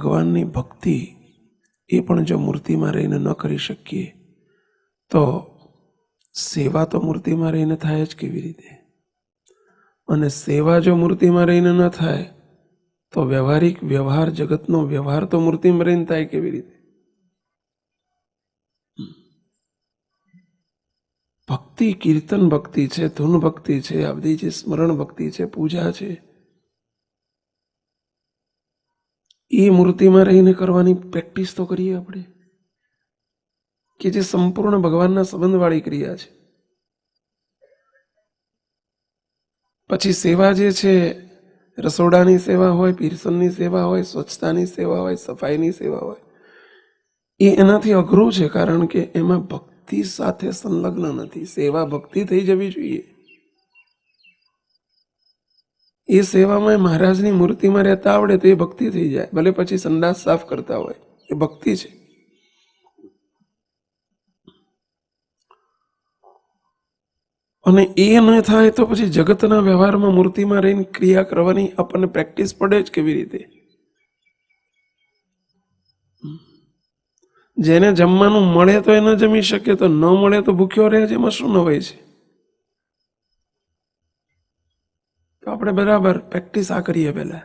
ભગવાનની ભક્તિ એ પણ જો મૂર્તિમાં રહીને ન કરી શકીએ તો સેવા તો મૂર્તિમાં રહીને થાય જ કેવી રીતે? અને સેવા જો મૂર્તિમાં રહીને ન થાય તો વ્યવહારિક વ્યવહાર, જગતનો વ્યવહાર તો મૂર્તિમાં રહીને થાય કેવી રીતે? ભક્તિ, કીર્તન ભક્તિ છે, ધૂન ભક્તિ છે, આ બધી જે સ્મરણ ભક્તિ છે, પૂજા છે, એ મૂર્તિમાં રહીને કરવાની પ્રેક્ટિસ તો કરીએ આપણે, કે જે સંપૂર્ણ ભગવાનના સંબંધવાળી ક્રિયા છે. પછી સેવા જે છે, રસોડાની સેવા હોય, પીરસનની સેવા હોય, સ્વચ્છતાની સેવા હોય, સફાઈની સેવા હોય, એ એનાથી અઘરું છે, કારણ કે એમાં ભક્તિ સાથે સંલગ્ન નથી. સેવા ભક્તિ થઈ જવી જોઈએ. એ સેવામાં મહારાજની મૂર્તિમાં રહેતા આવડે તો એ ભક્તિ થઈ જાય, ભલે પછી સંડાસ સાફ કરતા હોય, એ ભક્તિ છે. અને એ ન થાય તો પછી જગતના વ્યવહારમાં મૂર્તિમાં રહીને ક્રિયા કરવાની આપણને પ્રેક્ટિસ પડે જ કેવી રીતે? જેને જમવાનું મળે તો એ ન જમી શકે, તો ન મળે તો ભૂખ્યો રહે છે, એમાં શું નવાઈ છે? તો આપણે બરાબર પ્રેક્ટિસ આ કરીએ. પહેલા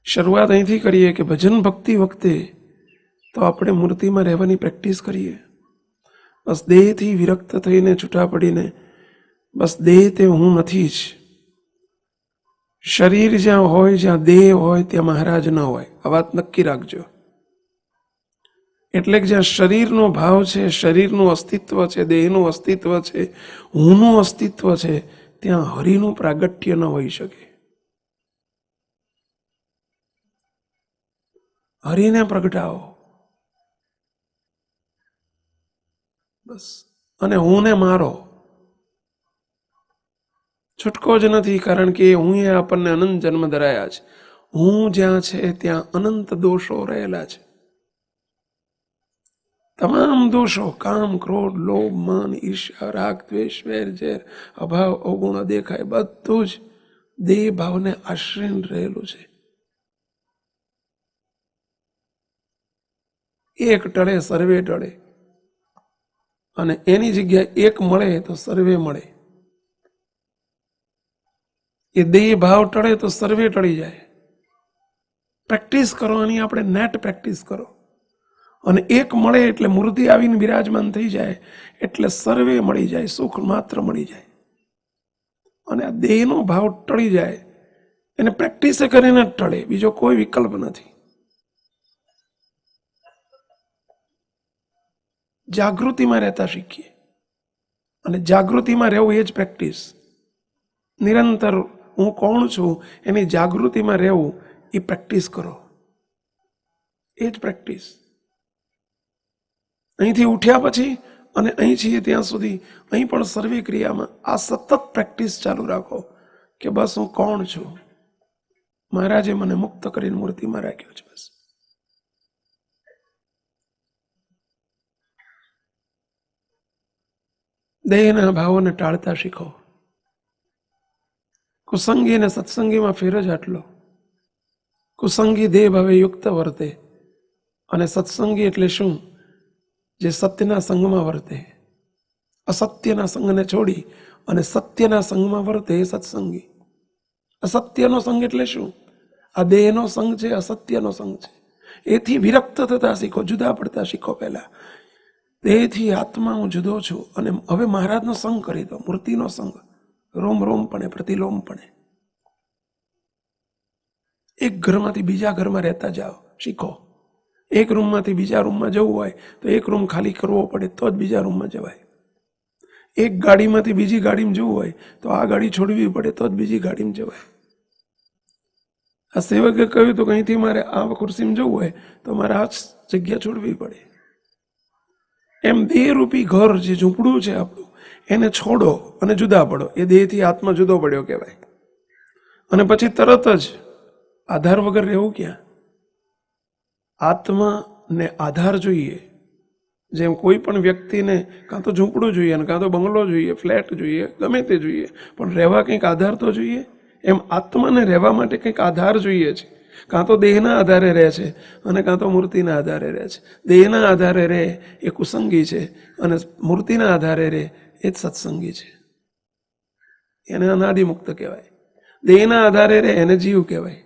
શરૂઆત અહીંથી કરીએ કે ભજન ભક્તિ વખતે તો આપણે મૂર્તિમાં રહેવાની પ્રેક્ટિસ કરીએ. બસ દેહથી વિરક્ત થઈને છૂટા પડીને બસ દેહ તે હું નથી જ. શરીર જ્યાં હોય, જ્યાં દેહ હોય, ત્યાં મહારાજ ન હોય. આ વાત નક્કી રાખજો. એટલે કે જ્યાં શરીરનો ભાવ છે, શરીરનું અસ્તિત્વ છે, દેહનું અસ્તિત્વ છે, હુંનું અસ્તિત્વ છે, ત્યાં હરિનું પ્રાગટ્ય ન હોઈ શકે. હરિને પ્રગટાવો બસ. અને હું ને મારો છૂટકો જ નથી, કારણ કે હું એ આપણને અનંત જન્મ ધરાયા છે. હું જ્યાં છે ત્યાં અનંત દોષો રહેલા છે. તમામ દોષો, કામ, ક્રોધ, લોભ, માન, ઈર્ષ્યા, રાગ, દ્વેષ, વેર, ઝેર, અભાવ, અવગુણ, અદેખાય, બધું જ દેહ ભાવને આશ્રયને રહેલું છે. એક ટળે સર્વે ટળે, અને એની જગ્યાએ એક મળે તો સર્વે મળે. એ દેહ ભાવ ટળે તો સર્વે ટળી જાય. પ્રેક્ટિસ કરો, આની આપણે નેટ પ્રેક્ટિસ કરો. અને એક મળે એટલે મૂર્તિ આવીને બિરાજમાન થઈ જાય એટલે સર્વે મળી જાય, સુખ માત્ર મળી જાય. અને આ દેહનો ભાવ ટળી જાય, એને પ્રેક્ટિસે કરીને જ ટળે, બીજો કોઈ વિકલ્પ નથી. જાગૃતિમાં રહેતા શીખીએ, અને જાગૃતિમાં રહેવું એ જ પ્રેક્ટિસ. નિરંતર હું કોણ છું એની જાગૃતિમાં રહેવું એ પ્રેક્ટિસ કરો, એ જ પ્રેક્ટિસ. અહીંથી ઉઠ્યા પછી અને અહીં છીએ ત્યાં સુધી અહીં પણ સર્વે ક્રિયામાં આ સતત પ્રેક્ટિસ ચાલુ રાખો કે બસ હું કોણ છું. મહારાજે મને મુક્ત કરીને મૂર્તિમાં રાખ્યો છે. બસ દેહના ભાવોને ટાળતા શીખો. કુસંગી અને સત્સંગીમાં ફેર જ આટલો. કુસંગી દેહ ભાવે યુક્ત વર્તે, અને સત્સંગી એટલે શું? જે સત્યના સંગમાં વર્તે. અસત્યના સંગને છોડી અને સત્યના સંગમાં વર્તે એ સત્સંગી. અસત્યનો સંગ એટલે શું? આ દેહનો સંગ છે, અસત્યનો સંગ છે. એથી વિરક્ત થતા શીખો, જુદા પડતા શીખો. પહેલા દેહથી આત્મા હું જુદો છું, અને હવે મહારાજનો સંગ કરી દો, મૂર્તિનો સંગ, રોમ રોમપણે, પ્રતિલોમપણે. એક ઘરમાંથી બીજા ઘરમાં રહેતા જાઓ, શીખો. એક રૂમમાંથી બીજા રૂમમાં જવું હોય તો એક રૂમ ખાલી કરવો પડે તો જ બીજા રૂમમાં જવાય. એક ગાડીમાંથી બીજી ગાડીમાં જવું હોય તો આ ગાડી છોડવી પડે તો જ બીજી ગાડીમાં જવાય. આ સેવકે કહ્યું તો અહીંથી મારે આ ખુરશીમાં જવું હોય તો મારે આ જગ્યા છોડવી પડે. એમ દેહરૂપી ઘર જે ઝૂંપડું છે આપણું, એને છોડો અને જુદા પડો. એ દેહથી આત્મા જુદો પડ્યો કહેવાય. અને પછી તરત જ આધાર વગર રહેવું ક્યાં? આત્માને આધાર જોઈએ. જેમ કોઈ પણ વ્યક્તિને કાં તો ઝૂંપડું જોઈએ, કાં તો બંગલો જોઈએ, ફ્લેટ જોઈએ, ગમે તે જોઈએ, પણ રહેવા કંઈક આધાર તો જોઈએ. એમ આત્માને રહેવા માટે કંઈક આધાર જોઈએ છે. કાં તો દેહના આધારે રહે છે અને કાં તો મૂર્તિના આધારે રહે છે. દેહના આધારે રહે એ કુસંગી છે અને મૂર્તિના આધારે રહે એ જ સત્સંગી છે. એને અનાદિમુક્ત કહેવાય. દેહના આધારે રહે એને જીવ કહેવાય.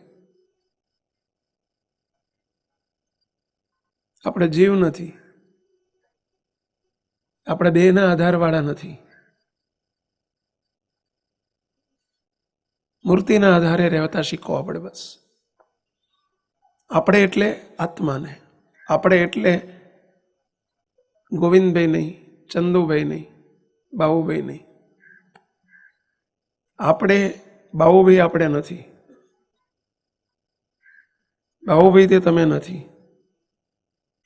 આપણે જીવ નથી, આપણે દેહના આધારવાળા નથી. મૂર્તિના આધારે રહેતા શીખો આપણે. બસ આપણે એટલે આત્માને, આપણે એટલે ગોવિંદભાઈ નહીં, ચંદુભાઈ નહીં, બાબુભાઈ નહીં. આપણે બાબુભાઈ આપણે નથી, બાબુભાઈ તે તમે નથી,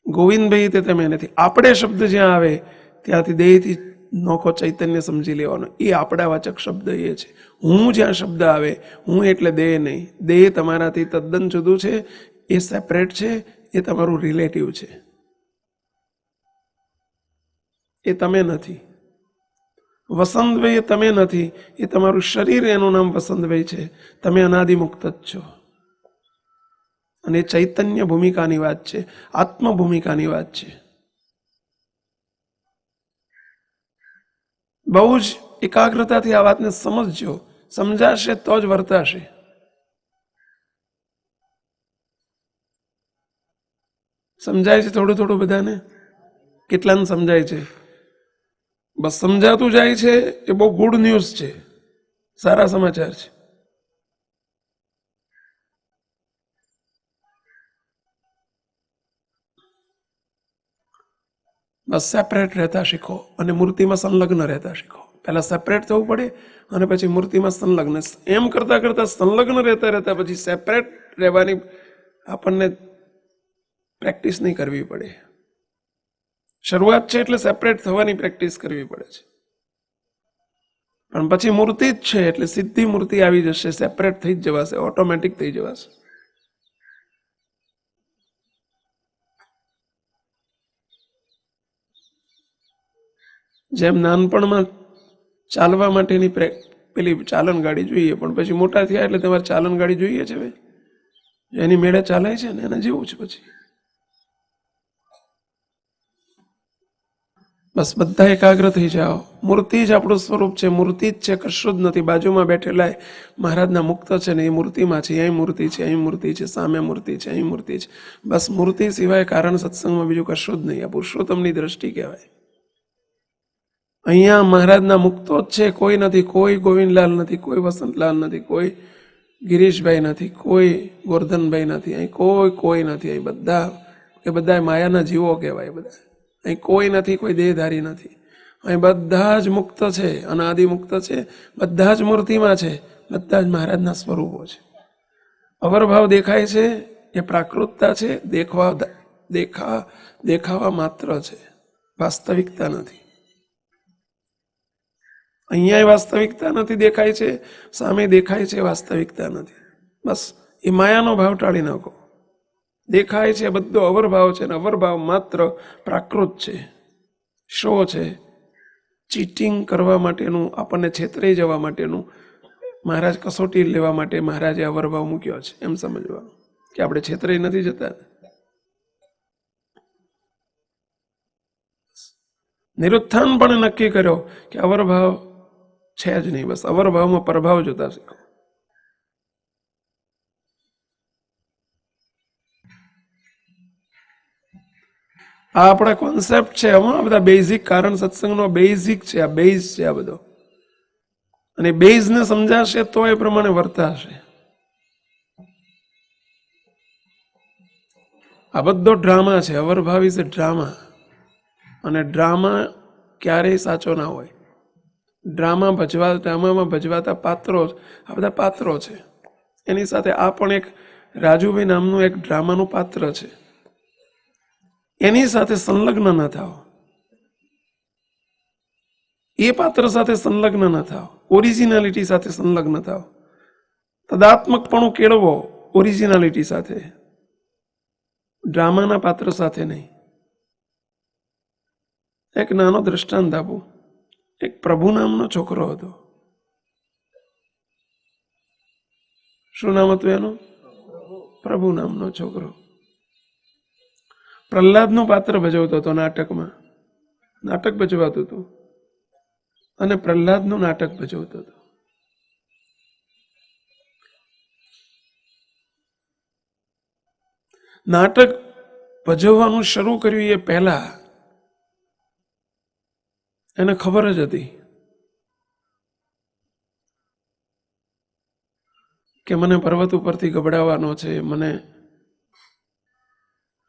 ગોવિંદભાઈ તે તમે નથી. આપણે શબ્દ જ્યાં આવે ત્યાંથી દેહથી નોખો ચૈતન્ય સમજી લેવાનો. એ આપણા વાચક શબ્દ એ છે. હું જ્યાં શબ્દ આવે, હું એટલે દેહ નહીં. દેહ તમારાથી તદ્દન જુદું છે, એ સેપરેટ છે, એ તમારું રિલેટિવ છે, એ તમે નથી. વસંતભાઈ એ તમે નથી, એ તમારું શરીર, એનું નામ વસંતભાઈ છે. તમે અનાદિમુક્ત જ છો. અને ચૈતન્ય ભૂમિકાની વાત છે, આત્મ ભૂમિકાની વાત છે. બહુ જ એકાગ્રતાથી આ વાતને સમજજો. સમજાશે તો જ વર્તાશે. સમજાય છે થોડું થોડું બધાને? કેટલાને સમજાય છે? બસ સમજાતું જાય છે એ બહુ ગુડ ન્યૂઝ છે, સારા સમાચાર છે. બસ સેપરેટ રહેતા શીખો અને મૂર્તિમાં સંલગ્ન રહેતા શીખો. પહેલા સેપરેટ થવું પડે અને પછી મૂર્તિમાં સંલગ્ન. એમ કરતા કરતા સંલગ્ન રહેતા રહેતા પછી સેપરેટ રહેવાની આપણને પ્રેક્ટિસ નહીં કરવી પડે. શરૂઆત છે એટલે સેપરેટ થવાની પ્રેક્ટિસ કરવી પડે છે. પણ પછી મૂર્તિ જ છે એટલે સીધી મૂર્તિ આવી જશે, સેપરેટ થઈ જ જવાશે, ઓટોમેટિક થઈ જવાશે. જેમ નાનપણમાં ચાલવા માટેની પેલી ચાલન ગાડી જોઈએ, પણ પછી મોટા થયા એટલે તમારે ચાલન ગાડી જોઈએ છે. એની મેળે ચાલાય છે ને એના જેવું છે. પછી બસ બધા એકાગ્ર થઈ જાઓ. મૂર્તિ જ આપણું સ્વરૂપ છે, મૂર્તિ જ છે, કશું જ નથી. બાજુમાં બેઠેલા મહારાજના મુક્ત છે ને એ મૂર્તિમાં છે. અહીં મૂર્તિ છે, અહીં મૂર્તિ છે, સામે મૂર્તિ છે, અહીં મૂર્તિ છે. બસ મૂર્તિ સિવાય કારણ સત્સંગમાં બીજું કશું જ નહીં. આ પુરુષોત્તમની દ્રષ્ટિ કહેવાય. અહીંયા મહારાજના મુક્તો જ છે, કોઈ નથી. કોઈ ગોવિંદલાલ નથી, કોઈ વસંતલાલ નથી, કોઈ ગિરીશભાઈ નથી, કોઈ ગોરધનભાઈ નથી. અહીં કોઈ નથી. અહીં બધા માયાના જીવો કહેવાય. બધા અહીં કોઈ નથી, કોઈ દેહધારી નથી. અહીં બધા જ મુક્ત છે, અનાદિ મુક્ત છે. બધા જ મૂર્તિમાં છે, બધા જ મહારાજના સ્વરૂપો છે. અવરભાવ દેખાય છે એ પ્રાકૃતતા છે, દેખાવા માત્ર છે, વાસ્તવિકતા નથી. અહીંયા વાસ્તવિકતા નથી, દેખાય છે સામે, દેખાય છે વાસ્તવિકતા નથી. બસ એ માયાનો ભાવ ટાળી નાખો. દેખાય છે બધો અવરભાવ છે, ને અવરભાવ માત્ર પ્રાકૃત છે, શો છે, ચીટિંગ કરવા માટેનું, આપણને છેતરાઈ જવા માટેનું. મહારાજ કસોટી લેવા માટે મહારાજે અવરભાવ મૂક્યો છે, એમ સમજવાનું કે આપણે છેતરાઈ નથી જતા. નિરુત્થાન પણ નક્કી કર્યો કે અવરભાવ છે જ નહીં. બસ અવરભાવમાં પ્રભાવ જોતા શીખો. આ આપણા કોન્સેપ્ટ છે. આ બધા બેઝિક કારણ સત્સંગનો બેઝિક છે. આ બેઝ છે આ બધો. અને બેઝને સમજાશે તો એ પ્રમાણે વર્તાશે. આ બધો ડ્રામા છે. અવરભાવ ઇઝ એ ડ્રામા. અને ડ્રામા ક્યારેય સાચો ના હોય. ડ્રામામાં ભજવાતા પાત્રો, આ બધા પાત્રો છે. એની સાથે આ પણ એક રાજુભાઈ નામનું એક ડ્રામાનું પાત્ર છે. એની સાથે સંલગ્ન ન થાવ. એ પાત્ર સાથે સંલગ્ન ન થાવ. ઓરિજિનાલિટી સાથે સંલગ્ન થાવ. તદાત્મકપણું કેળવો ઓરિજિનાલિટી સાથે, ડ્રામાના પાત્ર સાથે નહીં. એક નાનો દ્રષ્ટાંત આપું. એક પ્રભુ નામનો છોકરો હતો. શું નામ હતું એનું? પ્રભુ નામનો છોકરો પ્રહલાદનું પાત્ર ભજવતો હતો નાટકમાં. નાટક ભજવાતું હતું અને પ્રહલાદનું નાટક ભજવતો હતો. નાટક ભજવવાનું શરૂ કર્યું એ પહેલા એને ખબર જ હતી કે મને પર્વત ઉપરથી ગબડાવવાનો છે, મને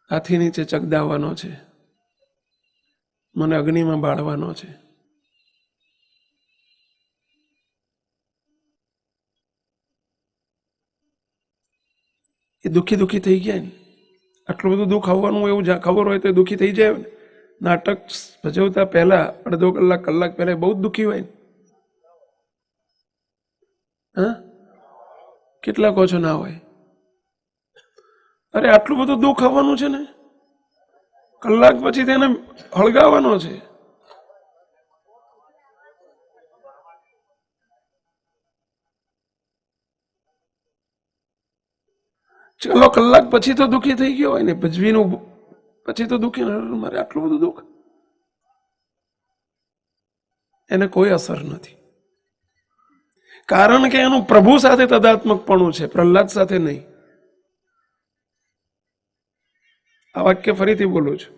હાથી નીચે ચગદાવવાનો છે, મને અગ્નિમાં બાળવાનો છે. એ દુઃખી થઈ ગયા ને. આટલું બધું દુઃખ આવવાનું એવું ખબર હોય તો દુઃખી થઈ જાય ને. નાટક ભજવતા પહેલા અડધો કલાક પહેલા બહુ જ દુઃખી હોય ને. હા, કેટલા કહો છો ના હોય? અરે આટલું બધું દુઃખ આવવાનું છે ને, કલાક પછી તેને હળગાવવાનો છે. ચલો કલાક પછી તો દુઃખી થઈ ગયો હોય ને, ભજવીનું પછી તો દુઃખી. મારે આટલું બધું દુઃખ, એને કોઈ અસર નથી. કારણ કે એનું પ્રભુ સાથે તદાત્મકપણું છે, પ્રહલાદ સાથે નહીં. આ વાક્ય ફરીથી બોલું છું.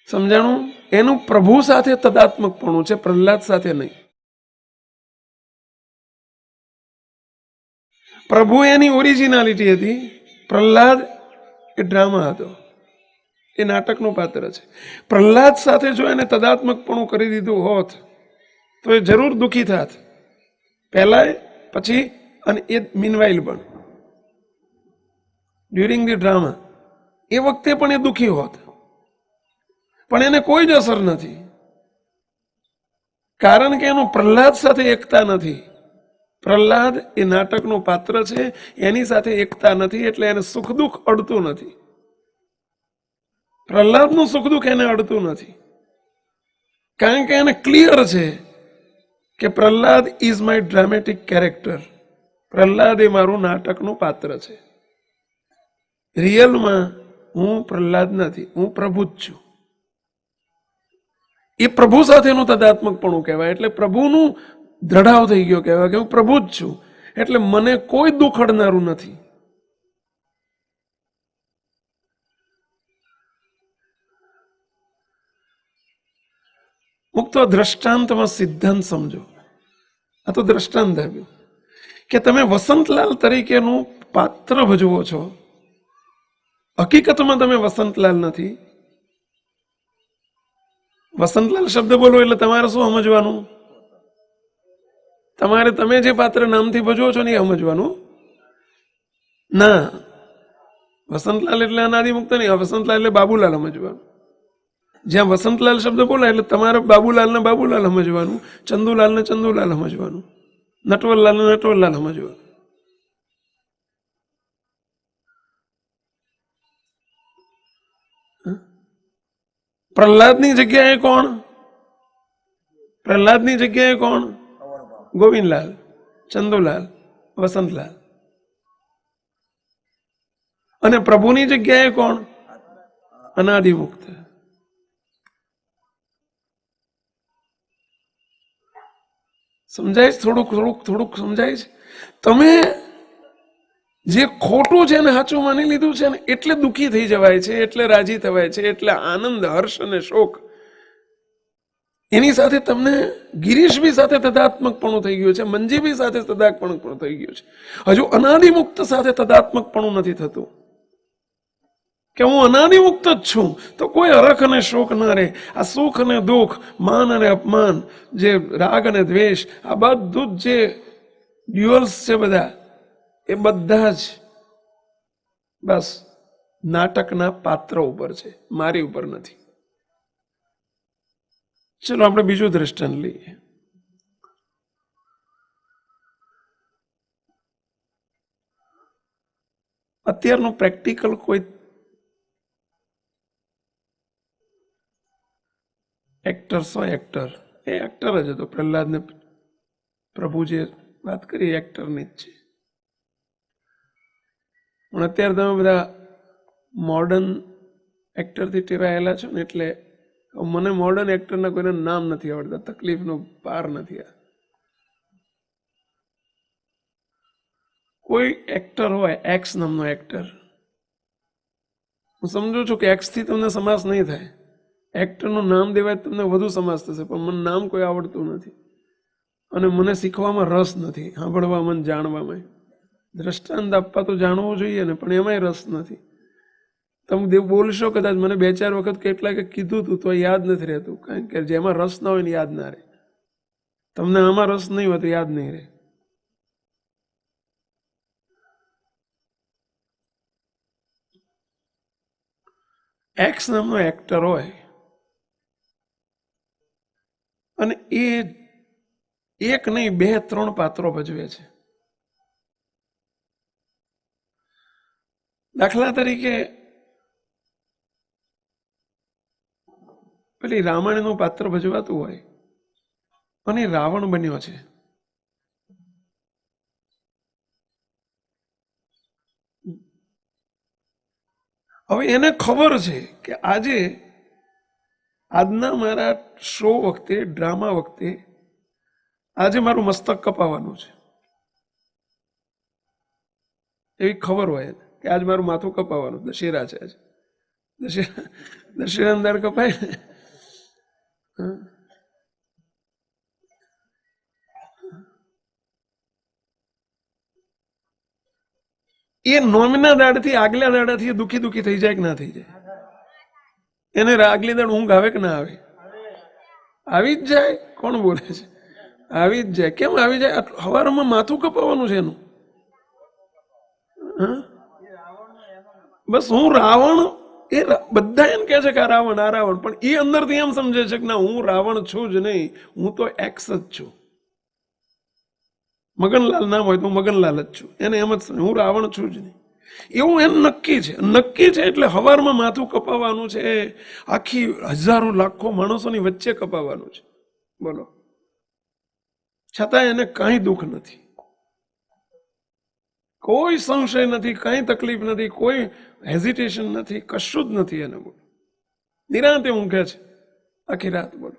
સમજાણું? એનું પ્રભુ સાથે તદાત્મકપણું છે, પ્રહલાદ સાથે નહીં. પ્રભુ એની ઓરિજિનાલિટી હતી, પ્રહલાદ એ ડ્રામા હતો, એ નાટકનું પાત્ર છે. પ્રહલાદ સાથે જો એને તદાત્મકપણું કરી દીધું હોત તો એ જરૂર દુઃખી થાત, પહેલા પછી અને એ મીનવાઇલ પણ ડ્યુરિંગ ધી ડ્રામા એ વખતે પણ એ દુઃખી હોત. પણ એને કોઈ જ અસર નથી, કારણ કે એનું પ્રહલાદ સાથે એકતા નથી. પ્રહલાદ એ નાટકનું પાત્ર છે, એની સાથે એકતા નથી, એટલે એને સુખ દુઃખ અડતું નથી. પ્રહલાદનું સુખ દુઃખ એને અડતું નથી, કારણ કે એને ક્લિયર છે કે Prahlad is my dramatic character. Prahlad એ મારું નાટકનું પાત્ર છે. રિયલમાં હું પ્રહલાદ નથી, હું પ્રભુ જ છું. એ પ્રભુ સાથેનું તદાત્મકપણું કહેવાય. એટલે પ્રભુનું દ્રઢાવ થઈ ગયો કહેવાય કે હું પ્રભુ જ છું, એટલે મને કોઈ દુઃખ અડનારું નથી. મુક્ત દ્રષ્ટાંતમાં સિદ્ધાંત સમજો. આ તો દ્રષ્ટાંત આવ્યું કે તમે વસંતલાલ તરીકેનું પાત્ર ભજવો છો, હકીકતમાં તમે વસંતલાલ નથી. વસંતલાલ શબ્દ બોલો એટલે તમારે શું સમજવાનું? તમારે તમે જે પાત્ર નામથી ભજવો છો ને એ સમજવાનું. ના, વસંતલાલ એટલે અનાદિમુક્ત નહીં, વસંતલાલ એટલે બાબુલાલ સમજવાનું. જ્યાં વસંતલાલ શબ્દ બોલાય એટલે તમારે બાબુલાલને બાબુલાલ સમજવાનું, ચંદુલાલને ચંદુલાલ સમજવાનું, નટવરલાલને નટવરલાલ સમજવાનું. પ્રહલાદની જગ્યાએ કોણ? પ્રહલાદની જગ્યાએ કોણ? ગોવિંદલાલ, ચંદુલાલ, વસંતલાલ. અને પ્રભુની જગ્યાએ કોણ? અનાદિમુક્ત. સમજાય છે? થોડુંક સમજાય છે? તમે જે ખોટું છે ને સાચું માની લીધું છે ને એટલે દુઃખી થઈ જવાય છે, એટલે રાજી થવાય છે, એટલે આનંદ, હર્ષ અને શોક. એની સાથે તમને ગિરીશભી સાથે તદાત્મકપણું થઈ ગયું છે, મંજીભી સાથે તદાત્મકપણું થઈ ગયું છે. હજુ અનાદિમુક્ત સાથે તદાત્મકપણું નથી થતું કે હું અનાદિમુક્ત જ છું, તો કોઈ હરખ અને શોક ના રહે. આ સુખ અને દુઃખ, માન અને અપમાન, જે રાગ અને દ્વેષ, આ બધું જ જે ડ્યુઅલ્સ છે બધા, એ બધા જ બસ નાટકના પાત્ર ઉપર છે, મારી ઉપર નથી. ચલો આપણે બીજું દ્રષ્ટાંત લઈએ. અત્યારનું પ્રેક્ટિકલ કોઈ એક્ટર એ એક્ટર જ હતો. પ્રહલાદને પ્રભુ જે વાત કરી એક્ટરની જ છે. પણ અત્યારે તમે બધા મોડર્ન એક્ટરથી ટેવાયેલા છો ને, એટલે મને મોડર્ન એક્ટરના કોઈના નામ નથી આવડતા, તકલીફનો પાર નથી. આ કોઈ એક્ટર હોય, એક્સ નામનો એક્ટર, હું સમજુ છું કે એક્સથી તમને સમાસ નહીં થાય, એક્ટરનું નામ દેવાય તમને વધુ સમાસ થશે, પણ મને નામ કોઈ આવડતું નથી અને મને શીખવામાં રસ નથી, સાંભળવામાં, જાણવામાં. દ્રષ્ટાંત આપવા તો જાણવું જોઈએ ને, પણ એમાંય રસ નથી. તમે બોલશો કદાચ, મને 2-4 વખત કેટલાક કીધું હતું તો યાદ નથી રહેતું, કારણ કે જેમાં રસ ના હોય ને યાદ ના રહે. તમને આમાં રસ નહીં હોય તો યાદ નહીં રહે. એક્સ નામનો એક્ટર હોય અને એ 1 નહીં 2-3 પાત્રો ભજવે છે. દાખલા તરીકે પેલી રામાયણનું પાત્ર ભજવાતું હોય અને રાવણ બન્યો છે. હવે એને ખબર છે કે આજના મારા શો વખતે, ડ્રામા વખતે, આજે મારું મસ્તક કપાવવાનું છે. એવી ખબર હોય કે આજ મારું માથું કપાવવાનું, દશેરા છે આજે, દશેરા અંદર કપાય. એ નોમના દાડથી આગલા દાડાથી દુખી થઈ જાય કે ના થઈ જાય? એને આગલી દાડ ઊંઘ આવે કે ના આવે? આવી જ જાય. કોણ બોલે છે? આવી જ જાય. કેમ આવી જાય? સવારમાં માથું કપાવવાનું છે એનું. બસ હું રાવણ, એ બધા એમ કે છે કે આ રાવણ, પણ એ અંદરથી એમ સમજે છે કે ના, હું રાવણ છું જ નહીં, હું તો એક્સ જ છું. મગનલાલ નામ હોય તો હું મગનલાલ જ છું, એને એમ જ સમજ, હું રાવણ છું જ નહીં. એવું એમ નક્કી છે. એટલે સવારમાં માથું કપાવવાનું છે, આખી હજારો લાખો માણસોની વચ્ચે કપાવવાનું છે. બોલો, છતાં એને કાંઈ દુઃખ નથી, કોઈ સંશય નથી, કાંઈ તકલીફ નથી, કોઈ હેઝિટેશન નથી, કશું જ નથી એને. બોલો, નિરાંતે ઊંઘે છે આખી રાત. બોલો,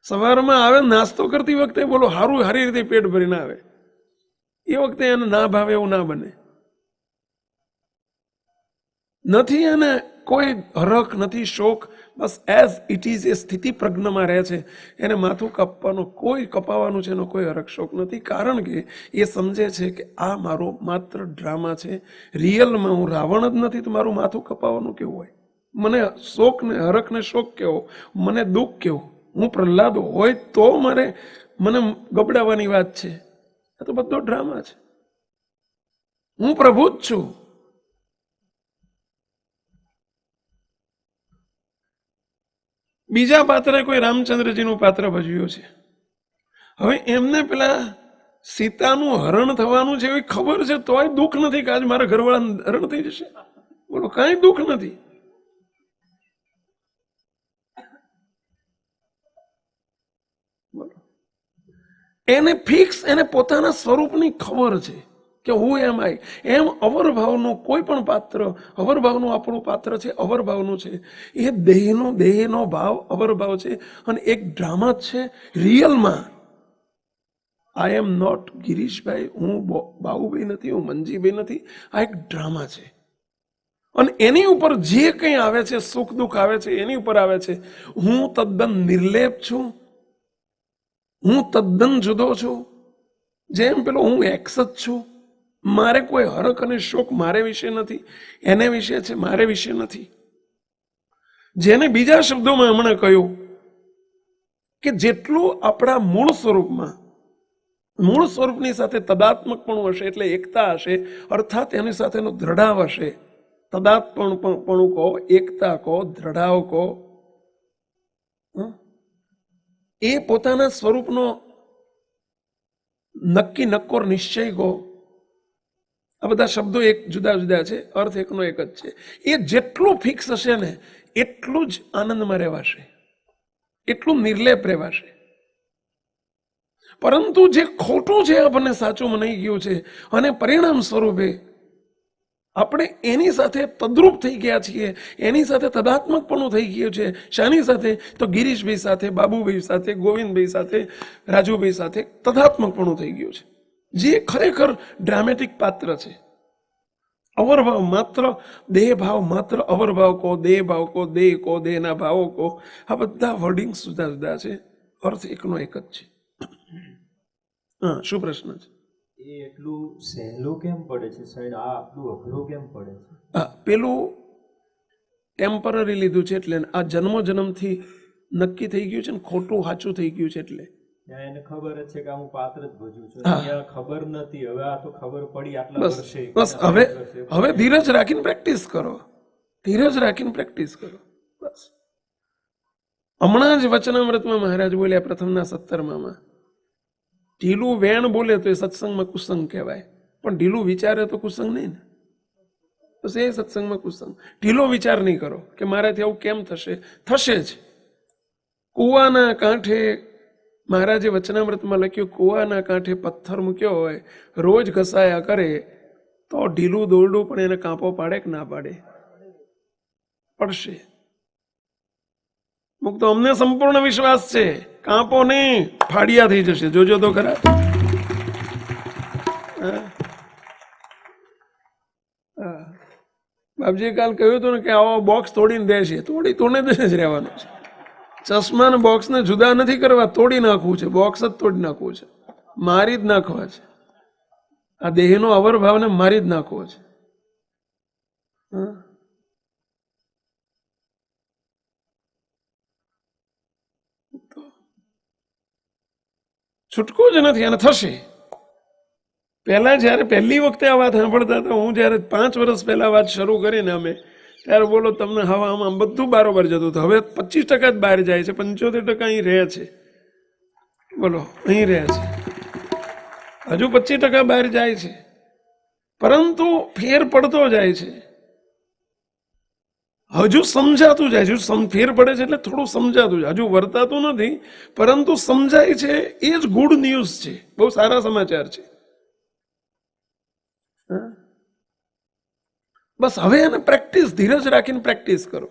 સવારમાં આવે નાસ્તો કરતી વખતે, બોલો, સારી રીતે પેટ ભરીને આવે, એ વખતે એને ના ભાવે એવું ના બને. નથી એને કોઈ હરખ, નથી શોક, બસ એઝ ઇટ ઇઝ એ સ્થિતિ પ્રજ્ઞમાં રહે છે. એને માથું કપાવવાનું છે એનો કોઈ હરખ શોક નથી, કારણ કે એ સમજે છે કે આ મારો માત્ર ડ્રામા છે. રિયલમાં હું રાવણ જ નથી તો મારું માથું કપાવવાનું કેવું હોય? મને શોક ને હરખ ને શોક કેવો? મને દુઃખ કેવું? હું પ્રહલાદ હોય તો મને ગબડાવવાની વાત છે? આ તો બધો ડ્રામા છે. હું પ્રભુ જ છું. બીજા પાત્રે કોઈ રામચંદ્રજીનું પાત્ર ભજવ્યું છે. હવે એમને પેલા સીતાનું હરણ થવાનું છે એવી ખબર છે, તોય દુઃખ નથી કે આજ મારા ઘરવાળા હરણ થઈ જશે. બોલો, કાંઈ દુઃખ નથી. બોલો, એને ફિક્સ, એને પોતાના સ્વરૂપની ખબર છે કે હું એમ અવરભાવનું કોઈ પણ પાત્ર, અવરભાવનું આપણું પાત્ર છે, અવરભાવનું છે. એ દેહનો ભાવ અવરભાવ છે અને એક ડ્રામા જ છે. રિયલમાં આઈ એમ નોટ ગિરીશભાઈ, હું બાબુભાઈ નથી, હું મંજીભાઈ નથી. આ એક ડ્રામા છે અને એની ઉપર જે કંઈ આવે છે, સુખ દુઃખ આવે છે, એની ઉપર આવે છે. હું તદ્દન નિર્લેપ છું, હું તદ્દન જુદો છું. જેમ પેલો હું એક્સ જ છું. મારે કોઈ હરખ અને શોક મારે વિશે નથી, એને વિશે છે, મારે વિશે નથી. જેને બીજા શબ્દોમાં હમણાં કહ્યું કે જેટલું આપણા મૂળ સ્વરૂપની સાથે તદાત્મકપણું હશે, એટલે એકતા હશે, અર્થાત એની સાથેનો દ્રઢાવ હશે. તદાત્મકપણું કહો, એકતા કહો, દ્રઢાવ કહો, એ પોતાના સ્વરૂપનો નક્કી નક્કોર નિશ્ચય કહો. આ બધા શબ્દો એક જુદા જુદા છે, અર્થ એકનો એક જ છે. એ જેટલું ફિક્સ હશે ને એટલું જ આનંદમાં રહેવાશે, એટલું નિર્લેપ રહેવાશે. પરંતુ જે ખોટું છે આપણને સાચું મનાઈ ગયું છે અને પરિણામ સ્વરૂપે આપણે એની સાથે તદ્રુપ થઈ ગયા છીએ, એની સાથે તદાત્મકપણું થઈ ગયું છે. શાની સાથે? તો ગિરીશભાઈ સાથે, બાબુભાઈ સાથે, ગોવિંદભાઈ સાથે, રાજુભાઈ સાથે તદાત્મકપણું થઈ ગયું છે, જે ખરેખર ડ્રામેટિક પાત્ર છે. અવરભાવ માત્ર દેહ ભાવ, માત્ર અવરભાવ કો, દેહ ભાવ કો, દેહ કો, દેહના ભાવો કો, આ બધા વર્ડિંગ જુદા જુદા છે, અર્થ એકનો એક જ છે. હા, શું પ્રશ્ન છે? એ એટલું સહેલું કેમ પડે છે સાહેબ? આ આટલું અઘરું કેમ પડે છે? હા, પેલું ટેમ્પરરી લીધું છે એટલે, આ જન્મથી નક્કી થઈ ગયું છે ને ખોટું સાચું થઈ ગયું છે એટલે. એને ખબર જ છે કે હું પાત્ર જ ભજવું છું, અહીંયા ખબર નથી, હવે આ તો ખબર પડી આટલા વર્ષે. બસ હવે ધીરજ રાખીને પ્રેક્ટિસ કરો, ધીરજ રાખીને પ્રેક્ટિસ કરો, બસ. હમણાં જ વચનામૃતમાં મહારાજ બોલ્યા પ્રથમના 17માં, ઢીલું વેણ બોલે તો એ સત્સંગમાં કુસંગ કહેવાય, પણ ઢીલું વિચારે તો કુસંગ નહીં ને. બસ એ સત્સંગમાં કુસંગ. ઢીલો વિચાર નહીં કરો કે મારાથી આવું કેમ થશે, થશે જ. કૂવાના કાંઠે મહારાજે વચનામૃતમાં લખ્યું, કૂવાના કાંઠે પથ્થર મૂક્યો હોય, રોજ ઘસાયા કરે તો ઢીલું દોરડું પણ એને કાંપો પાડે કે ના પાડે? પડશે. મુક્તો અમને સંપૂર્ણ વિશ્વાસ છે, કાંપો નહીં, ફાડિયા થઈ જશે, જોજો તો ખરા. બાપજીએ કાલ કહ્યું હતું ને કે આવો બોક્સ તોડીને દેશે, તોડીને જ રહેવાનું છે. ચશ્માના બોક્સને જુદા નથી કરવા, તોડી નાખવું છે, બોક્સ જ તોડી નાખવું છે, મારી જ નાખવા છે. આ દેહનો અવરભાવને મારી જ નાખવો છે. છૂટકો જ નથી અને થશે. પહેલા જ્યારે પહેલી વખતે આ વાત સાંભળતા હતા, હું જ્યારે 5 વર્ષ પહેલા વાત શરૂ કરીને અમે, ત્યારે બોલો તમને હવામાં બધું બારોબાર જતું હતું. હવે 25% જ બહાર જાય છે, 75% અહીં રહે છે. બોલો, અહીં રહે છે, હજુ 25% બહાર જાય છે, પરંતુ ફેર પડતો જાય છે. હજુ સમજાતું જાય છે, ફેર પડે છે એટલે થોડું સમજાતું જાય, હજુ વર્તાતું નથી, પરંતુ સમજાય છે. એ જ ગુડ ન્યૂઝ છે, બહુ સારા સમાચાર છે. બસ હવે એને પ્રેક્ટિસ, ધીરજ રાખીને પ્રેક્ટિસ કરો.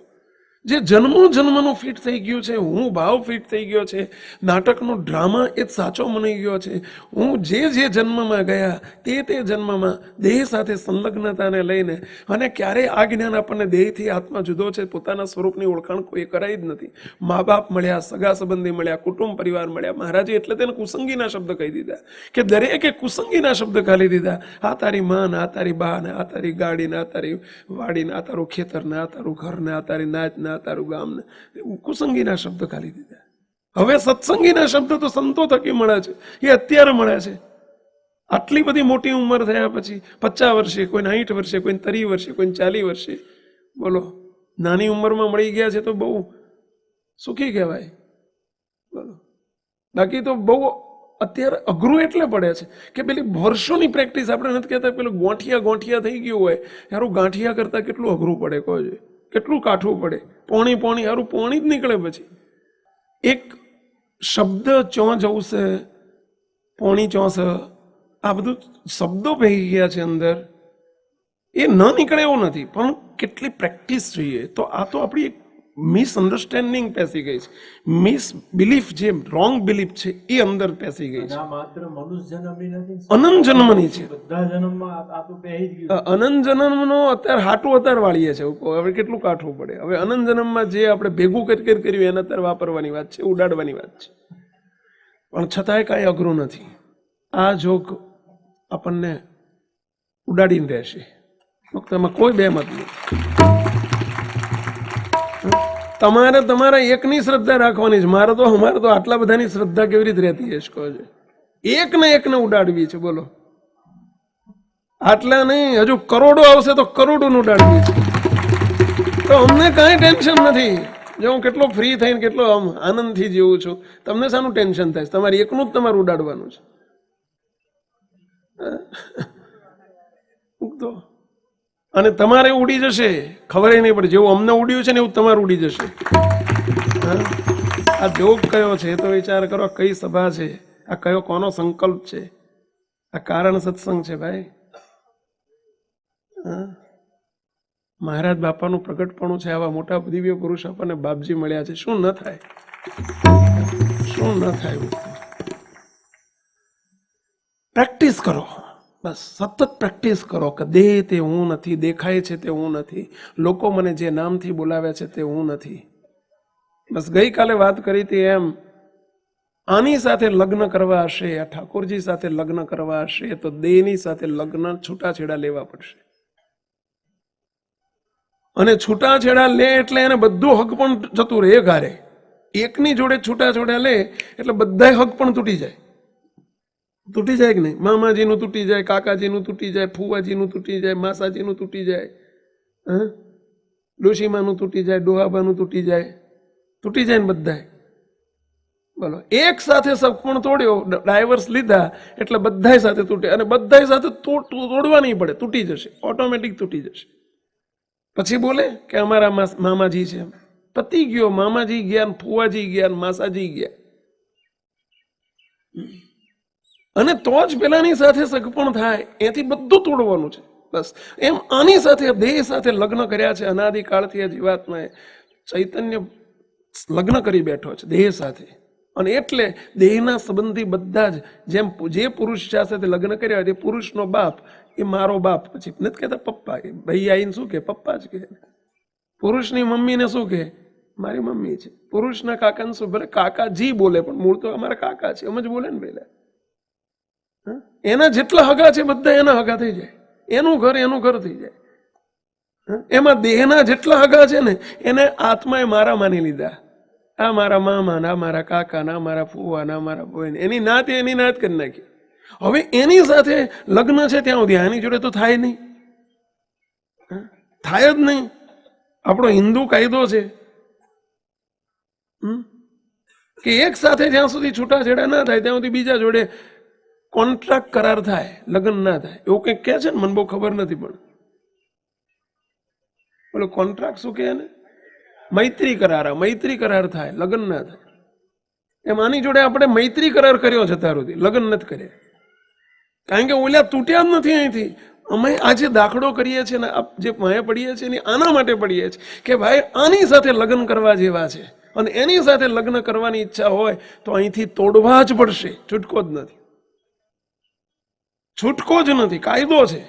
જે જન્મનું ફિટ થઈ ગયું છે, હું ભાવ ફિટ થઈ ગયો છે, નાટકનો ડ્રામા એ સાચો મનાઈ ગયો છે. હું જે જન્મમાં ગયા તે જન્મમાં દેહ સાથે સંલગ્નતાને લઈને, અને ક્યારેય આ જ્ઞાન આપણને દેહથી આત્મા જુદો છે પોતાના સ્વરૂપની ઓળખાણ કોઈ કરાઈ જ નથી. મા બાપ મળ્યા, સગા સંબંધી મળ્યા, કુટુંબ પરિવાર મળ્યા. મહારાજે એટલે તેને કુસંગીના શબ્દ કહી દીધા, કે દરેકે કુસંગીના શબ્દ ખાલી દીધા. આ તારી માં ને, આ તારી બા ને, આ તારી ગાડી ને, આ તારી વાડી ને, આ તારું ખેતર ને, આ તારું ઘર ને, આ તારી નાચ ને, તારું ગામ ને, કુસંગીના શબ્દ ખાલી દીધા. હવે સત્સંગીના શબ્દ તો સંતો થકી મળે છે, એ અત્યારે મળે છે. આટલી બધી મોટી ઉંમર થયા પછી, 50 વર્ષે, કોઈને 60 વર્ષે, કોઈને 30 વર્ષે, કોઈને 40 વર્ષે, બોલો, નાની ઉંમરમાં મળી ગયા છે તો બહુ સુખી કહેવાય. બોલો, બાકી તો બહુ અત્યારે અઘરું એટલે પડે છે કે પેલી વર્ષોની પ્રેક્ટિસ, આપણે નથી કહેતા પેલું ગોઠિયા થઈ ગયું હોય, યારું ગાંઠિયા કરતા કેટલું અઘરું પડે, કહો છે, કેટલું કાઠું પડે. પોણી યારું પોણી જ નીકળે. પછી એક શબ્દ ચો જવશે, પોણી ચોસ, આ બધું શબ્દો ભેગી ગયા છે અંદર, એ ન નીકળે એવું નથી, પણ કેટલી પ્રેક્ટિસ જોઈએ. તો આ તો આપણી એક મિસઅન્ડરસ્ટેન્ડિંગ પેસી ગઈ છે, મિસબિલીફ, જે રોંગ બિલીફ છે એ અંદર પેસી ગઈ છે. અનંત જન્મની છે, અનંત જન્મનો અત્યારે હાટું અત્યારે વાળીએ છે. હવે કેટલું કાઠું પડે. હવે અનંત જન્મમાં જે આપણે ભેગું કર્યું એને અત્યારે વાપરવાની વાત છે, ઉડાડવાની વાત છે. પણ છતાંય કાંઈ અઘરું નથી. આ જોગ આપણને ઉડાડીને રહેશે, એમાં કોઈ બે મત નથી. તમારે તમારા એકની શ્રદ્ધા રાખવાની છે. અમારે તો આટલા બધાની શ્રદ્ધા કેવી રીતે રહેતી હશે, કહો છે. એકને ઉડાડવી છે, બોલો. આટલા નહીં, હજુ કરોડો આવશે તો કરોડોનું ઉડાડવી છે. તો અમને કાંઈ ટેન્શન નથી. જો હું કેટલો ફ્રી થઈને કેટલો આનંદથી જીવું છું, તમને શાનું ટેન્શન થાય? તમારે એકનું જ તમારું ઉડાડવાનું છે. તો અને તમારે ઉડી જશે, ખબર નહીં પડે. જેવું અમને ઉડ્યું છે ને એવું તમારું ઉડી જશે. આ જોગ કયો છે તો વિચાર કરો, કઈ સભા છે. આ કયો કોનો સંકલ્પ છે? આ કારણ સત્સંગ છે ભાઈ. મહારાજ બાપાનું પ્રગટપણું છે. આવા મોટા દિવ્ય પુરુષ આપણને બાપજી મળ્યા છે. શું ન થાય, શું ન થાય. પ્રેક્ટિસ કરો, બસ સતત પ્રેક્ટિસ કરો કે દેહ તે હું નથી, દેખાય છે તે હું નથી, લોકો મને જે નામથી બોલાવે છે તે હું નથી. બસ ગઈકાલે વાત કરી હતી એમ, આની સાથે લગ્ન કરવા હશે, આ ઠાકોરજી સાથે લગ્ન કરવા હશે તો દેહની સાથે લગ્ન છૂટાછેડા લેવા પડશે. અને છૂટાછેડા લે એટલે એને બધું હક પણ જતું રહે. ઘારે એકની જોડે છૂટાછેડા લે એટલે બધા હક પણ તૂટી જાય. તૂટી જાય કે નહીં? મામાજીનું તૂટી જાય, કાકાજીનું તૂટી જાય, ફુવાજીનું તૂટી જાય, માસાજીનું તૂટી જાય, ડોશીમાનું તૂટી જાય, ડોહાબાનું તૂટી જાય, તૂટી જાય ને બધા. બોલો, એક સાથે સપણ તોડ્યો, ડાયવર્સ લીધા એટલે બધા સાથે તૂટે. અને બધા સાથે તોડવા નહીં પડે, તૂટી જશે, ઓટોમેટિક તૂટી જશે. પછી બોલે કે અમારા મામાજી છે. પતી ગયો. મામાજી ગયા, ફુવાજી ગયા, માસાજી ગયા. અને તો જ પેલાની સાથે સગપણ થાય. એથી બધું તોડવાનું છે. બસ એમ આની સાથે દેહ સાથે લગ્ન કર્યા છે. અનાદિકાળથી આ જીવાત્માએ ચૈતન્ય લગ્ન કરી બેઠો છે દેહ સાથે. અને એટલે દેહના સંબંધી બધા જ જેમ જે પુરુષ સાથે લગ્ન કર્યા હોય તે પુરુષનો બાપ એ મારો બાપ. પછી નથી કહેતા પપ્પા, એ ભાઈ આવીને શું કે પપ્પા જ કહે. પુરુષની મમ્મીને શું કે મારી મમ્મી છે. પુરુષના કાકાને શું, ભલે કાકાજી બોલે પણ મૂળ તો અમારા કાકા છે એમ જ બોલે ને પહેલા. એના જેટલા હગા છે બધા એના હગા થઈ જાય. એનું ઘર થઈ જાય. એમાં દેહના જેટલા હગા છે ને એને આત્માએ મારા માની લીધા. આ મારા મામા, ના મારા કાકા, ના મારા ફુવા, ના મારા બોય, એની નાત કરી નાખી. હવે એની સાથે લગ્ન છે ત્યાં સુધી આની જોડે તો થાય નહીં, થાય જ નહીં. આપણો હિન્દુ કાયદો છે કે એક સાથે જ્યાં સુધી છૂટાછેડા ના થાય ત્યાં સુધી બીજા જોડે કોન્ટ્રાક્ટ કરાર થાય, લગ્ન ના થાય. એવું કંઈક કહે છે ને, મને બહુ ખબર નથી પણ બોલો કોન્ટ્રાક્ટ શું કહે ને? મૈત્રી કરાર થાય, લગ્ન ના થાય. એમ આની જોડે આપણે મૈત્રી કરાર કર્યો છે ત્યાર સુધી, લગ્ન નથી કર્યા. કારણ કે ઓલા તૂટ્યા જ નથી અહીંથી. અમે આજે દાખલો કરીએ છીએ ને જે માયા પડીએ છીએ ને આના માટે પડીએ છીએ કે ભાઈ આની સાથે લગ્ન કરવા જેવા છે અને એની સાથે લગ્ન કરવાની ઈચ્છા હોય તો અહીંથી તોડવા જ પડશે. છૂટકો જ નથી, છૂટકો જ નથી, કાયદો છે.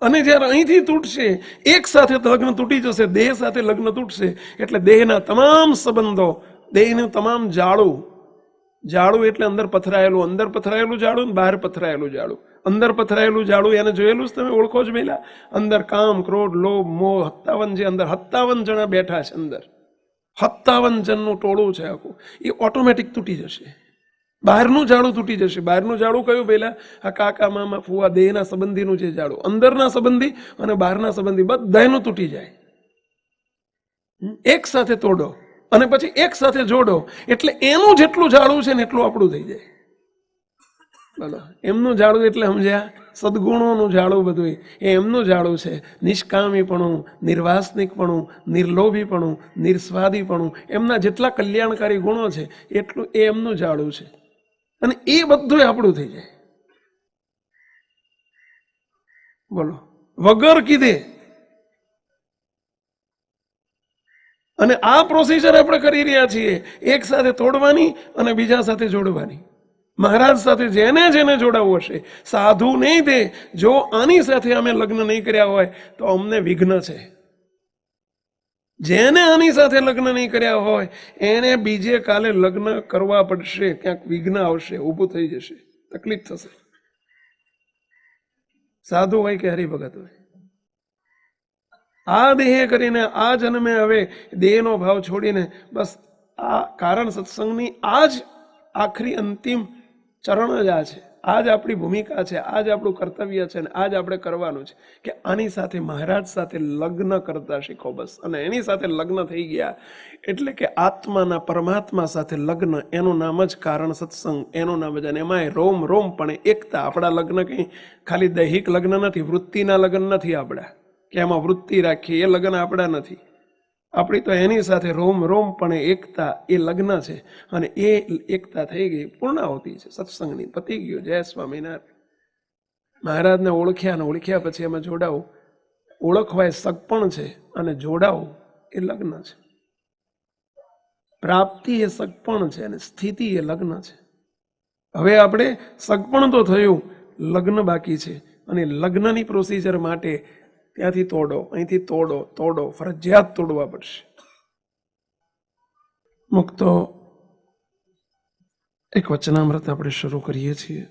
અને જ્યારે અહીંથી તૂટશે, એક સાથે લગ્ન તૂટી જશે, દેહ સાથે લગ્ન તૂટશે એટલે દેહના તમામ સંબંધો, દેહનું તમામ જાળું એટલે અંદર પથરાયેલું જાળું ને બહાર પથરાયેલું જાળું. અંદર પથરાયેલું જાળું એને જોયેલું જ તમે ઓળખો જ પહેલા. અંદર કામ, ક્રોધ, લોભ, મોહ, 57 જે અંદર 57 જણા બેઠા છે. અંદર 57 જણનું ટોળું છે આખું. એ ઓટોમેટિક તૂટી જશે. બહારનું જાળું તૂટી જશે. બહારનું જાળું કયું પહેલા? આ કાકા, મામા, ફુવા, દેહના સંબંધીનું જે જાળું, અંદરના સંબંધી અને બહારના સંબંધી બધાનું તૂટી જાય. એક સાથે તોડો અને પછી એક સાથે જોડો એટલે એનું જેટલું જાળું છે ને એટલું આપણું થઈ જાય. બોલો, એમનું જાળું એટલે સમજ્યા? સદગુણોનું જાળું બધું એ એમનું જાળું છે. નિષ્કામીપણું, નિર્વાસનિકપણું, નિર્લોભીપણું, નિર્સ્વાદીપણું, એમના જેટલા કલ્યાણકારી ગુણો છે એટલું એ એમનું જાળું છે. અને એ બધું આપણું થઈ જાય. બોલો, વગર કીધે. અને આ પ્રોસીજર આપણે કરી રહ્યા છીએ, એક સાથે તોડવાની અને બીજા સાથે જોડવાની. મહારાજ સાથે જેને જોડાવવું હશે, સાધુ નહીં દે. જો આની સાથે અમે લગ્ન નહીં કર્યા હોય તો અમને વિઘ્ન છે. જેને આની સાથે લગ્ન નહીં કર્યા હોય એને બીજે કાલે લગ્ન કરવા પડશે. ક્યાંક વિઘ્ન આવશે, ઊભું થઈ જશે, તકલીફ થશે. સાધુ હોય કે હરિભગત હોય, આ દેહ કરીને આ જન્મે હવે દેહનો ભાવ છોડીને બસ આ કારણ સત્સંગની આ જ આખરી અંતિમ ચરણ જ આ છે. આ જ આપણી ભૂમિકા છે, આ જ આપણું કર્તવ્ય છે, અને આ જ આપણે કરવાનું છે કે આની સાથે મહારાજ સાથે લગ્ન કરતા શીખો બસ. અને એની સાથે લગ્ન થઈ ગયા એટલે કે આત્માના પરમાત્મા સાથે લગ્ન, એનું નામ જ કારણ સત્સંગ, એનું નામ જ. અને એમાંય રોમ રોમ પણ એકતા. આપણા લગ્ન કંઈ ખાલી દૈહિક લગ્ન નથી, વૃત્તિના લગ્ન નથી આપણા કે એમાં વૃત્તિ રાખીએ, એ લગ્ન આપણા નથી. આપણી તો એની સાથે રોમ રોમ પણ એકતા એ લગ્ન છે, અને એ એકતા થઈ ગઈ, પૂર્ણાહુતિ છે સત્સંગની, પતી ગયું. જય સ્વામિનારાયણ. મહારાજને ઓળખ્યા, ને ઓળખ્યા પછી એમાં જોડાવું. ઓળખવાય સગપણ છે, અને જોડાવું એ લગ્ન છે. પ્રાપ્તિ એ સગપણ છે, અને સ્થિતિ એ લગ્ન છે. હવે આપણે સગપણ તો થયું, લગ્ન બાકી છે, અને લગ્નની પ્રોસિજર માટે ત્યાંથી તોડો, અહીંથી તોડો, ફરજિયાત તોડવા પડશે. મુક્તો એક વચનામૃત આપણે શરૂ કરીએ છીએ,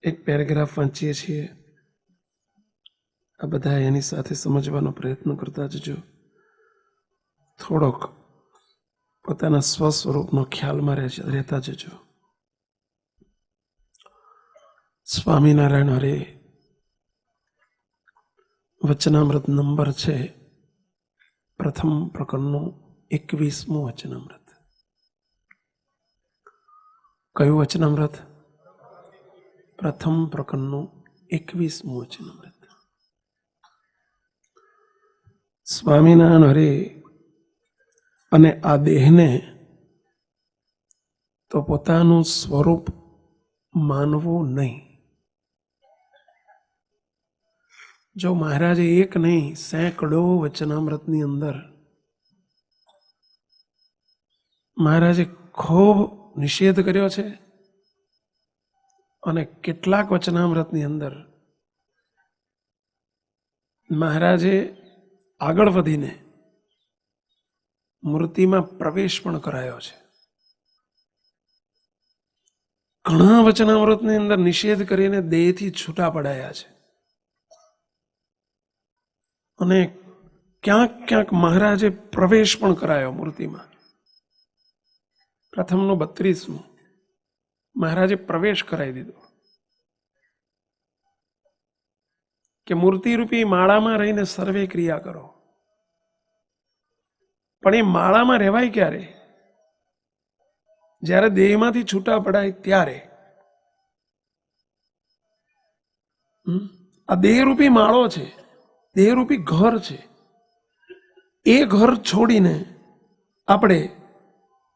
એક પેરેગ્રાફ વાંચીએ છીએ. આ બધા એની સાથે સમજવાનો પ્રયત્ન કરતા જજો. થોડોક પોતાના સ્વસ્વરૂપનો ખ્યાલમાં રહેતા જજો. સ્વામિનારાયણ હરે વચનામૃત નંબર છે પ્રથમ પ્રકરણનું 21મું વચનામૃત. કયું વચનામૃત? પ્રથમ પ્રકરણનું 21મું વચનામૃત. સ્વામિનારાયણ હરે અને આ દેહને તો પોતાનું સ્વરૂપ માનવું નહીં. જો મહારાજે એક નહીં સેંકડો વચનામૃતની અંદર મહારાજે ખૂબ નિષેધ કર્યો છે, અને કેટલાક વચનામૃતની અંદર મહારાજે આગળ વધીને મૂર્તિમાં પ્રવેશ પણ કરાયો છે. ઘણા વચનામૃતની અંદર નિષેધ કરીને દેહથી છૂટા પડાયા છે, અને ક્યાંક ક્યાંક મહારાજે પ્રવેશ પણ કરાયો મૂર્તિમાં. પ્રથમનું 32મું મહારાજે પ્રવેશ કરાવી દીધો કે મૂર્તિરૂપી માળામાં રહીને સર્વે ક્રિયા કરો. પણ એ માળામાં રહેવાય ક્યારે? જ્યારે દેહમાંથી છૂટા પડાય ત્યારે. આ દેહરૂપી માળો છે, દેહરૂપી ઘર છે. એ ઘર છોડીને આપણે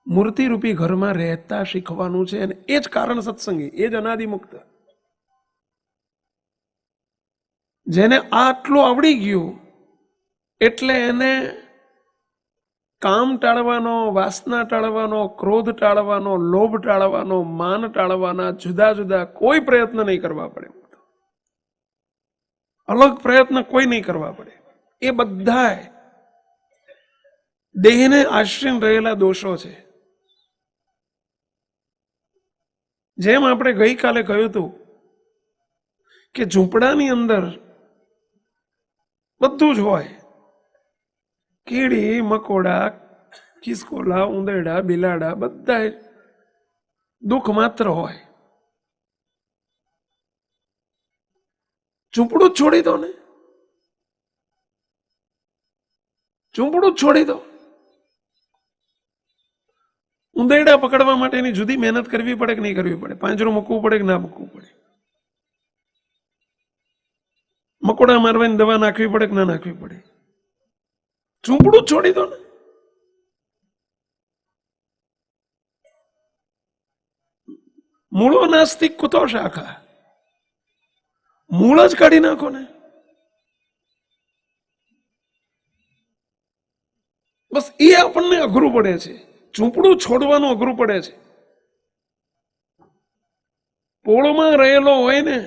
મૂર્તિરૂપી ઘરમાં રહેતા શીખવાનું છે, અને એ જ કારણ સત્સંગી, એ જ અનાદિમુક્ત. જેને આટલું આવડી ગયું એટલે એને કામ ટાળવાનો, વાસના ટાળવાનો, ક્રોધ ટાળવાનો, લોભ ટાળવાનો, માન ટાળવાના જુદા જુદા કોઈ પ્રયત્ન નહીં કરવા પડે. અલગ પ્રયત્ન કોઈ નહીં કરવા પડે. એ બધા દેહને આશ્રય રહેલા દોષો છે. જેમ આપણે ગઈકાલે કહ્યું હતું કે ઝૂંપડાની અંદર બધું જ હોય, કીડી મકોડા, ખિસકોલા, ઉંદરડા, બિલાડા, બધા દુઃખ માત્ર હોય. ઝૂંપડું જ છોડી દો ને, ઝૂંપડું જ છોડી દો. ઉંદરડા પકડવા માટેની જુદી મહેનત કરવી પડે કે નહીં કરવી પડે? પાંજરું મૂકવું પડે કે ના મૂકવું પડે? મકોડા મારવાની દવા નાખવી પડે કે ના નાખવી પડે? ઝૂંપડું જ છોડી દો ને. મૂળો નાસ્તિક કુતો શાખા, મૂળ જ કાઢી નાખો ને. બસ એ આપણને અઘરું પડે છે. ઝૂંપડું છોડવાનું અઘરું પડે છે. પોળમાં રહેલો હોય ને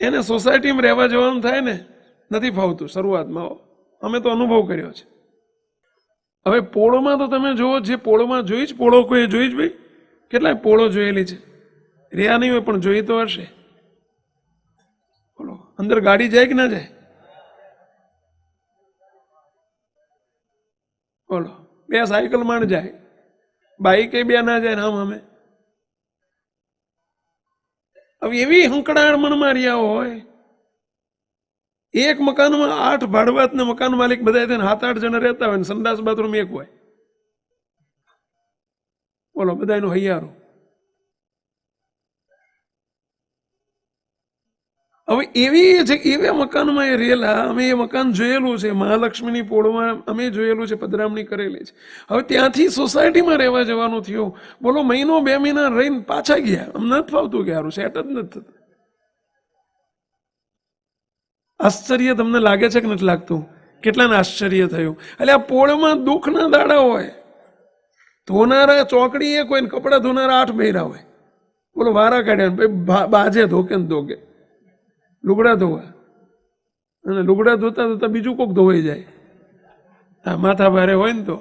એને સોસાયટીમાં રહેવા જવાનું થાય ને, નથી ફાવતું શરૂઆતમાં. અમે તો અનુભવ કર્યો છે. હવે પોળોમાં તો તમે જુઓ, જે પોળોમાં જોઈ જ, પોળો કોઈ જોઈ જ ભાઈ, કેટલાય પોળો જોયેલી છે. રહ્યા નહીં હોય પણ જોઈ તો હશે. બોલો, અંદર ગાડી જાય કે ના જાય? બોલો, બે સાયકલ માં જાય, બાઈક બે ના જાય ને આમ અમે. હવે એવી હંકડાળ મનમાં રહ્યા હોય, એક મકાનમાં 8 ભાડવાત ને મકાન માલિક બધા થઈને 7-8 જણા રહેતા હોય, ને સંડાસ બાથરૂમ એક હોય. બોલો, બધાનું હૈયારું. હવે એવા મકાનમાં એ રહેલા. અમે એ મકાન જોયેલું છે, મહાલક્ષ્મીની પોળમાં અમે જોયેલું છે, પધરામણી કરેલી છે. હવે ત્યાંથી સોસાયટીમાં રહેવા જવાનું થયું. બોલો, મહિનો 2 મહિના રહીને પાછા ગયા. અમને નથી ફાવતું કે સારું સેટ જ નથી થતું. આશ્ચર્ય તમને લાગે છે કે નથી લાગતું? કેટલાને આશ્ચર્ય થયું? એટલે આ પોળમાં દુઃખના દાડા હોય. ધોનારા ચોકડી એ કોઈ, કપડાં ધોનારા 8 બૈરા હોય. બોલો, વારા કાઢ્યા ભાઈ, બાજે ધોકે ને ધોકે લુગડા ધોવા, અને લુગડા ધોતા ધોતા બીજું કોક ધોવાઈ જાય. હા, માથા ભારે હોય ને તો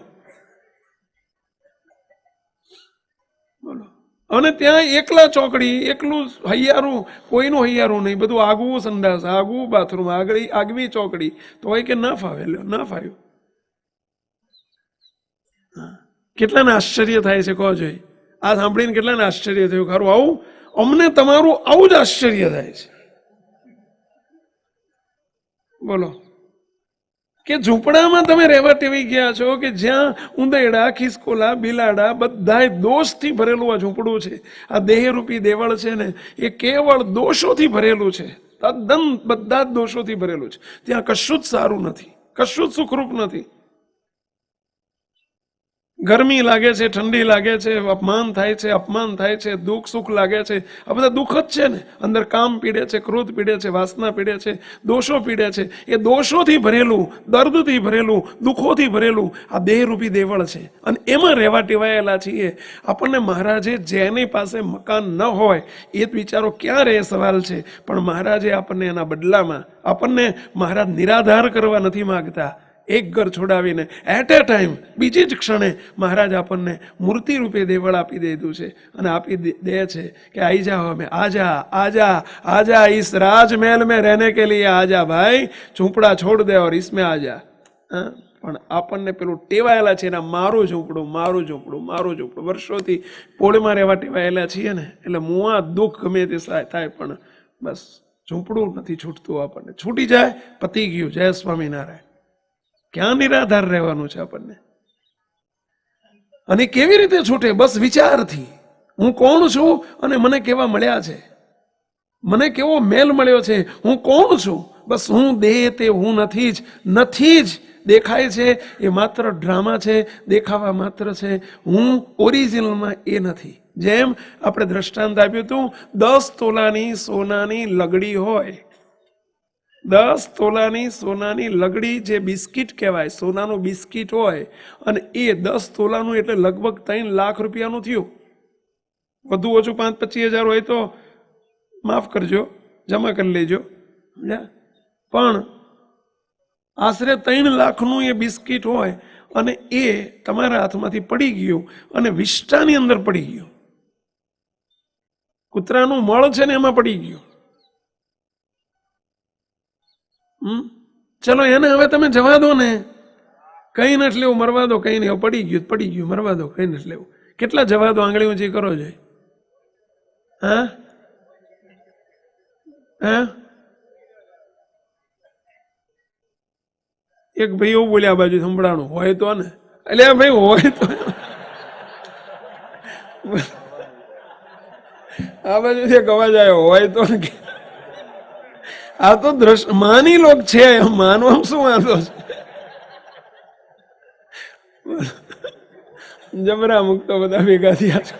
બોલો. અને ત્યાં એકલા ચોકડી, એકલું હૈયારું, કોઈનું હૈયારું નહીં, બધું આગવું સંડાસ, આગવું બાથરૂમ, આગવી ચોકડી. તો હોય કે ના ફાવે, ના ફાવ્યું. કેટલાને આશ્ચર્ય થાય છે કહો જોઈ? આ સાંભળીને કેટલાને આશ્ચર્ય થયું? ખરું આવું અમને તમારું આવું જ આશ્ચર્ય થાય છે. બોલો, કે ઝૂંપડામાં તમે રહેવા ટેવી ગયા છો કે જ્યાં ઉંદરડા, ખિસકોલા, બિલાડા બધાય દોષથી ભરેલું આ ઝૂંપડું છે. આ દેહરૂપી દેવળ છે ને, એ કેવળ દોષોથી ભરેલું છે. તદ્દન બધા જ દોષોથી ભરેલું છે. ત્યાં કશું જ સારું નથી, કશું જ સુખરૂપ નથી. ગરમી લાગે છે, ઠંડી લાગે છે, અપમાન થાય છે, અપમાન થાય છે, દુઃખ સુખ લાગે છે. આ બધા દુઃખ જ છે ને. અંદર કામ પીડે છે, ક્રોધ પીડે છે, વાસના પીડે છે, દોષો પીડે છે. એ દોષોથી ભરેલું, દર્દથી ભરેલું, દુઃખોથી ભરેલું આ દેહરૂપી દેવળ છે. અને એમાં રહેવા ટેવાયેલા છીએ. આપણને મહારાજે, જેની પાસે મકાન ન હોય એ જ બિચારો ક્યાં રહે સવાલ છે. પણ મહારાજે આપણને એના બદલામાં, આપણને મહારાજ નિરાધાર કરવા નથી માગતા. એક ઘર છોડાવીને એટ એ ટાઈમ, બીજી જ ક્ષણે મહારાજ આપણને મૂર્તિ રૂપે દેવળ આપી દીધું છે. અને આપી દે છે કે આઈ જાઓ, અમે આજા આજા આજા, इस राजमहल में रहने के लिए आजा भाई, ઝૂંપડા છોડ દે और इसमें आजा. પણ આપણને પેલું ટેવાયેલા છે એના, મારું ઝૂંપડું, મારું ઝૂંપડું, મારું ઝૂંપડું. વર્ષોથી પોળમાં રહેવા ટેવાયેલા છીએ ને, એટલે મુઆ દુઃખ ગમે તે થાય, પણ બસ ઝૂંપડું નથી છૂટતું. આપણને છૂટી જાય, પતી ગયું. જય સ્વામિનારાયણ. ક્યાં નિરાધાર રહેવાનું છે આપણને? અને કેવી રીતે છૂટે? બસ વિચારથી. હું કોણ છું અને મને કેવા મળ્યા છે, મને કેવો મેલ મળ્યો છે, હું કોણ છું. બસ હું દેહ તે હું નથી જ દેખાય છે એ માત્ર ડ્રામા છે, દેખાવા માત્ર છે. હું ઓરિજિનલમાં એ નથી. જેમ આપણે દ્રષ્ટાંત આપ્યું હતું, 10 તોલાની સોનાની લગડી હોય, 10 તોલાની સોનાની લગડી, જે બિસ્કિટ કહેવાય, સોનાનું બિસ્કિટ હોય, અને એ 10 તોલાનું એટલે લગભગ 3 લાખ રૂપિયાનું થયું. વધુ ઓછું 5-25 હજાર હોય તો માફ કરજો, જમા કરી લેજો. પણ આશરે 3 લાખનું એ બિસ્કિટ હોય, અને એ તમારા હાથમાંથી પડી ગયું અને વિષ્ટાની અંદર પડી ગયું. કૂતરાનું મળ છે ને એમાં પડી ગયું. ચલો એને હવે તમે જવા દો ને, કઈ નથી લેવું, મરવા દો, કઈ નહીં, પડી ગયું, મરવા દો, કઈ નથી લેવું. કેટલા જવા દો, આંગળી ઊંચી કરો છો? હા હા, એક ભાઈ એવું બોલ્યા, આ બાજુ સંભળાણું હોય તો ને, એટલે ભાઈ હોય તો આ બાજુ એક અવાજ આવ્યો, હોય તો ને. આ તો માની લોક છે, માનવામાં શું વાંધો છે? જબરા મુક્તો બધા ભેગા થયા છે.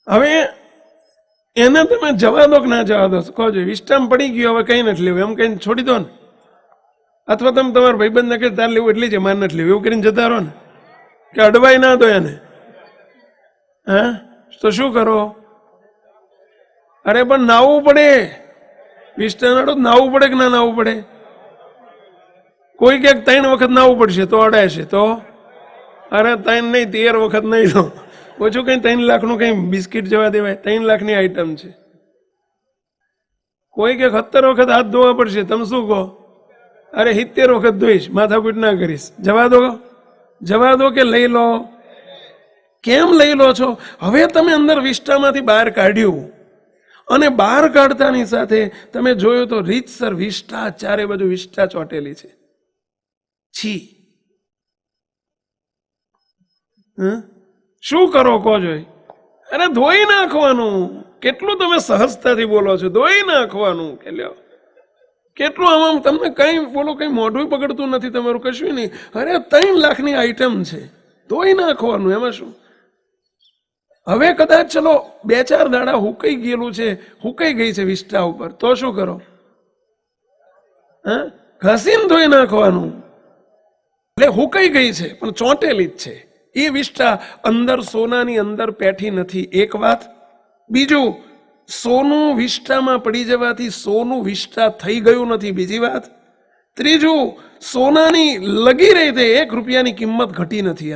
હવે એને તમે જવા દો કે ના જવા દો, કહો છો વિષ્ટામ પડી ગયો, હવે કઈ નથી લેવું, એમ કઈ છોડી દો ને. અથવા તમે તમારા ભાઈબંધને કે તાર લેવું એટલી છે, માર નથી લેવું, એવું કરીને જતા રહો ને, કે અડવાઈ ના દો એને. હા, તો શું કરો? અરે પણ નાવું પડે, વિષ્ટાનાડો નાવું પડે કે ના નાવું પડે? કોઈ ક્યાંક 3 વખત નાવું પડશે તો અડાય છે, તો અરે 3 નહીં 13 વખત નહીં, તો ઓછું કઈ 3 લાખનું કઈ બિસ્કિટ જવા દેવાય? 3 લાખની આઈટમ છે. કોઈ કે 17 વખત હાથ ધોવા પડશે, તમે શું કહો? અરે 70 વખત ધોઈશ, માથાકૂટ ના કરીશ. જવા દો કે લઈ લો? કેમ લઈ લો છો? હવે તમે અંદર વિષ્ટામાંથી બહાર કાઢ્યું, અને બહાર કાઢતાની સાથે તમે જોયું તો રીતસર વિષ્ટા, ચારે બાજુ વિષ્ટા ચોટેલી છે. છી, શું કરો કહો જોઈ? અરે ધોઈ નાખવાનું. કેટલું તમે સહજતાથી બોલો છો, ધોઈ નાખવાનું. કે લ્યો કેટલું આમ તમને કઈ બોલો, કઈ મોઢું પકડતું નથી તમારું, કશું નહીં. અરે 3 લાખની આઈટમ છે, ધોઈ નાખવાનું, એમાં શું? હવે કદાચ ચલો 2-4 દાડા હુકાઈ ગયેલું છે, હુકાઈ ગઈ છે વિષ્ટા ઉપર, તો શું કરો? હા, ઘસીને ધોઈ નાખવાનું. એટલે હુકાઈ ગઈ છે પણ ચોંટેલી જ છે એ વિષ્ટા, અંદર સોનાની અંદર પેઠી નથી, એક વાત. બીજું, સોનું વિષ્ટામાં પડી જવાથી સોનું વિષ્ટા થઈ ગયું નથી, બીજી વાત. ત્રીજું, સોનાની લગી રહી તે 1 રૂપિયાની કિંમત ઘટી નથી.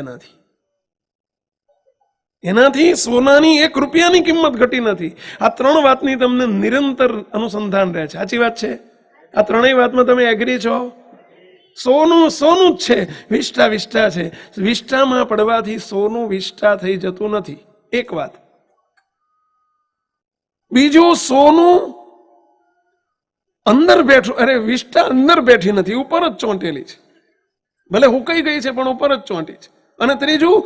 એનાથી સોનાની 1 રૂપિયાની કિંમત ઘટી નથી. આ 3 વાતની તમને નિરંતર અનુસંધાન રહે છે. સાચી વાત છે? આ 3 વાતમાં તમે એગ્રી છો? સોનું સોનું જ છે, વિષ્ટા વિષ્ટા છે. વિષ્ટામાં પડવાથી સોનું વિષ્ટા થઈ જતું નથી, એક વાત. બીજું, સોનું અંદર બેઠું, અરે વિષ્ટા અંદર બેઠી નથી, ઉપર જ ચોંટેલી છે. ભલે હુકાઈ ગઈ છે પણ ઉપર જ ચોંટી છે. અને ત્રીજું,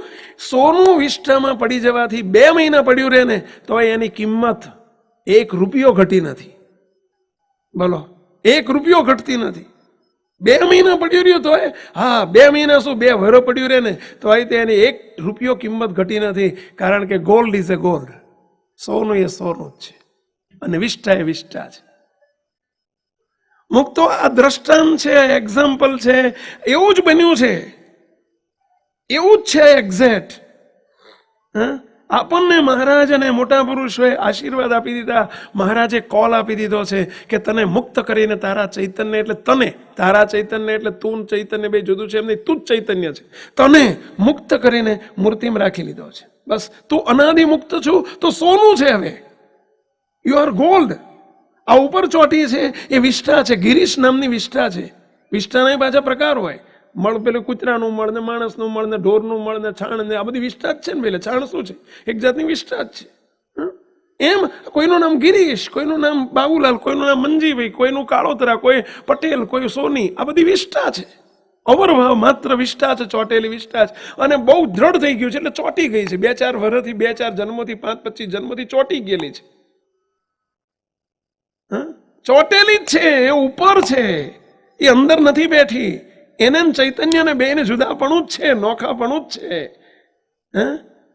સોનું વિષ્ટામાં પડી જવાથી 2 મહિના પડ્યું રહે ને તો એની કિંમત 1 રૂપિયો ઘટી નથી. બોલો, 1 રૂપિયો ઘટતી નથી. 2 મહિના પડ્યું રહ્યું તો હા, 2 મહિના શું, 2 વર્ષ પડ્યું રહે ને તો એની 1 રૂપિયો કિંમત ઘટી નથી. કારણ કે ગોલ્ડ ઇઝ એ ગોલ્ડ, સોનું એ સોનું જ છે અને વિષ્ટા એ વિષ્ટા છે. મુક્તો આ દ્રષ્ટાંત છે, એક્ઝામ્પલ છે, એવું જ બન્યું છે, એવું જ છે એક્ઝેક્ટ. આપણને મહારાજ અને મોટા પુરુષોએ આશીર્વાદ આપી દીધા. મહારાજે કોલ આપી દીધો છે કે તને મુક્ત કરીને તારા ચૈતન્ય, એટલે તને, તારા ચૈતન્ય એટલે તું ચૈતન્ય બે જુદું છે એમ નહીં, તું જ ચૈતન્ય છે, તને મુક્ત કરીને મૂર્તિમાં રાખી લીધો છે. બસ તું અનાદિ મુક્ત છું તો સોનું છે. હવે યુ આર ગોલ્ડ. આ ઉપર ચોટી છે એ વિષ્ટા છે, ગિરીશ નામની વિષ્ટા છે. વિષ્ટાના પાછા પ્રકાર હોય, મળ પેલું કૂતરાનું મળ ને માણસનું મળ ને ઢોરનું મળ ને છાણ ને આ બધી વિષ્ટા જ છે ને. પેલે છાણ શું છે? એક જાતની વિષ્ટા જ છે. એમ કોઈનું નામ ગિરીશ, કોઈનું નામ બાબુલાલ, કોઈનું નામ મંજીભાઈ, કોઈનું કાળોતરા, કોઈ પટેલ, કોઈ સોની, આ બધી વિષ્ટા છે. અવરભાવ માત્ર વિષ્ટા છે, ચોટેલી વિષ્ટા છે. અને બહુ દ્રઢ થઈ ગયું છે એટલે ચોટી ગઈ છે. 2-4 વર્ષથી, 2-4 જન્મોથી, 5-25 જન્મોથી ચોટી ગયેલી છે. ચોટેલી જ છે, એ ઉપર છે, એ અંદર નથી બેઠી. એને ચૈતન્ય ને બેને જુદાપણું જ છે, નોખાપણું જ છે.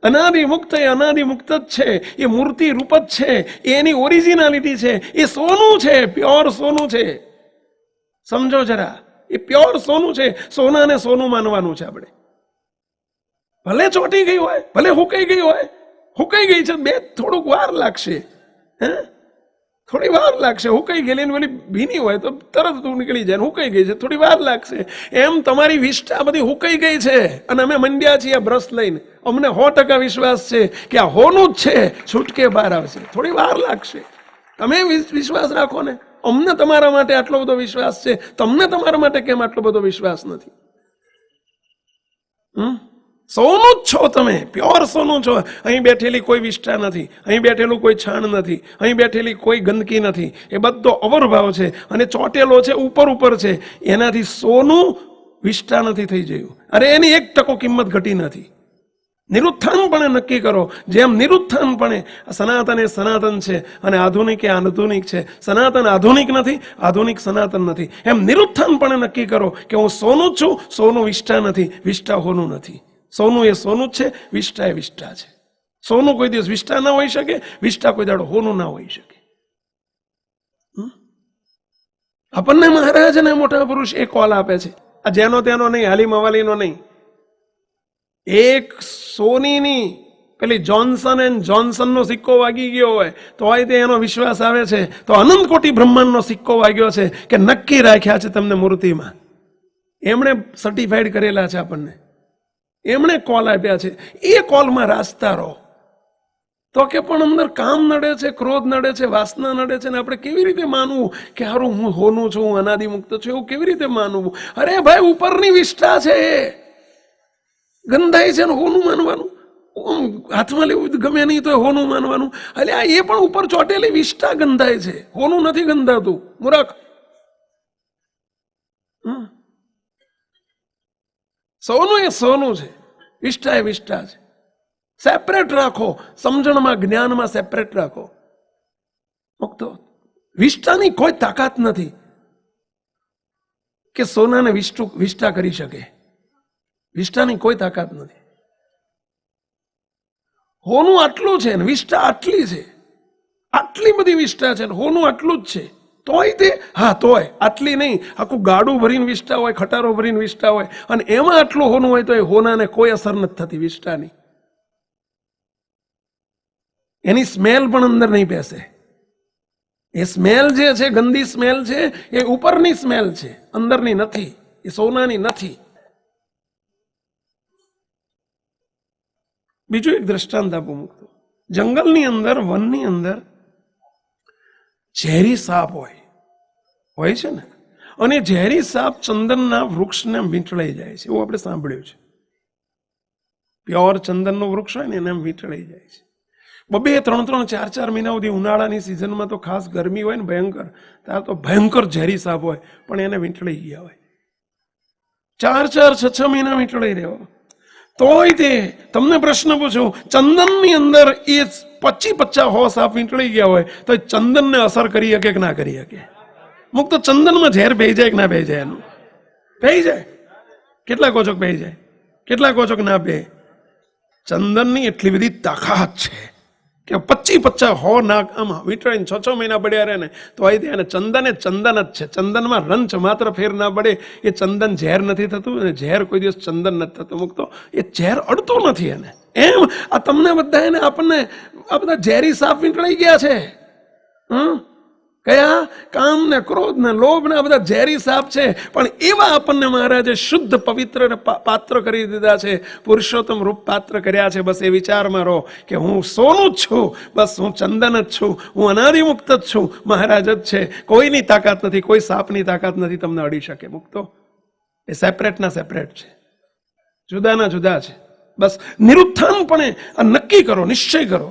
અનાદિ મુક્ત એ અનાદિ મુક્ત જ છે, એ મૂર્તિ રૂપ જ છે, એની ઓરિજિનાલિટી છે, એ સોનું છે, પ્યોર સોનું છે. સમજો જરા, એ પ્યોર સોનું છે. સોનાને સોનું માનવાનું છે આપણે. ભલે ચોટી ગઈ હોય, ભલે હુકાઈ ગઈ હોય, હુકાઈ ગઈ છે, થોડુંક વાર લાગશે, થોડી વાર લાગશે. હુકાઈ ગયેલી ને પેલી ભીની હોય તો તરત તું નીકળી જાય. હુકાઈ ગઈ છે, થોડી વાર લાગશે. એમ તમારી વિષ્ટા બધી હુકાઈ ગઈ છે અને અમે મંડ્યા છીએ આ બ્રશ લઈને. અમને 100% વિશ્વાસ છે કે આ હોનું જ છે, છૂટકે બહાર આવશે. થોડી વાર લાગશે. તમે વિશ્વાસ રાખો ને. અમને તમારા માટે આટલો બધો વિશ્વાસ છે, તમને તમારા માટે કેમ આટલો બધો વિશ્વાસ નથી? સોનું જ છો તમે, પ્યોર સોનું છો. અહીં બેઠેલી કોઈ વિષ્ટા નથી, અહીં બેઠેલું કોઈ છાણ નથી, અહીં બેઠેલી કોઈ ગંદકી નથી. એ બધો અવરભાવ છે અને ચોટેલો છે, ઉપર ઉપર છે. એનાથી સોનું વિષ્ટા નથી થઈ ગયું. અરે એની 1% કિંમત ઘટી નથી. નિરુત્થાનપણે નક્કી કરો. જેમ નિરુત્થાનપણે સનાતન એ સનાતન છે અને આધુનિક એ આધુનિક છે. સનાતન આધુનિક નથી, આધુનિક સનાતન નથી. એમ નિરુત્થાનપણે નક્કી કરો કે હું સોનું જ છું, સોનું વિષ્ટા નથી, વિષ્ટા હોનું નથી. સોનું એ સોનું જ છે, વિષ્ટા એ વિષ્ટા છે. સોનું કોઈ દિવસ વિષ્ટા ના હોઈ શકે, વિષ્ટા કોઈ દાડો હોનું ના હોઈ શકે. આપણને મહારાજ અને મોટા પુરુષ એ કોલ આપે છે. આ જેનો તેનો નહીં, હાલી મવાલીનો નહીં. એક સોનીની પેલી જોન્સન એન્ડ જોન્સનનો સિક્કો વાગી ગયો હોય તો તે એનો વિશ્વાસ આવે છે. તો અનંત કોટી બ્રહ્માંડનો સિક્કો વાગ્યો છે કે નક્કી રાખ્યા છે તમને મૂર્તિમાં. એમણે સર્ટિફાઈડ કરેલા છે આપણને, એમણે કોલ આપ્યા છે. એ કોલમાં રાસ્તા રહો. તો કે પણ અંદર કામ નડે છે, ક્રોધ નડે છે, વાસના નડે છે ને આપણે કેવી રીતે માનવું કે હારું હું હોનું છું, હું અનાદિ મુક્ત છું, એવું કેવી રીતે માનવું? અરે ભાઈ, ઉપરની વિષ્ટા છે, ગંધાઈ છે ને હોનું માનવાનું? હાથમાં લેવું ગમે નહીં તો હોનું માનવાનું? એટલે એ પણ ઉપર ચોટેલી વિષ્ટા ગંધાય છે, હોનું નથી ગંધાતું. મૂરખ. સોનું એ સોનું છે, વિષ્ઠા એ વિષ્ઠા છે. સેપરેટ રાખો, સમજણમાં જ્ઞાનમાં સેપરેટ રાખો. મુક્તો વિષ્ઠાની કોઈ તાકાત નથી કે સોનાને વિષ્ઠા કરી શકે. વિષ્ઠાની કોઈ તાકાત નથી. હોનું આટલું છે ને વિષ્ઠા આટલી છે, આટલી બધી વિષ્ઠા છે, હોનું આટલું જ છે. તોય તે તોય આટલી નહીં, આખું ગાડું ભરીને વિષ્ઠા હોય, ખટારો ભરીને વિષ્ઠા હોય, અને એમાં આટલું હોનું હોય તો એ હોનાને કોઈ અસર નથી થતી વિષ્ઠાની. એની સ્મેલ પણ અંદર નહીં બેસે. એ સ્મેલ જે છે, ગંદી સ્મેલ છે, એ ઉપરની સ્મેલ છે, અંદરની નથી, એ સોનાની નથી. બીજું એક દ્રષ્ટાંત આપું મૂકતો. જંગલની અંદર, વનની અંદર ઝેરી સાપ હોય છે ને, અને ઝેરી સાપ ચંદનના વૃક્ષને વીંટળાઈ જાય છે, એવું આપણે સાંભળ્યું છે. પ્યોર ચંદનનું વૃક્ષ હોય ને એને વીંટળાઈ જાય છે. 2-3, 4 મહિના સુધી ઉનાળાની સિઝનમાં તો ખાસ ગરમી હોય ને ભયંકર, ત્યારે તો ભયંકર ઝેરી સાપ હોય, પણ એને વીંટળાઈ ગયા હોય. 4, 6 મહિના વીંટળાઈ રહ્યો. તોય તે તમને પ્રશ્ન પૂછો, ચંદનની અંદર એ 25-50 સાપ વીંટળાઈ ગયા હોય તો ચંદનને અસર કરી શકે કે ના કરી શકે? મુક્ત ચંદનમાં ઝેર બેહી જાય કે ના બેહી જાય? એનું બેહી જાય. કેટલા કોચક બેહી જાય? કેટલા કોચક ના બે? ચંદનની એટલી બધી તાકાત છે કે 25-50 નાક આમાં વીંટળાઈને 6 મહિના પડ્યા રહે ને તો અહીં એને ચંદન એ ચંદન જ છે. ચંદનમાં રંચ માત્ર ફેર ના પડે. એ ચંદન ઝેર નથી થતું, અને ઝેર કોઈ દિવસ ચંદન નથી થતું. મુકતો એ ઝેર અડતું નથી એને. એમ આ તમને બધા એને આપણને આ બધા ઝેરી સાપ વીંટળાઈ ગયા છે. કયા? કામ ને ક્રોધ ને લોભ ને આ બધા ઝેરી સાપ છે. પણ એવા આપણને મહારાજે શુદ્ધ પવિત્ર પાત્ર કરી દીધા છે, પુરુષોત્તમ રૂપ પાત્ર કર્યા છે. બસ એ વિચારમાં રહો કે હું સોનું જ છું, બસ હું ચંદન જ છું, હું અનાદિમુક્ત જ છું, મહારાજ જ છે. કોઈની તાકાત નથી, કોઈ સાપની તાકાત નથી તમને અડી શકે. મુક્તો એ સેપરેટ ના સેપરેટ છે, જુદાના જુદા છે. બસ નિરુત્થાનપણે આ નક્કી કરો, નિશ્ચય કરો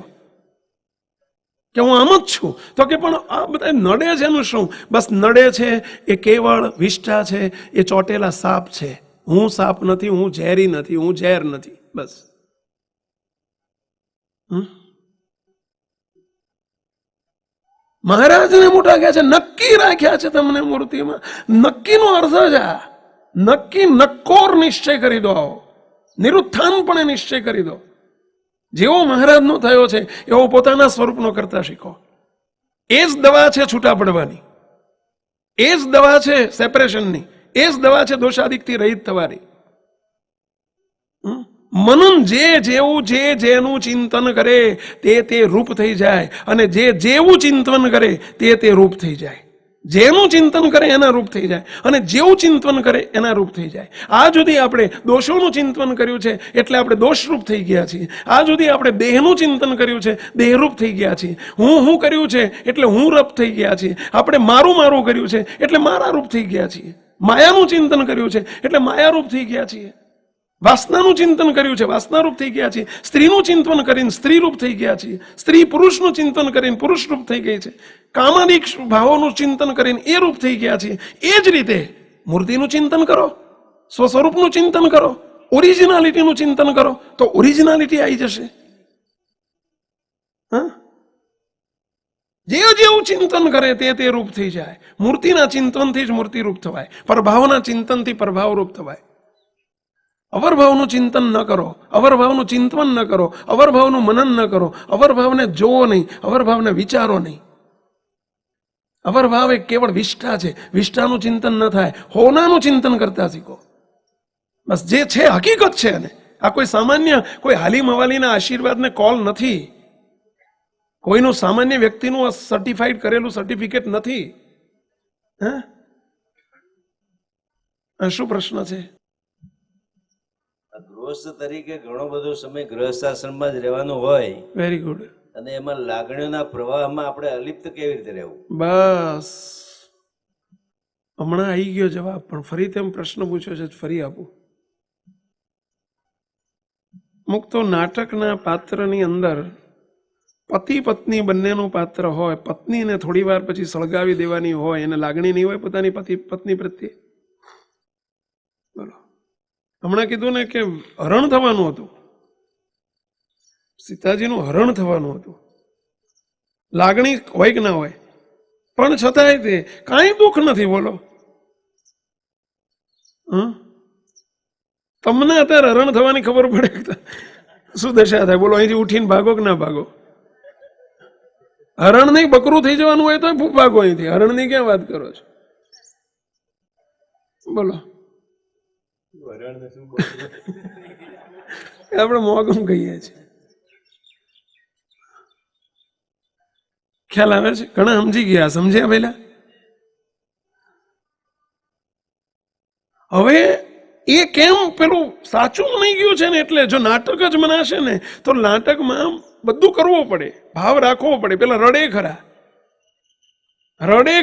કે હું આમ જ છું. તો કે પણ આ બધા નડે છે એનું શું? બસ નડે છે એ કેવળ વિષ્ઠા છે, એ ચોટેલા સાપ છે. હું સાપ નથી, હું ઝેરી નથી, હું ઝેર નથી. બસ મહારાજને મોટા કહે છે નક્કી રાખ્યા છે તમને મૂર્તિમાં. નક્કીનો અર્થ જ આ. નક્કી નક્કોર નિશ્ચય કરી દો, નિરુત્થાનપણે નિશ્ચય કરી દો. જેવો મહારાજનો થયો છે એવો પોતાના સ્વરૂપનો કરતા શીખો. એ જ દવા છે છૂટા પડવાની, એ જ દવા છે સેપરેશનની, એ જ દવા છે દોષાદિકથી રહિત થવાની. મનન જેવું જેનું ચિંતન કરે તે રૂપ થઈ જાય, અને જેવું ચિંતન કરે તે રૂપ થઈ જાય. જેનું ચિંતન કરે એના રૂપ થઈ જાય, અને જેવું ચિંતન કરે એના રૂપ થઈ જાય. આ સુધી આપણે દોષોનું ચિંતન કર્યું છે એટલે આપણે દોષરૂપ થઈ ગયા છીએ. આ સુધી આપણે દેહનું ચિંતન કર્યું છે, દેહરૂપ થઈ ગયા છીએ. હું કર્યું છે એટલે હું રૂપ થઈ ગયા છીએ. આપણે મારું કર્યું છે એટલે મારા રૂપ થઈ ગયા છીએ. માયાનું ચિંતન કર્યું છે એટલે માયારૂપ થઈ ગયા છીએ. વાસનાનું ચિંતન કર્યું છે, વાસનારૂપ થઈ ગયા છીએ. સ્ત્રીનું ચિંતન કરીને સ્ત્રીરૂપ થઈ ગયા છીએ. સ્ત્રી પુરુષનું ચિંતન કરીને પુરુષરૂપ થઈ ગઈ છે. કામાદિક ભાવોનું ચિંતન કરીને એ રૂપ થઈ ગયા છીએ. એ જ રીતે મૂર્તિનું ચિંતન કરો, સ્વસ્વરૂપનું ચિંતન કરો, ઓરિજિનાલિટીનું ચિંતન કરો તો ઓરિજિનાલિટી આવી જશે. જેવું ચિંતન કરે તે રૂપ થઈ જાય. મૂર્તિના ચિંતનથી જ મૂર્તિ રૂપ થવાય, પ્રભાવના ચિંતનથી પ્રભાવ રૂપ થવાય. અવરભાવનું ચિંતન ન કરો, અવરભાવનું ચિંતન ન કરો, અવરભાવનું મનન ન કરો, અવરભાવને જોવો નહીં, અવરભાવને વિચારો નહીં. અવરભાવ એ કેવળ વિષ્ઠા છે. વિષ્ઠાનું ચિંતન ન થાય, હોનાનું ચિંતન કરતા શીખો. બસ જે છે હકીકત છે. અને આ કોઈ સામાન્ય કોઈ હાલી મવાલીના આશીર્વાદને કોલ નથી, કોઈનું સામાન્ય વ્યક્તિનું સર્ટિફાઈડ કરેલું સર્ટિફિકેટ નથી. શું પ્રશ્ન છે? ગૃહસ્થ તરીકે ઘણો બધો સમય ગૃહસ્થાશ્રમમાં જ રહેવાનું હોય. Very good. અને એમાં લાગણીઓના પ્રવાહમાં આપણે અલિપ્ત કેવી રીતે રહેવું? બસ હમણાં આવી ગયો જવાબ, પણ ફરી તેમ પ્રશ્ન પૂછ્યો છે, ફરી આપું. મુક્તો નાટકના પાત્રની અંદર પતિ પત્ની બંનેનું પાત્ર હોય. પત્નીને થોડી વાર પછી સળગાવી દેવાની હોય, એને લાગણી નહીં હોય પોતાની પત્ની પ્રત્યે. બોલો, હમણાં કીધું ને કે હરણ થવાનું હતું, સીતાજીનું હરણ થવાનું હતું. લાગણી હોય કે ના હોય, પણ છતાંય તે કાંઈ દુઃખ નથી. બોલો, તમને અત્યારે હરણ થવાની ખબર પડે શું દશા થાય? બોલો, અહીંથી ઉઠીને ભાગો કે ના ભાગો? હરણ નહીં, બકરું થઈ જવાનું હોય તો ભાગો અહીંથી. હરણની ક્યાં વાત કરો છો? બોલો, વરાળને શું બોલવું? આપણે મોગમ કહીએ છીએ. ખ્યાલ આવે છે? ઘણા સમજી ગયા, સમજ્યા પેલા? હવે એ કેમ પેલું સાચું બની ગયું છે ને, એટલે જો નાટક જ મનાશે ને તો નાટકમાં બધું કરવું પડે, ભાવ રાખવો પડે. પેલા રડે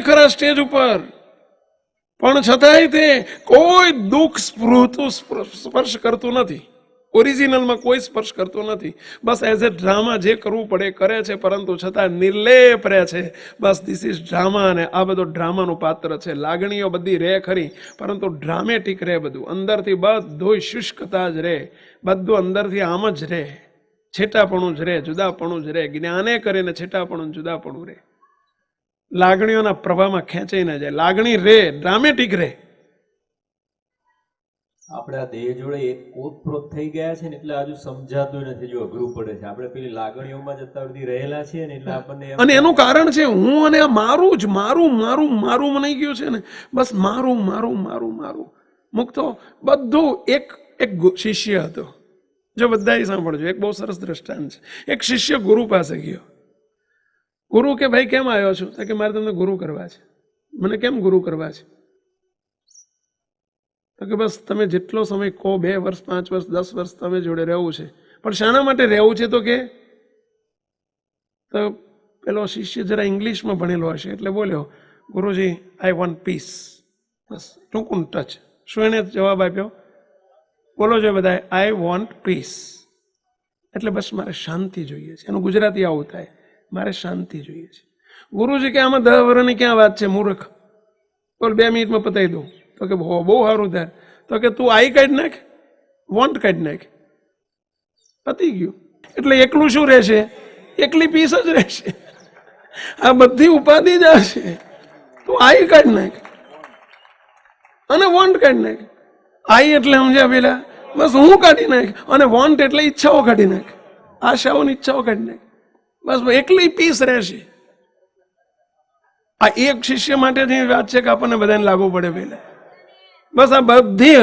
ખરા સ્ટેજ ઉપર, પણ છતાંય તે કોઈ દુઃખ સ્પર્શ કરતું નથી. ઓરિજિનલમાં કોઈ સ્પર્શ કરતું નથી. બસ એઝ એ ડ્રામા જે કરવું પડે કરે છે, પરંતુ છતાં નિર્લેપ રહે છે. બસ ધીસ ઇઝ ડ્રામા. અને આ બધો ડ્રામાનું પાત્ર છે. લાગણીઓ બધી રહે ખરી, પરંતુ ડ્રામેટિક રહે બધું. અંદરથી બધું શુષ્કતા જ રહે, બધું અંદરથી આમ જ રહે. છેટાપણું જ રહે, જુદાપણું જ રહે. જ્ઞાને કરીને છેટાપણું જુદાપણું રહે. લાગણીઓના પ્રવાહમાં ખેંચાઈ ના જાય. લાગણી રે, ડ્રામેટિક રે. આપણે આ દેહ જોડે એક ઓતપ્રોત થઈ ગયા છે ને, એટલે હજુ સમજાતું નથી, જો અઘરું પડે છે. આપણે પેલી લાગણીઓમાં જ અત્યાર સુધી રહેલા છીએ ને, એટલે આપણને અને એનું કારણ છે હું અને આ મારું જ, મારું મનાઈ ગયું છે ને. બસ મારું. મુક્તો બધું. એક શિષ્ય હતો, જો બધાએ સાંભળજો, એક બહુ સરસ દ્રષ્ટાંત છે. એક શિષ્ય ગુરુ પાસે ગયો. ગુરુ કે ભાઈ કેમ આવ્યો છો? તો કે મારે તમને ગુરુ કરવા છે. મને કેમ ગુરુ કરવા છે? તો કે બસ તમે જેટલો સમય કહો, 2 વર્ષ 5 વર્ષ 10 વર્ષ તમે જોડે રહેવું છે. પણ શાના માટે રહેવું છે? તો કે તો પેલો શિષ્ય જરા ઇંગ્લિશમાં ભણેલો હશે એટલે બોલ્યો, ગુરુજી આઈ વોન્ટ પીસ. બસ ટૂંકું ટચ. શું એને જવાબ આપ્યો? બોલો જો બધા, આઈ વોન્ટ પીસ. એટલે બસ મારે શાંતિ જોઈએ છે. એનું ગુજરાતી આવું થાય, મારે શાંતિ જોઈએ છે. ગુરુજી કે આમાં 10 વર્ષની ક્યાં વાત છે મૂર્ખ? બોલ 2 મિનિટમાં પતાવી દઉં. તો કે બહુ સારું થાય. તો કે તું આઈ કાઢી નાખ, વોન્ટ કાઢી નાખ, પતી ગયું. એટલે એકલું શું રહેશે? એકલી પીસ જ રહેશે. આ બધી ઉપાધિ જ હશે. તું આઈ કાઢી નાખ અને વોન્ટ કાઢી નાખ. આઈ એટલે સમજ્યા પેલા? બસ હું કાઢી નાખ. અને વોન્ટ એટલે ઈચ્છાઓ કાઢી નાખ, આશાઓની ઈચ્છાઓ કાઢી નાખ. બસ એકલી પીસ રહેશે. આ એક શિષ્ય માટે જે વાત છે કે આપણને બધાને લાગુ પડે પેલા. બસ આ બધી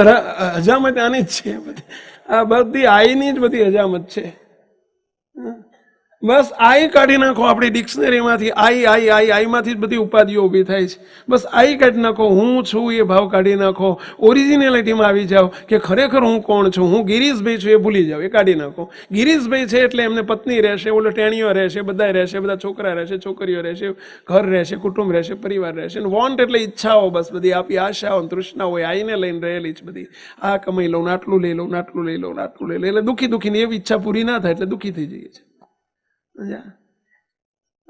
હજામત આની જ છે. આ બધી આઈની જ બધી હજામત છે. બસ આઈ કાઢી નાખો આપણી ડિક્શનરીમાંથી. આઈમાંથી જ બધી ઉપાધિઓ ઊભી થાય છે. બસ આઈ કાઢી નાખો. હું છું એ ભાવ કાઢી નાખો. ઓરિજિનાલિટીમાં આવી જાઓ કે ખરેખર હું કોણ છું. હું ગિરીશભાઈ છું એ ભૂલી જાઓ, એ કાઢી નાખો. ગિરીશભાઈ છે એટલે એમને પત્ની રહેશે, ઓલો ટેણીઓ રહેશે, બધા રહેશે, બધા છોકરા રહેશે, છોકરીઓ રહેશે, ઘર રહેશે, કુટુંબ રહેશે, પરિવાર રહેશે. વોન્ટ એટલે ઈચ્છાઓ, બસ બધી આપી આશાઓ તૃષ્ણા હોય, આઈને લઈને રહેલી જ બધી. આ કમાઈ લઉં, આટલું લઈ લઉં, આટલું લઈ લઉં, આટલું લઈ લઉં. એટલે દુઃખીની એવી ઈચ્છા પૂરી ના થાય એટલે દુઃખી થઈ જઈએ છે.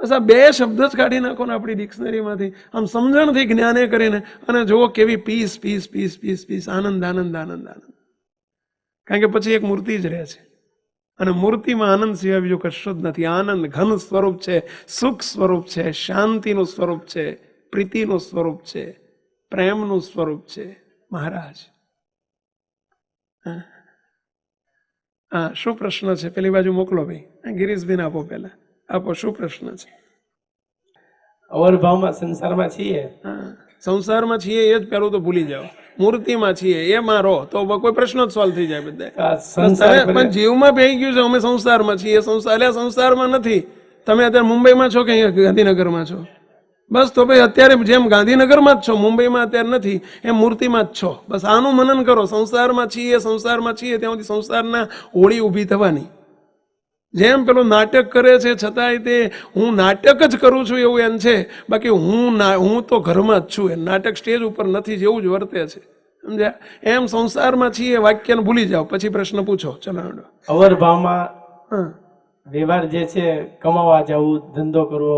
બસ આ 2 શબ્દ જ કાઢી નાખો ને આપણી ડિક્શનરીમાંથી, આમ સમજણથી જ્ઞાને કરીને, અને જુઓ કેવી peace peace peace peace peace, આનંદ આનંદ આનંદ આનંદ. કારણ કે પછી એક મૂર્તિ જ રહે છે, અને મૂર્તિમાં આનંદ સિવાય બીજું કશું જ નથી. આનંદ ઘન સ્વરૂપ છે, સુખ સ્વરૂપ છે, શાંતિનું સ્વરૂપ છે, પ્રીતિનું સ્વરૂપ છે, પ્રેમનું સ્વરૂપ છે. મહારાજ હા, શું પ્રશ્ન છે? પેલી બાજુ મોકલો ભાઈ. ગિરીશભાઈને આપો, પેલા આપો. શું પ્રશ્ન છે? અવરભાવમાં સંસારમાં છીએ. હા, સંસારમાં છીએ એ જ પેલું તો ભૂલી જાઓ. મૂર્તિમાં છીએ એમાં રહો તો કોઈ પ્રશ્ન જ સોલ્વ થઈ જાય બધા. પણ જીવમાં પહેરી ગયું છે અમે સંસારમાં છીએ. સંસારમાં નથી. તમે અત્યારે મુંબઈમાં છો કે અહીંયા ગાંધીનગરમાં છો? બસ તો ભાઈ અત્યારે જેમ ગાંધીનગરમાં જ છો, મુંબઈમાં અત્યારે નથી, એમ મૂર્તિમાં જ છો. બસ આનું મનન કરો. સંસારમાં છીએ ત્યાં સુધી સંસારના હોળી ઊભી થવાની. જેમ પેલું નાટક કરે છે છતાંય તે હું નાટક જ કરું છું એવું એમ છે, બાકી હું તો ઘરમાં જ છું. એ નાટક સ્ટેજ ઉપર નથી જેવું જ વર્તે છે, સમજ્યા? એમ સંસારમાં છીએ વાક્યને ભૂલી જાઓ, પછી પ્રશ્ન પૂછો. ચલો અવરભાવમાં વ્યવહાર જે છે, કમાવા જવું, ધંધો કરવો,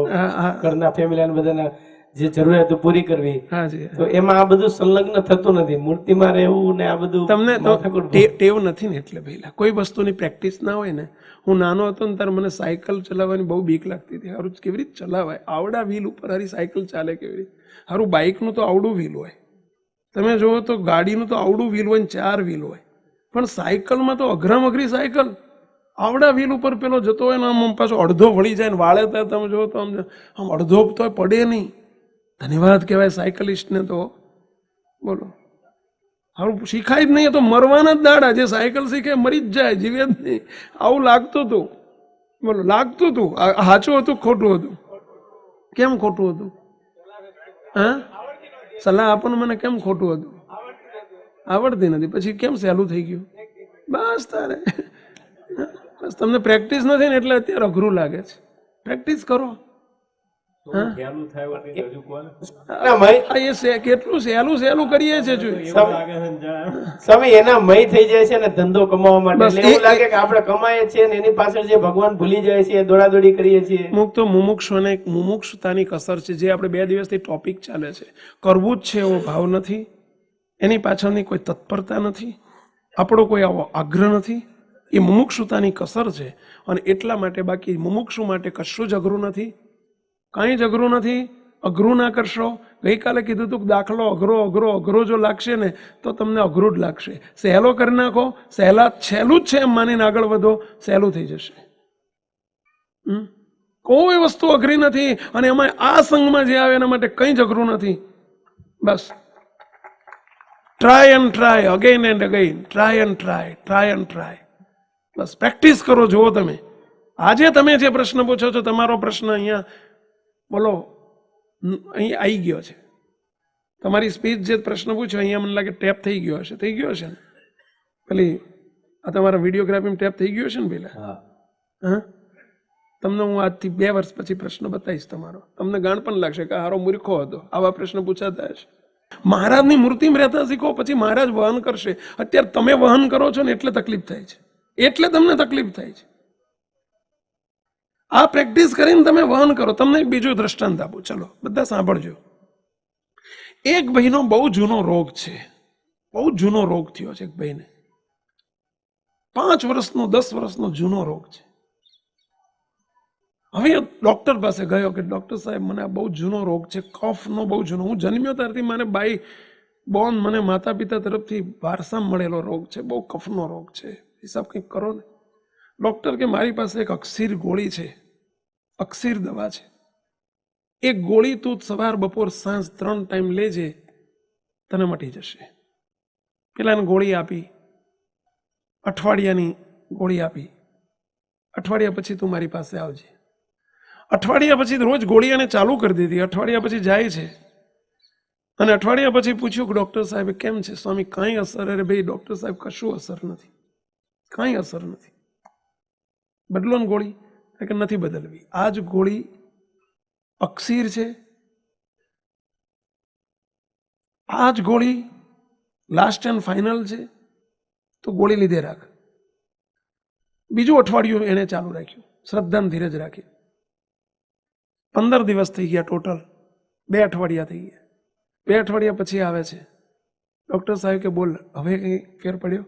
ઘરના ફેમિલી બધાના જે જરૂરિયાતો પૂરી કરવી, હાજી તો એમાં આ બધું સંલગ્ન થતું નથી. મૂર્તિમાં રહેવું ને આ બધું તમને તો માથાકૂટ ટેવ નથી ને એટલે પહેલા કોઈ વસ્તુની પ્રેક્ટિસ ના હોય ને. હું નાનો હતો ને ત્યારે મને સાયકલ ચલાવવાની બહુ બીક લાગતી હતી. હારું કેવી રીતે ચલાવાય, આવડા વ્હીલ ઉપર હારી સાયકલ ચાલે કેવી રીતે? હારું બાઇકનું તો આવડું વ્હીલ હોય, તમે જુઓ તો ગાડીનું તો આવડું વ્હીલ હોય ને 4 વ્હીલ હોય, પણ સાયકલમાં તો અઘરામ અઘરી સાયકલ આવડા વ્હીલ ઉપર પેલો જતો હોય ને આમ પાછો અડધો વળી જાય ને વાળે ત્યાં તમે જુઓ તો આમ અડધો તો પડે નહીં. ધન્યવાદ કહેવાય સાયકલિસ્ટને તો. બોલો, હારું શીખાય જ નહીં તો મરવાના જ દાડા. જે સાયકલ શીખે મરી જ જાય, જીવે જ નહીં. આવું લાગતું હતું. બોલો, લાગતું હતું. સાચું હતું ખોટું હતું? કેમ ખોટું હતું? હા, સલાહ આપો ને મને, કેમ ખોટું હતું? આવડતી નથી, પછી કેમ સહેલું થઈ ગયું? બસ તારે બસ તમને પ્રેક્ટિસ નથી ને એટલે અત્યારે અઘરું લાગે છે. પ્રેક્ટિસ કરો. થોડું ખ્યાલ થાય હોય કંઈક હજુ કોને ના, મય- આ એ કેટલું સહેલું સહેલું કરીએ છે જોઈએ. એવું લાગે છે ને જાણે સ્વામી એના મય થઈ જાય છે ને ધંધો કમાવા માટે. બસ એટલે એવું લાગે કે આપણે કમાઈએ છીએ ને એની પાછળ જે ભગવાન ભૂલી જાય છે, દોડાદોડી કરીએ છીએ. અમુક તો મુમુક્ષુને મુમુક્ષુતાની કસર છે, જે આપણે 2 દિવસથી ટોપિક ચાલે છે. કરવું જ છે એવો ભાવ નથી, એની પાછળની કોઈ તત્પરતા નથી, આપણો કોઈ આવો આગ્રહ નથી. એ મુમુક્ષુતાની કસર છે. અને એટલા માટે બાકી મુમુક્ષુ માટે કશું જ અઘરું નથી, કાંઈ જ અઘરું નથી. અઘરું ના કરશો. ગઈકાલે કીધું હતું કે દાખલો અઘરો અઘરો અઘરો જો લાગશે ને તો તમને અઘરું જ લાગશે. સહેલો કરી નાખો, સહેલું જ છે એમ માનીને આગળ વધો, સહેલું થઈ જશે. કોઈ વસ્તુ અઘરી નથી. અને એમાં આ સંઘમાં જે આવે એના માટે કંઈ જ અઘરું નથી. બસ try and try, again and again, try and try, try and try. બસ પ્રેક્ટિસ કરો. જુઓ તમે આજે તમે જે પ્રશ્ન પૂછો છો, તમારો પ્રશ્ન અહીંયા બોલો અહીં આવી ગયો છે. તમારી સ્પીચ જે પ્રશ્ન પૂછ્યો અહીંયા મને લાગે ટેપ થઈ ગયો હશે. થઈ ગયો હશે ને? પેલી આ તમારા વિડીયોગ્રાફીમાં ટેપ થઈ ગયો છે ને પેલા? હા હા, તમને હું આજથી 2 વર્ષ પછી પ્રશ્ન બતાવીશ તમારો. તમને ગાણ પણ લાગશે કે હારો મૂર્ખો હતો, આવા પ્રશ્ન પૂછાતા હશે. મહારાજની મૂર્તિમાં રહેતા શીખો, પછી મહારાજ વહન કરશે. અત્યારે તમે વહન કરો છો ને એટલે તકલીફ થાય છે, એટલે તમને તકલીફ થાય છે. આ પ્રેક્ટિસ કરીને તમે વહન કરો. તમને એક બીજું દ્રષ્ટાંત આપું, ચલો બધા સાંભળજો. એક ભાઈનો બહુ જૂનો રોગ છે, બહુ જૂનો રોગ થયો છે એક ભાઈને. 5 વર્ષનો 10 વર્ષનો જૂનો રોગ છે. હવે ડોક્ટર પાસે ગયો કે ડોક્ટર સાહેબ મને આ બહુ જૂનો રોગ છે, કફનો બહુ જૂનો. હું જન્મ્યો ત્યારથી મને બાઈ બોન મને માતા પિતા તરફથી વારસામાં મળેલો રોગ છે, બહુ કફનો રોગ છે. હિસાબ કંઈક કરો ને. ડોક્ટર કે મારી પાસે એક અક્ષીર ગોળી છે, અક્ષીર દવા છે. એક ગોળી તું સવાર બપોર સાંજ 3 ટાઈમ લેજે, તને મટી જશે. પેલાને ગોળી આપી, અઠવાડિયાની ગોળી આપી. અઠવાડિયા પછી તું મારી પાસે આવજે. અઠવાડિયા પછી રોજ ગોળી એને ચાલુ કરી દીધી. અઠવાડિયા પછી જાય છે અને અઠવાડિયા પછી પૂછ્યું કે ડૉક્ટર સાહેબ કેમ છે? સ્વામી કાંઈ અસર? અરે ભાઈ ડૉક્ટર સાહેબ કશું અસર નથી, કાંઈ અસર નથી. બદલો ને ગોળી? કે નથી બદલવી. આ જ ગોળી અક્ષીર છે, આ જ ગોળી લાસ્ટ એન્ડ ફાઇનલ છે, તો ગોળી લીધે રાખ. બીજું અઠવાડિયું એને ચાલુ રાખ્યું, શ્રદ્ધાને ધીરજ રાખી. 15 દિવસ થઈ ગયા ટોટલ, 2 અઠવાડિયા થઈ ગયા. 2 અઠવાડિયા પછી આવે છે ડૉક્ટર સાહેબ કે બોલ હવે કંઈ ફેર પડ્યો?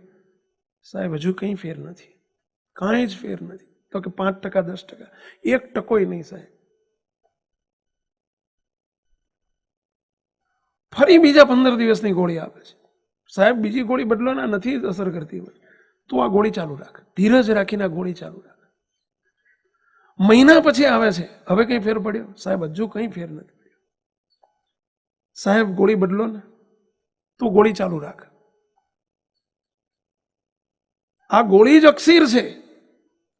સાહેબ હજુ કંઈ ફેર નથી, કાંઈ જ ફેર નથી. તો કે 5% 10%, 1% નહીં સાહેબ. ફરી બીજા 15 દિવસની ગોળી આપે છે. સાહેબ બીજી ગોળી બદલો ને, નથી અસર કરતી હોય તો આ ગોળી ચાલુ રાખ, ધીરજ રાખીને આ ગોળી ચાલુ રાખ. મહિના પછી આવે છે, હવે કંઈ ફેર પડ્યો? સાહેબ હજુ કંઈ ફેર નથી પડ્યો. સાહેબ ગોળી બદલો ને, તું ગોળી ચાલુ રાખ. આ ગોળી જ અક્ષીર છે,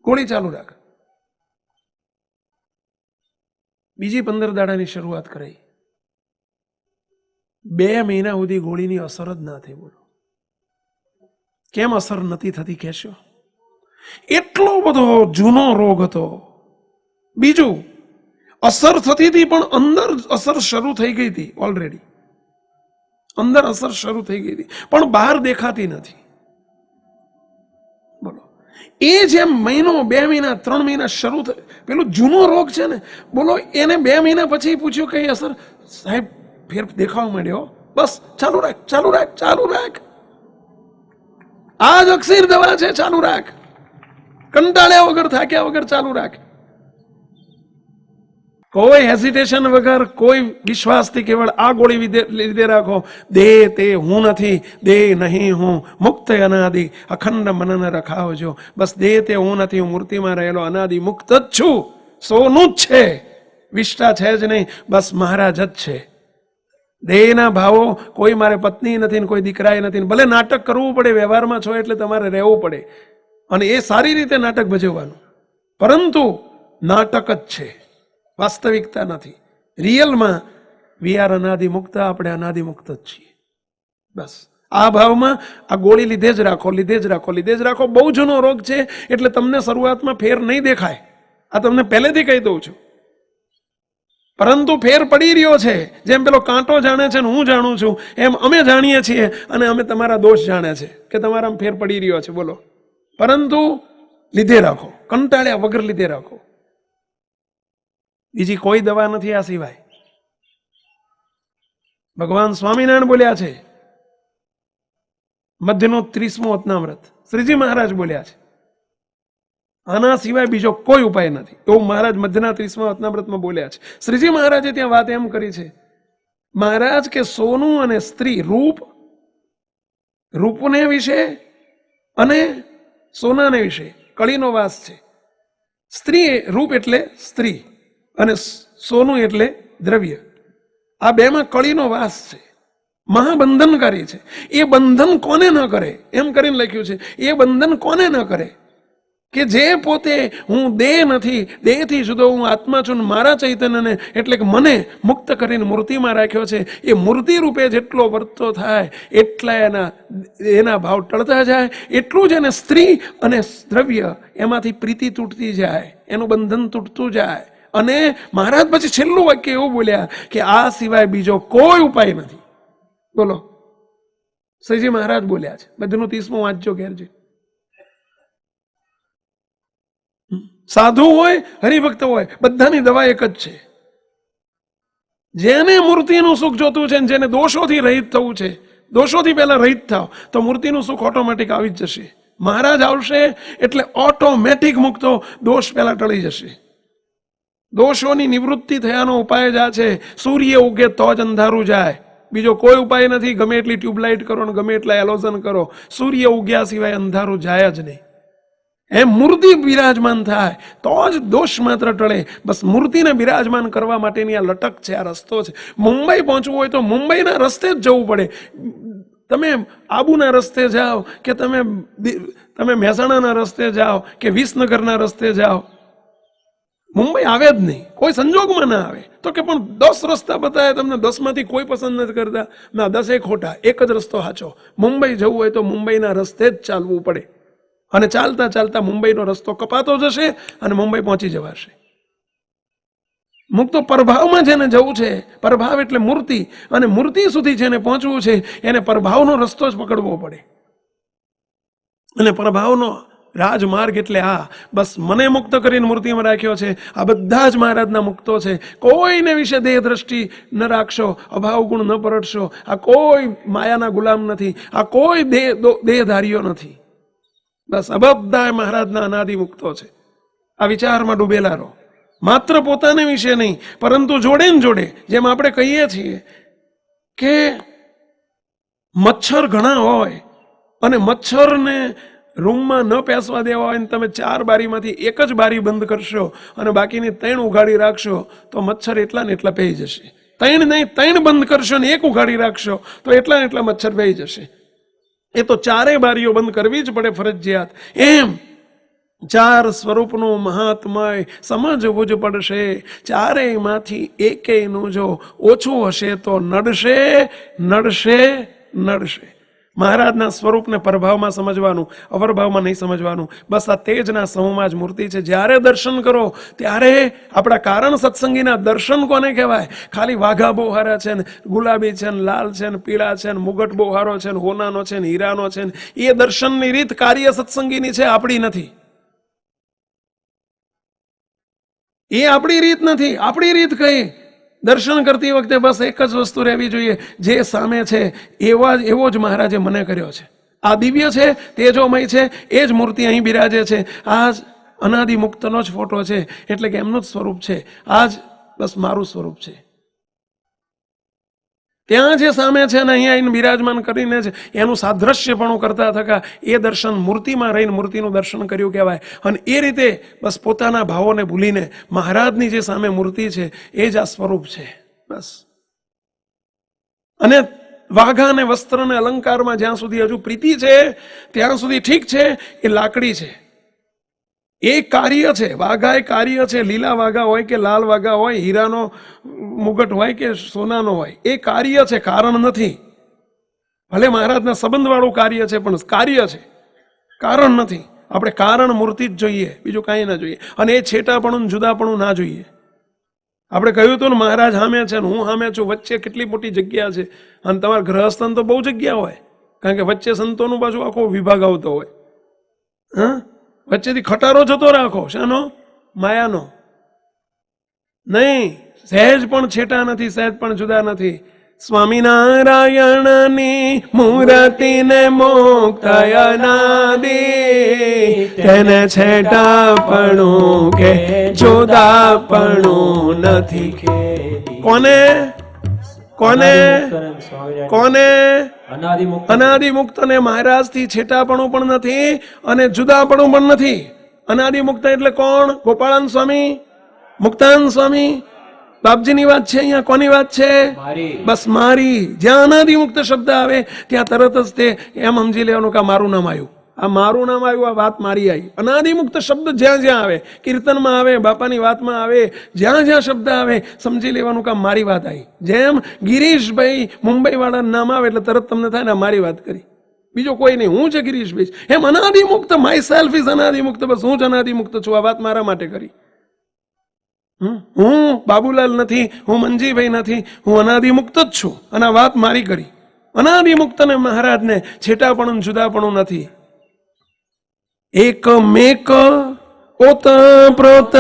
ગોળી ચાલુ રાખ. બીજી 15 દાડાની શરૂઆત કરાઈ. 2 મહિના સુધી ગોળીની અસર જ ના થઈ. બોલો કેમ અસર નથી થતી કહેશો? એટલો બધો જૂનો રોગ હતો. બીજું, અસર થતી હતી પણ અંદર અસર શરૂ થઈ ગઈ હતી ઓલરેડી. અંદર અસર શરૂ થઈ ગઈ હતી પણ બહાર દેખાતી નથી. બોલો એ જેમ મહિનો 2 મહિના 3 મહિના શરૂ થાય, પેલો જૂનો રોગ છે ને, બોલો એને 2 મહિના પછી પૂછ્યું કઈ અસર, સાહેબ ફેર દેખાવા માંડ્યો, બસ ચાલુ રાખ ચાલુ રાખ ચાલુ રાખ, આ જ અક્ષીર દવા છે, ચાલુ રાખ, કંટાળ્યા વગર થાક્યા વગર ચાલુ રાખ, કોઈ હેસિટેશન વગર, કોઈ વિશ્વાસથી કેવળ આ ગોળી લીધે રાખો. દેહ તે હું નથી, દેહ નહીં હું, મુક્ત અનાદિ અખંડ મનન રખાવજો. બસ દેહ તે હું નથી, હું મૂર્તિમાં રહેલો અનાદિ મુક્ત જ છું, સોનું જ છે, વિષ્ટા છે જ નહીં, બસ મહારાજ જ છે. દેહના ભાવો, કોઈ મારે પત્ની નથી ને કોઈ દીકરાએ નથી, ભલે નાટક કરવું પડે, વ્યવહારમાં છો એટલે તમારે રહેવું પડે, અને એ સારી રીતે નાટક ભજવવાનું, પરંતુ નાટક જ છે, વાસ્તવિકતા નથી. રિયલમાં વી આર અનાદિ મુક્ત, આપણે અનાદિ મુક્ત જ છીએ. બસ આ ભાવમાં આ ગોળી લીધે જ રાખો, લીધે જ રાખો, લીધે જ રાખો. બહુ જૂનો રોગ છે એટલે તમને શરૂઆતમાં ફેર નહીં દેખાય, આ તમને પહેલેથી કહી દઉં છું, પરંતુ ફેર પડી રહ્યો છે. જેમ પેલો કાંટો જાણે છે ને હું જાણું છું, એમ અમે જાણીએ છીએ, અને અમે તમારા દોષ જાણે છે કે તમારામાં ફેર પડી રહ્યો છે, બોલો. પરંતુ લીધે રાખો, કંટાળ્યા વગર લીધે રાખો. બીજી કોઈ દવા નથી આ સિવાય. ભગવાન સ્વામિનારાયણ બોલ્યા છે, મધ્યનો 30મો અતનાવ્રત શ્રીજી મહારાજ બોલ્યા છે, આના સિવાય બીજો કોઈ ઉપાય નથી. એવું મહારાજ મધ્યના 30મા અતનાવ્રતમાં બોલ્યા છે. શ્રીજી મહારાજે ત્યાં વાત એમ કરી છે, મહારાજ કે સોનું અને સ્ત્રી, રૂપને વિશે અને સોનાને વિશે કળીનો વાસ છે. સ્ત્રી, રૂપ એટલે સ્ત્રી, અને સોનું એટલે દ્રવ્ય, આ બેમાં કળીનો વાસ છે, મહાબંધનકારી છે. એ બંધન કોને ન કરે, એમ કરીને લખ્યું છે, એ બંધન કોને ન કરે કે જે પોતે હું દેહ નથી, દેહથી જુદો હું આત્મા છું, મારા ચૈતન્યને એટલે કે મને મુક્ત કરીને મૂર્તિમાં રાખ્યો છે. એ મૂર્તિ રૂપે જેટલો વર્તો થાય એટલા એના ભાવ ટળતા જાય, એટલું જ એને સ્ત્રી અને દ્રવ્ય એમાંથી પ્રીતિ તૂટતી જાય, એનું બંધન તૂટતું જાય. અને મહારાજ પછી છેલ્લું વાક્ય એવું બોલ્યા કે આ સિવાય બીજો કોઈ ઉપાય નથી. બોલો, શ્રીજી મહારાજ બોલ્યા છે. બધું 30મું વાંચજો ઘેરજી. સાધુ હોય, હરિભક્ત હોય, બધાની દવા એક જ છે. જેને મૂર્તિનું સુખ જોતું છે, જેને દોષોથી રહિત થવું છે, દોષોથી પહેલા રહિત થાવ તો મૂર્તિનું સુખ ઓટોમેટિક આવી જ જશે. મહારાજ આવશે એટલે ઓટોમેટિક મુક્તો દોષ પહેલા ટળી જશે. દોષોની નિવૃત્તિ થયાનો ઉપાય જ આ છે. સૂર્ય ઉગે તો જ અંધારું જાય, બીજો કોઈ ઉપાય નથી. ગમે એટલી ટ્યુબલાઇટ કરો ને ગમે એટલા એલોઝન કરો, સૂર્ય ઉગ્યા સિવાય અંધારું જાય જ નહીં. એમ મૂર્તિ બિરાજમાન થાય તો જ દોષ માત્ર ટળે. બસ મૂર્તિને બિરાજમાન કરવા માટેની આ લટક છે, આ રસ્તો છે. મુંબઈ પહોંચવું હોય તો મુંબઈના રસ્તે જ જવું પડે. તમે આબુના રસ્તે જાઓ કે તમે મહેસાણાના રસ્તે જાઓ કે વિસનગરના રસ્તે જાઓ, મુંબઈ આવે જ નહીં, કોઈ સંજોગમાં ના આવે. તો કે પણ 10 રસ્તા બતાવે તમને, 10માંથી કોઈ પસંદ નથી કરતા. ના, 10 ખોટા, એક જ રસ્તો સાચો. મુંબઈ જવું હોય તો મુંબઈના રસ્તે જ ચાલવું પડે, અને ચાલતા ચાલતા મુંબઈનો રસ્તો કપાતો જશે અને મુંબઈ પહોંચી જવાશે. મુક્ત પ્રભાવમાં જેને જવું છે, પ્રભાવ એટલે મૂર્તિ, અને મૂર્તિ સુધી જેને પહોંચવું છે એને પ્રભાવનો રસ્તો જ પકડવો પડે. અને પ્રભાવનો રાજમાર્ગ એટલે આ. બસ મને મુક્ત કરીને મૂર્તિમાં રાખ્યો છે. આ બધા જ મહારાજના મુક્તો છે. કોઈને વિશે દેહ દ્રષ્ટિ ન રાખશો, અભાવ ગુણ ન પરટશો. આ કોઈ માયાના ગુલામ નથી, આ કોઈ દેહધારીઓ નથી. બસ આ બધા મહારાજના અનાદિ મુક્તો છે. આ વિચારમાં ડૂબેલા રહો. માત્ર પોતાને વિશે નહીં, પરંતુ જોડે ને જોડે, જેમ આપણે કહીએ છીએ કે મચ્છર ઘણા હોય અને મચ્છરને રૂમમાં ન પેસવા દેવા હોય ને તમે 4 બારીમાંથી એક જ બારી બંધ કરશો અને બાકીની 3 ઉઘાડી રાખશો તો મચ્છર એટલા ને એટલા પેઈ જશે. 3 નહીં, 3 બંધ કરશો ને 1 ઉઘાડી રાખશો તો એટલા ને એટલા મચ્છર પેઈ જશે. એ તો 4 બારીઓ બંધ કરવી જ પડે ફરજિયાત. એમ 4 સ્વરૂપનું મહાત્મય સમજવું જ પડશે. 4માંથી એકેયનું જો ઓછું હશે તો નડશે, નડશે, નડશે. મહારાજના સ્વરૂપને પરભાવમાં સમજવાનું, અવરભાવમાં નહીં સમજવાનું. બસ આ તેજના સમૂહમાં જ મૂર્તિ છે. જ્યારે દર્શન કરો ત્યારે આપણા કારણ સત્સંગીના દર્શન કોને કહેવાય? ખાલી વાઘા બહુ છે ને, ગુલાબી છે ને, લાલ છે ને, પીળા છે ને, મુગટ બહુ હારો છે ને, હોનાનો છે ને, હીરાનો છે ને, એ દર્શનની રીત કાર્ય સત્સંગીની છે, આપણી નથી. એ આપણી રીત નથી. આપણી રીત કઈ? દર્શન કરતી વખતે બસ એક જ વસ્તુ રહેવી જોઈએ, જે સામે છે એવો જ મહારાજે મને કર્યો છે. આ દિવ્ય છે, તેજોમય છે, એ જ મૂર્તિ અહીં બિરાજે છે. આ જ અનાદિ મુક્તનો જ ફોટો છે, એટલે કે એમનું જ સ્વરૂપ છે. આ જ બસ મારું સ્વરૂપ છે. ત્યાં જે સામે છે ને અહીંયા આવીને બિરાજમાન કરીને જ એનું સાદ્રશ્યપણું કરતા થકા એ દર્શન મૂર્તિમાં રહીને મૂર્તિનું દર્શન કર્યું કહેવાય. અને એ રીતે બસ પોતાના ભાવોને ભૂલીને મહારાજની જે સામે મૂર્તિ છે એ જ આ સ્વરૂપ છે બસ. અને વાઘા અને વસ્ત્ર અને અલંકારમાં જ્યાં સુધી હજુ પ્રીતિ છે ત્યાં સુધી ઠીક છે, એ લાકડી છે, એ કાર્ય છે. વાઘા એ કાર્ય છે. લીલા વાઘા હોય કે લાલ વાઘા હોય, હીરાનો મુગટ હોય કે સોનાનો હોય, એ કાર્ય છે, કારણ નથી. ભલે મહારાજના સંબંધવાળું કાર્ય છે પણ કાર્ય છે, કારણ નથી. આપણે કારણ મૂર્તિ જ જોઈએ, બીજું કાંઈ ના જોઈએ. અને એ છેટાપણું જુદાપણું ના જોઈએ. આપણે કહ્યું હતું ને મહારાજ સામે છે ને હું સામે છું, વચ્ચે કેટલી મોટી જગ્યા છે. અને તમારા ગ્રહસ્થાન તો બહુ જગ્યા હોય, કારણ કે વચ્ચે સંતોનું પાછું આખો વિભાગ આવતો હોય. હા, વચ્ચેથી ખટારો જતો રાખો. શાનો? માયાનો. નહીં, સહેજ પણ છેટા નથી, સહેજ પણ જુદા નથી. સ્વામિનારાયણની મૂર્તિને મુક્ત અનાદિ, તેને છેટાપણું કે જુદાપણું નથી. કોને કોને કોને? અનાદિ મુક્ત ને મહારાજથી છેટાપણું પણ નથી અને જુદાપણું પણ નથી. અનાદિ મુક્ત એટલે કોણ? ગોપાળાન સ્વામી, મુક્તાન સ્વામી. બાપજીની વાત છે અહીંયા. કોની વાત છે? બસ મારી. જ્યાં અનાદિ મુક્ત શબ્દ આવે ત્યાં તરત જ તે એમ સમજી લેવાનું કે મારું નામ આવ્યું, આ મારું નામ આવ્યું, આ વાત મારી આવી. અનાદિ મુક્ત શબ્દ જ્યાં જ્યાં આવે, કીર્તનમાં આવે, બાપાની વાતમાં આવે, જ્યાં જ્યાં શબ્દ આવે સમજી લેવાનું કે મારી વાત આવી. જેમ ગિરીશભાઈ મુંબઈ વાળાનું નામ આવે એટલે તરત તમને થાય ને મારી વાત કરી, બીજો કોઈ નહીં, હું છે ગિરીશભાઈ. એમ અનાદિ મુક્ત, માય સેલ્ફ ઇઝ અનાદિ મુક્ત. બસ હું જ અનાદિ મુક્ત છું, આ વાત મારા માટે કરી. હું બાબુલાલ નથી, હું મંજીભાઈ નથી, હું અનાદિ મુક્ત જ છું અને આ વાત મારી કરી. અનાદિ મુક્ત ને મહારાજને છેટાપણું જુદાપણું નથી. એક મેક ઓત પ્રોત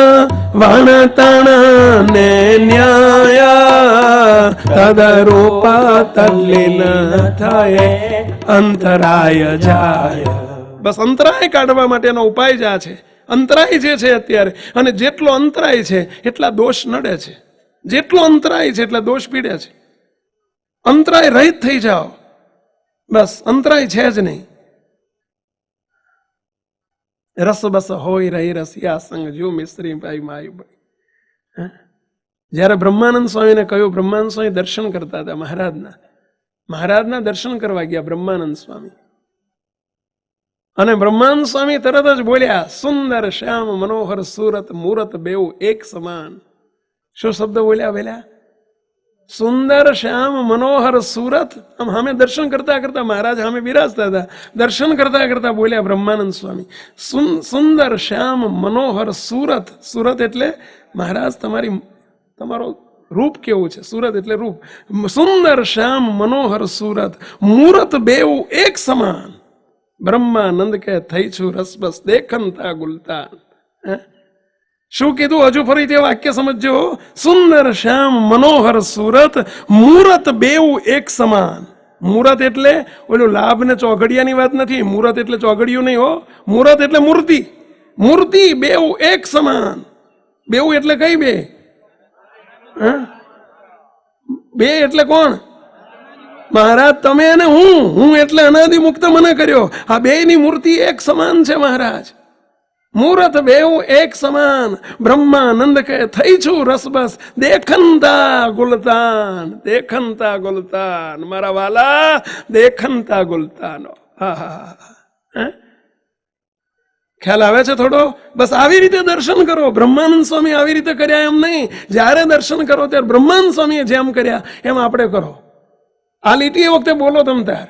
વાણતણ ને ન્યાય તદરૂપા તલ્લીન થાય અંતરાય જાય. બસ અંતરાય કાઢવા માટેનો ઉપાય જ આ છે. અંતરાય જે છે અત્યારે, અને જેટલો અંતરાય છે એટલા દોષ નડે છે. જેટલો અંતરાય છે એટલા દોષ પીડે છે. અંતરાય રહિત થઈ જાઓ, બસ અંતરાય છે જ નહીં. રસ બસ હોય રહી રસિયા સંગ જો મિશ્રી ભાઈ માયુભાઈ. જ્યારે બ્રહ્માનંદ સ્વામીને કહ્યું, બ્રહ્માનંદ સ્વામી દર્શન કરતા હતા મહારાજના દર્શન કરવા ગયા બ્રહ્માનંદ સ્વામી. અને બ્રહ્માનંદ સ્વામી તરત જ બોલ્યા, સુંદર શ્યામ મનોહર સુરત મૂરત બેઉ એક સમાન. શું શબ્દ બોલ્યા? સુંદર શ્યામ મનોહર સુરત. આમ સામે દર્શન કરતા કરતા મહારાજ સામે બિરાજતા હતા, દર્શન કરતા કરતા બોલ્યા બ્રહ્માનંદ સ્વામી, સુંદર શ્યામ મનોહર સુરત. સુરત એટલે મહારાજ તમારો રૂપ કેવું છે? સુરત એટલે રૂપ. સુંદર શ્યામ મનોહર સુરત મૂરત બેઉ એક સમાન. બ્રહ્માનંદ કે થઈ છું રસબસ દેખનતા ગુલતાન. શું કીધું? હજુ ફરી તે વાક્ય સમજો. સુંદર શ્યામ મનોહર સુરત મૂરત બેઉ એક સમાન. મૂરત એટલે ઓલું લાભ ને ચોઘડિયાની વાત નથી. મૂરત એટલે ચોઘડિયું નહીં હો. મૂરત એટલે મૂર્તિ. મૂર્તિ બેઉ એક સમાન. બેઉ એટલે કઈ બે? બે એટલે કોણ? મહારાજ તમે અને હું એટલે અનાદિ મુક્ત મને કર્યો. આ બે ની મૂર્તિ એક સમાન છે મહારાજ. મૂરત બેઉ એક સમાન. બ્રહ્માનંદ કે થઈ છું રસબસ દેખનતા ગુલતાન. દેખનતા ગુલતાન મારા વાલા, દેખનતા ગુલતાનો. ખ્યાલ આવે છે થોડો? બસ આવી રીતે દર્શન કરો. બ્રહ્માનંદ સ્વામી આવી રીતે કર્યા એમ નહીં. જ્યારે દર્શન કરો ત્યારે બ્રહ્માનંદ સ્વામીએ જેમ કર્યા એમ આપણે કરો. આ લીટી એ વખતે બોલો તમ તાર.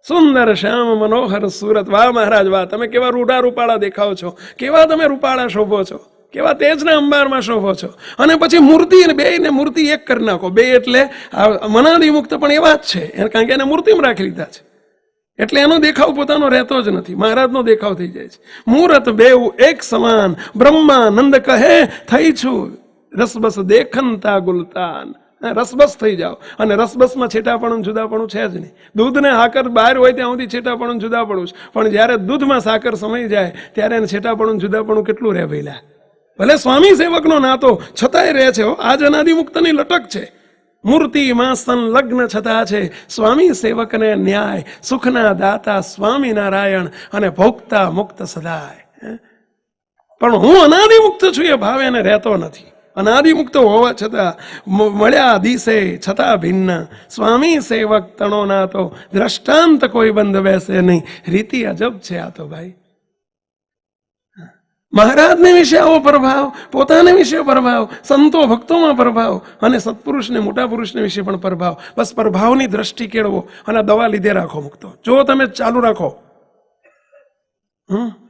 સુંદર શ્યામ મનોહર સુરત. વાહ મહારાજ વાહ, તમે કેવા રૂડા રૂપાળા દેખાવ છો, કેવા તમે રૂપાળા શોભો છો, કેવા તેજના અંબારમાં શોભો છો. અને પછી મૂર્તિ બે ને મૂર્તિ એક કરી નાખો. બે એટલે મનાદી મુક્ત પણ એવા જ છે, કારણ કે એને મૂર્તિમાં રાખી લીધા છે. એટલે એનો દેખાવ પોતાનો રહેતો જ નથી, મહારાજનો દેખાવ થઈ જાય છે. મુહૂર્ત બેઉ એક સમાન, બ્રહ્માનંદ કહે થઈ છું રસબસ દેખનતા ગુલતાન. રસબસ થઈ જાઓ. અને રસબસમાં છેટાપણું જુદાપણું છે જ નહીં. દૂધ ને સાકર બહાર હોય ત્યાં સુધી છેટાપણું જુદાપણું છે, પણ જ્યારે દૂધમાં સાકર સમાઈ જાય ત્યારે એને છેટાપણું જુદાપણું કેટલું રહે ભઈલા. ભલે સ્વામી સેવકનો નાતો છતાંય રહે છે. આજ અનાદિમુક્તની લટક છે. મૂર્તિમાં સંલગ્ન છતાં છે સ્વામી સેવકને ન્યાય. સુખના દાતા સ્વામિનારાયણ અને ભોગતા મુક્ત સદાય. પણ હું અનાદિમુક્ત છું એ ભાવ એને રહેતો નથી. અનાદિમુક્ત હોવા છતાં મળ્યા દિશે છતાં ભિન્ન. સ્વામી સેવક તણો ના તો દ્રષ્ટાંત કોઈ બંધ બેસે નહીં. રીતિ અજબ છે આ તો ભાઈ. મહારાજને વિશે આવો પ્રભાવ, પોતાને વિશે પ્રભાવ, સંતો ભક્તોમાં પ્રભાવ અને સત્પુરુષને મોટા પુરુષને વિશે પણ પ્રભાવ. બસ પ્રભાવની દ્રષ્ટિ કેળવો અને દવા લીધે રાખો મુક્તો. જો તમે ચાલુ રાખો,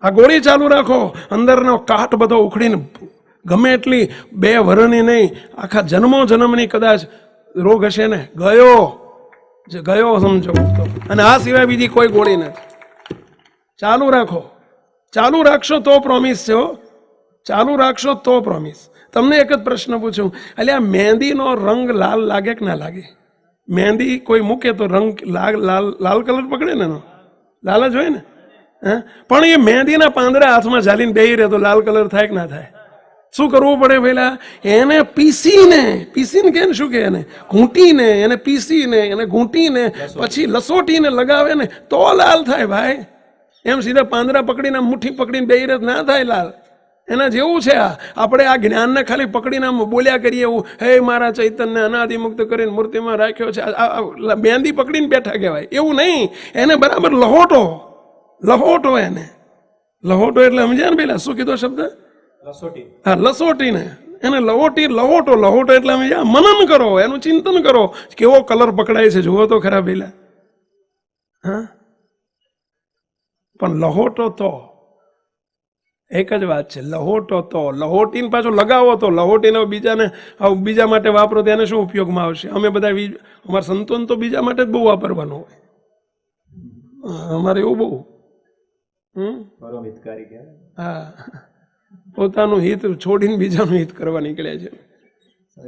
આ ગોળી ચાલુ રાખો, અંદરનો કાટ બધો ઉખડીને ગમે એટલી 2 વર્ષની નહીં, આખા જન્મો જન્મની કદાચ રોગ હશે ને, ગયો સમજો. અને આ સિવાય બીજી કોઈ ગોળી નથી. ચાલુ રાખો. ચાલુ રાખશો તો પ્રોમિસ છે. ચાલુ રાખશો તો પ્રોમિસ. તમને એક જ પ્રશ્ન પૂછું, એટલે આ મહેંદીનો રંગ લાલ લાગે કે ના લાગે? મહેંદી કોઈ મૂકે તો રંગ લાલ કલર પકડે ને, લાલ જ હોય ને. પણ એ મહેંદીના પાંદડા હાથમાં ઝાલીને બેહી રહે તો લાલ કલર થાય કે ના થાય? શું કરવું પડે પેલા? એને પીસીને કે શું કે એને ઘૂંટીને, એને પીસીને, એને ઘૂંટીને પછી લસોટીને લગાવે ને તો લાલ થાય ભાઈ. એમ સીધા પાંદડા પકડીને મુઠ્ઠી પકડીને બેહી રહે ના થાય લાલ. એના જેવું છે આ. આપણે આ જ્ઞાનને ખાલી પકડીને બોલ્યા કરીએ એવું, હે મારા ચૈતન્ય અનાદિમુક્ત કરીને મૂર્તિમાં રાખ્યો છે, મહેંદી પકડીને બેઠા કહેવાય એવું નહીં. એને બરાબર લહોટો એને લહોટો એટલે સમજ્યા ને પેલા શું કીધો શબ્દ? લસોટી. હા, લસોટીને એને લહોટો એટલે સમજ્યા. મનન કરો, એનું ચિંતન કરો, કેવો કલર પકડાય છે જુઓ તો ખરા પેલા. હા, પણ લહોટો તો એક જ વાત છે. લહોટો તો લહોટીને પાછો લગાવો તો લહોટીને બીજા માટે વાપરો તો એને શું ઉપયોગમાં આવશે? અમે બધા અમારા સંતોન તો બીજા માટે જ બહુ વાપરવાનું હોય. અમારે એવું બહુ હા, પોતાનું હિત છોડીને બીજાનું હિત કરવા નીકળ્યા છે.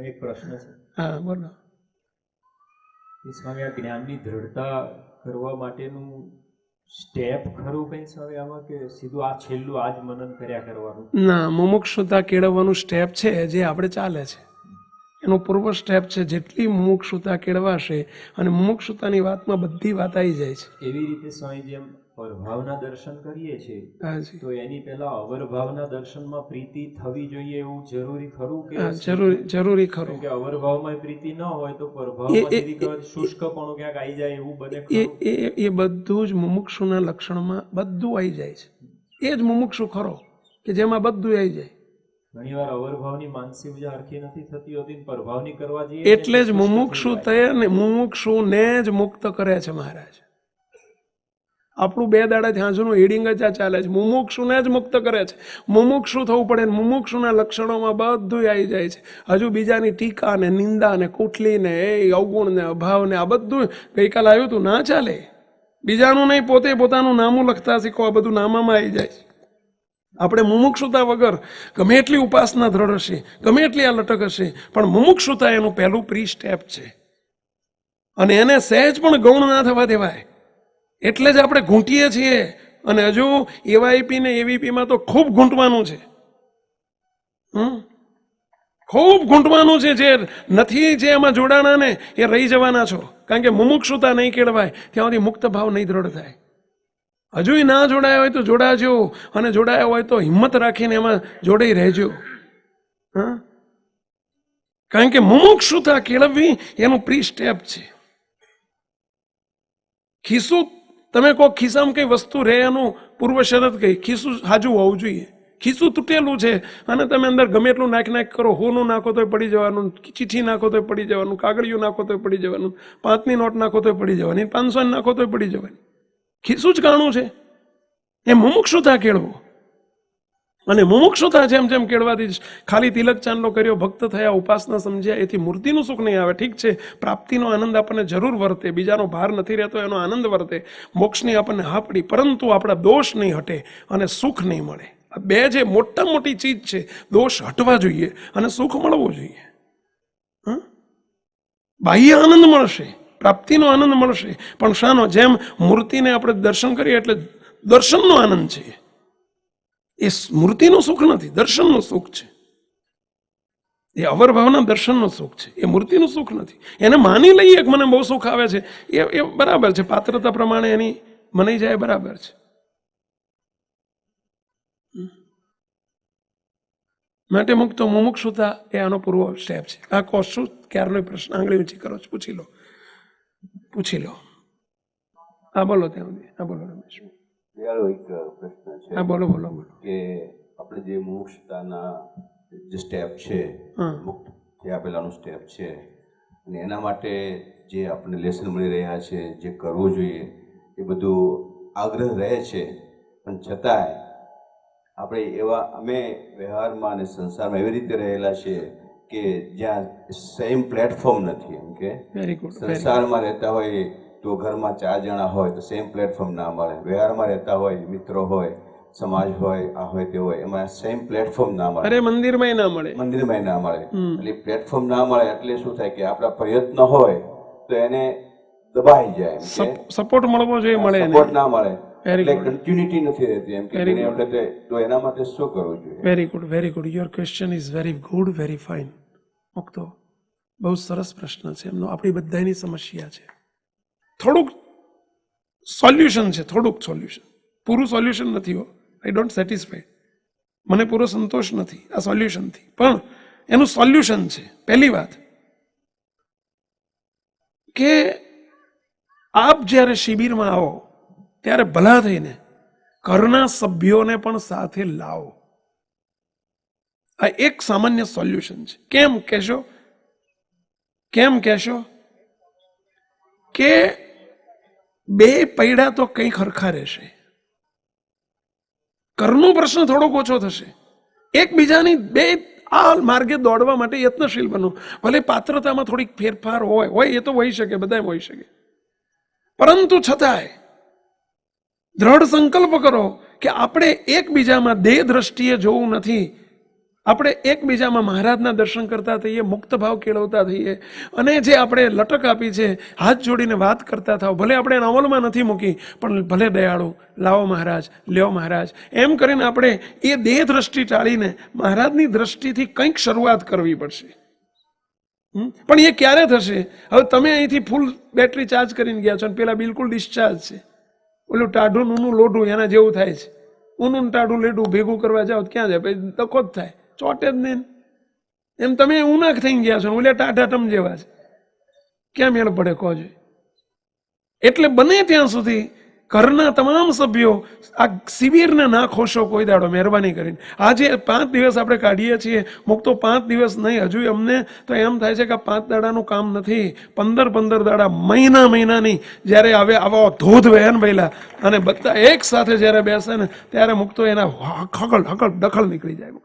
એક પ્રશ્ન છે. હા બોલો. સ્વામી, આ જ્ઞાનની દ્રઢતા કરવા માટેનું સ્ટેપ ખરું કઈ સ્વામી આમાં, કે સીધું આ છેલ્લું આજ મનન કર્યા કરવાનું? ના, મુમુક્ષુતા કેળવવાનું સ્ટેપ છે જે આપણે ચાલે છે. એનું પૂર્વ સ્ટેપ છે. જેટલી મુમુક્ષુતા કેળવાશે અને મુમુક્ષુતાની વાતમાં બધી વાત આવી જાય છે. એવી રીતે સ્વામી જેમ અવરભાવના દર્શન કરીએ છીએ તો એની પહેલા અવરભાવના દર્શનમાં પ્રીતિ થવી જોઈએ એવું જરૂરી ખરું કે? જરૂરી ખરું. કે અવરભાવમાં પ્રીતિ ન હોય તો પરભાવમાં શુષ્કપણું ક્યાંક આવી જાય એવું બને ખરું? એ બધું જ મુમુક્ષુના લક્ષણમાં બધું આવી જાય છે. એ જ મુમુક્ષુ ખરો કે જેમાં બધું આવી જાય. ઘણી વાર અવરભાવની માનસી પૂજા હરખી નથી થતી હોતી, પરભાવની કરવા જઈએ એટલે જ મુમુક્ષુને જ મુક્ત કરે છે મહારાજ. આપણું 2 દાડાથી હાજરનું હેડિંગ જ આ ચાલે છે. મુમુક્ષુને જ મુક્ત કરે છે. મુમુક્ષુ થવું પડે. મુમુક્ષુના લક્ષણોમાં બધું આવી જાય છે. હજુ બીજાની ટીકા ને નિંદા ને કુટલી ને એ અવગુણ ને અભાવ ને આ બધું ગઈકાલ આવ્યું હતું ના ચાલે. બીજાનું નહીં, પોતે પોતાનું નામું લખતા શીખો. આ બધું નામામાં આવી જાય છે. આપણે મુમુક્ષુતા વગર ગમે એટલી ઉપાસના દ્રઢ હશે, ગમે એટલી આ લટક હશે, પણ મુમુક્ષુતા એનું પહેલું પ્રી સ્ટેપ છે. અને એને સહેજ પણ ગૌણ ના થવા દેવાય. એટલે જ આપણે ઘૂંટીએ છીએ. અને હજુ એવાયપી ને એવીપીમાં તો ખૂબ ઘૂંટવાનું છે. ખૂબ ઘૂંટવાનું છે. જે નથી જે એમાં જોડાણા ને એ રહી જવાના છો. કારણ કે મુમુક્ષુતા નહીં કેળવાય ત્યાં સુધી મુક્ત ભાવ નહીં દ્રઢ થાય. હજુ ના જોડાયા હોય તો જોડાજો, અને જોડાયા હોય તો હિંમત રાખીને એમાં જોડાઈ રહેજો. કારણ કે મુમુક્ષુતા કેળવવી એનું પ્રી સ્ટેપ છે. ખિસ્સું તમે કહો ખિસ્સામાં કઈ વસ્તુ રહે એનું પૂર્વ શરત કઈ? ખિસ્સું હાજુ હોવું જોઈએ. ખિસ્સું તૂટેલું છે અને તમે અંદર ગમે એટલું નાખ કરો, હોનું નાખો તોય પડી જવાનું, ચીઠી નાખો તોય પડી જવાનું, કાગળિયું નાખો તોય પડી જવાનું, 5ની નોટ નાખો તોય પડી જવાની, 500 નાખો તોય પડી જવાની. શું જ કારણું છે? એ મુમુક્ષુતા કેળવો. અને મુમુક્ષુતા જેમ જેમ કેળવાથી ખાલી તિલક ચાંદલો કર્યો, ભક્ત થયા, ઉપાસના સમજ્યા, એથી મૂર્તિનું સુખ નહીં આવે. ઠીક છે, પ્રાપ્તિનો આનંદ આપણને જરૂર વર્તે, બીજાનો ભાર નથી રહેતો એનો આનંદ વર્તે, મોક્ષની આપણને હા પડી, પરંતુ આપણા દોષ નહીં હટે અને સુખ નહીં મળે. આ બે જે મોટા મોટી ચીજ છે, દોષ હટવા જોઈએ અને સુખ મળવો જોઈએ. બાહ્ય આનંદ મળશે, પ્રાપ્તિનો આનંદ મળશે, પણ શાનો? જેમ મૂર્તિને આપણે દર્શન કરીએ એટલે દર્શનનો આનંદ છે. એ મૂર્તિનું સુખ નથી, દર્શનનું સુખ છે. એ અવરભાવના દર્શનનું સુખ છે, એ મૂર્તિનું સુખ નથી. એને માની લઈએ કે મને બહુ સુખ આવે છે, એ બરાબર છે, પાત્રતા પ્રમાણે એની મનાઈ જાય, બરાબર છે. માટે મુક્તો મુમુક્ષુતા એ આનો પૂર્વ સ્ટેપ છે. આ કોશું ક્યારનો પ્રશ્ન આંગળી ઊંચી કરો છો, પૂછી લો. હા બોલો, ત્યાં સુધી. હા બોલો રમેશ. એક પ્રશ્ન છે. હા બોલો કે આપણે જે મુક્તતાના જે સ્ટેપ છે, મુક્ત થયા પહેલાનું સ્ટેપ છે, અને એના માટે જે આપણને લેસન મળી રહ્યા છે, જે કરવું જોઈએ એ બધું આગ્રહ રહે છે, પણ છતાંય આપણે અમે વ્યવહારમાં અને સંસારમાં એવી રીતે રહેલા છીએ કે જ્યાં સેમ પ્લેટફોર્મ નથી. એમ કે સંસારમાં રહેતા હોય તો ઘરમાં 4 જણા હોય તો સેમ પ્લેટફોર્મ ના મળે. વ્યવહારમાં રહેતા હોય, મિત્રો હોય, સમાજ હોય, આ હોય તે હોય, એમાં સેમ પ્લેટફોર્મ ના મળે. મંદિરમાં ના મળે. એટલે પ્લેટફોર્મ ના મળે એટલે શું થાય કે આપણા પ્રયત્ન હોય તો એને દબાઈ જાય. સપોર્ટ મળવો જોઈએ, સપોર્ટ ના મળે એટલે કન્ટિન્યુટી નથી રહેતી. એમ કે તો એના માટે શું કરવું જોઈએ? Very good. Your question is very good, very fine. મુક્તો બહુ સરસ પ્રશ્ન છે એમનો. આપણી બધાની સમસ્યા છે. થોડુંક સોલ્યુશન છે, પૂરું સોલ્યુશન નથી. આઈ ડોન્ટ સેટિસ્ફાઈડ, મને પૂરો સંતોષ નથી આ સોલ્યુશનથી, પણ એનું સોલ્યુશન છે. પહેલી વાત કે આપ જ્યારે શિબિરમાં આવો ત્યારે ભલા થઈને ઘરના સભ્યોને પણ સાથે લાવો. આ એક સામાન્ય સોલ્યુશન છે. કેમ કહેશો કે 2 પૈડા તો કંઈક હરખા રહેશે. ઘરનો પ્રશ્ન થોડોક ઓછો થશે. એકબીજાની 2 આ માર્ગે દોડવા માટે યત્નશીલ બનો. ભલે પાત્રતામાં થોડીક ફેરફાર હોય, એ તો હોઈ શકે, બધાય હોઈ શકે, પરંતુ છતાંય દ્રઢ સંકલ્પ કરો કે આપણે એકબીજામાં દેહ દ્રષ્ટિએ જોવું નથી. આપણે એકબીજામાં મહારાજના દર્શન કરતા થઈએ, મુક્ત ભાવ કેળવતા થઈએ, અને જે આપણે લટક આપી છે હાથ જોડીને વાત કરતા થાવ. ભલે આપણે અમલમાં નથી મૂકી, પણ ભલે દયાળુ, લાવો મહારાજ, લ્યો મહારાજ, એમ કરીને આપણે એ દેહ દ્રષ્ટિ ટાળીને મહારાજની દ્રષ્ટિથી કંઈક શરૂઆત કરવી પડશે. પણ એ ક્યારે થશે? હવે તમે અહીંથી ફૂલ બેટરી ચાર્જ કરીને ગયા છો અને પેલા બિલકુલ ડિસ્ચાર્જ છે. ઓલું ટાઢું ઊનું લોઢું એના જેવું થાય છે. ઊનું ટાઢું લેઢું ભેગું કરવા જાઓ ક્યાં જાય? પછી દખો જ થાય, ચોટે જ નહીં. એમ તમે ઉનાક થઈ ગયા છો, ઓલે ટાઢા ટમ જેવા છે, ક્યાં મેળ પડે કોજો? એટલે બને ત્યાં સુધી ઘરના તમામ સભ્યો આ શિબિરને ના ખોશો કોઈ દાડો, મહેરબાની કરીને. આજે 5 દિવસ આપણે કાઢીએ છીએ, મુક્તો 5 દિવસ નહીં, હજુ અમને તો એમ થાય છે કે 5 દાડાનું કામ નથી, 15 દાડા, મહિનાની જ્યારે આવે આવા ધોધ વહેન વહેલા અને બધા એક સાથે જ્યારે બેસે ને ત્યારે મુક્તો એના દખલ નીકળી જાય.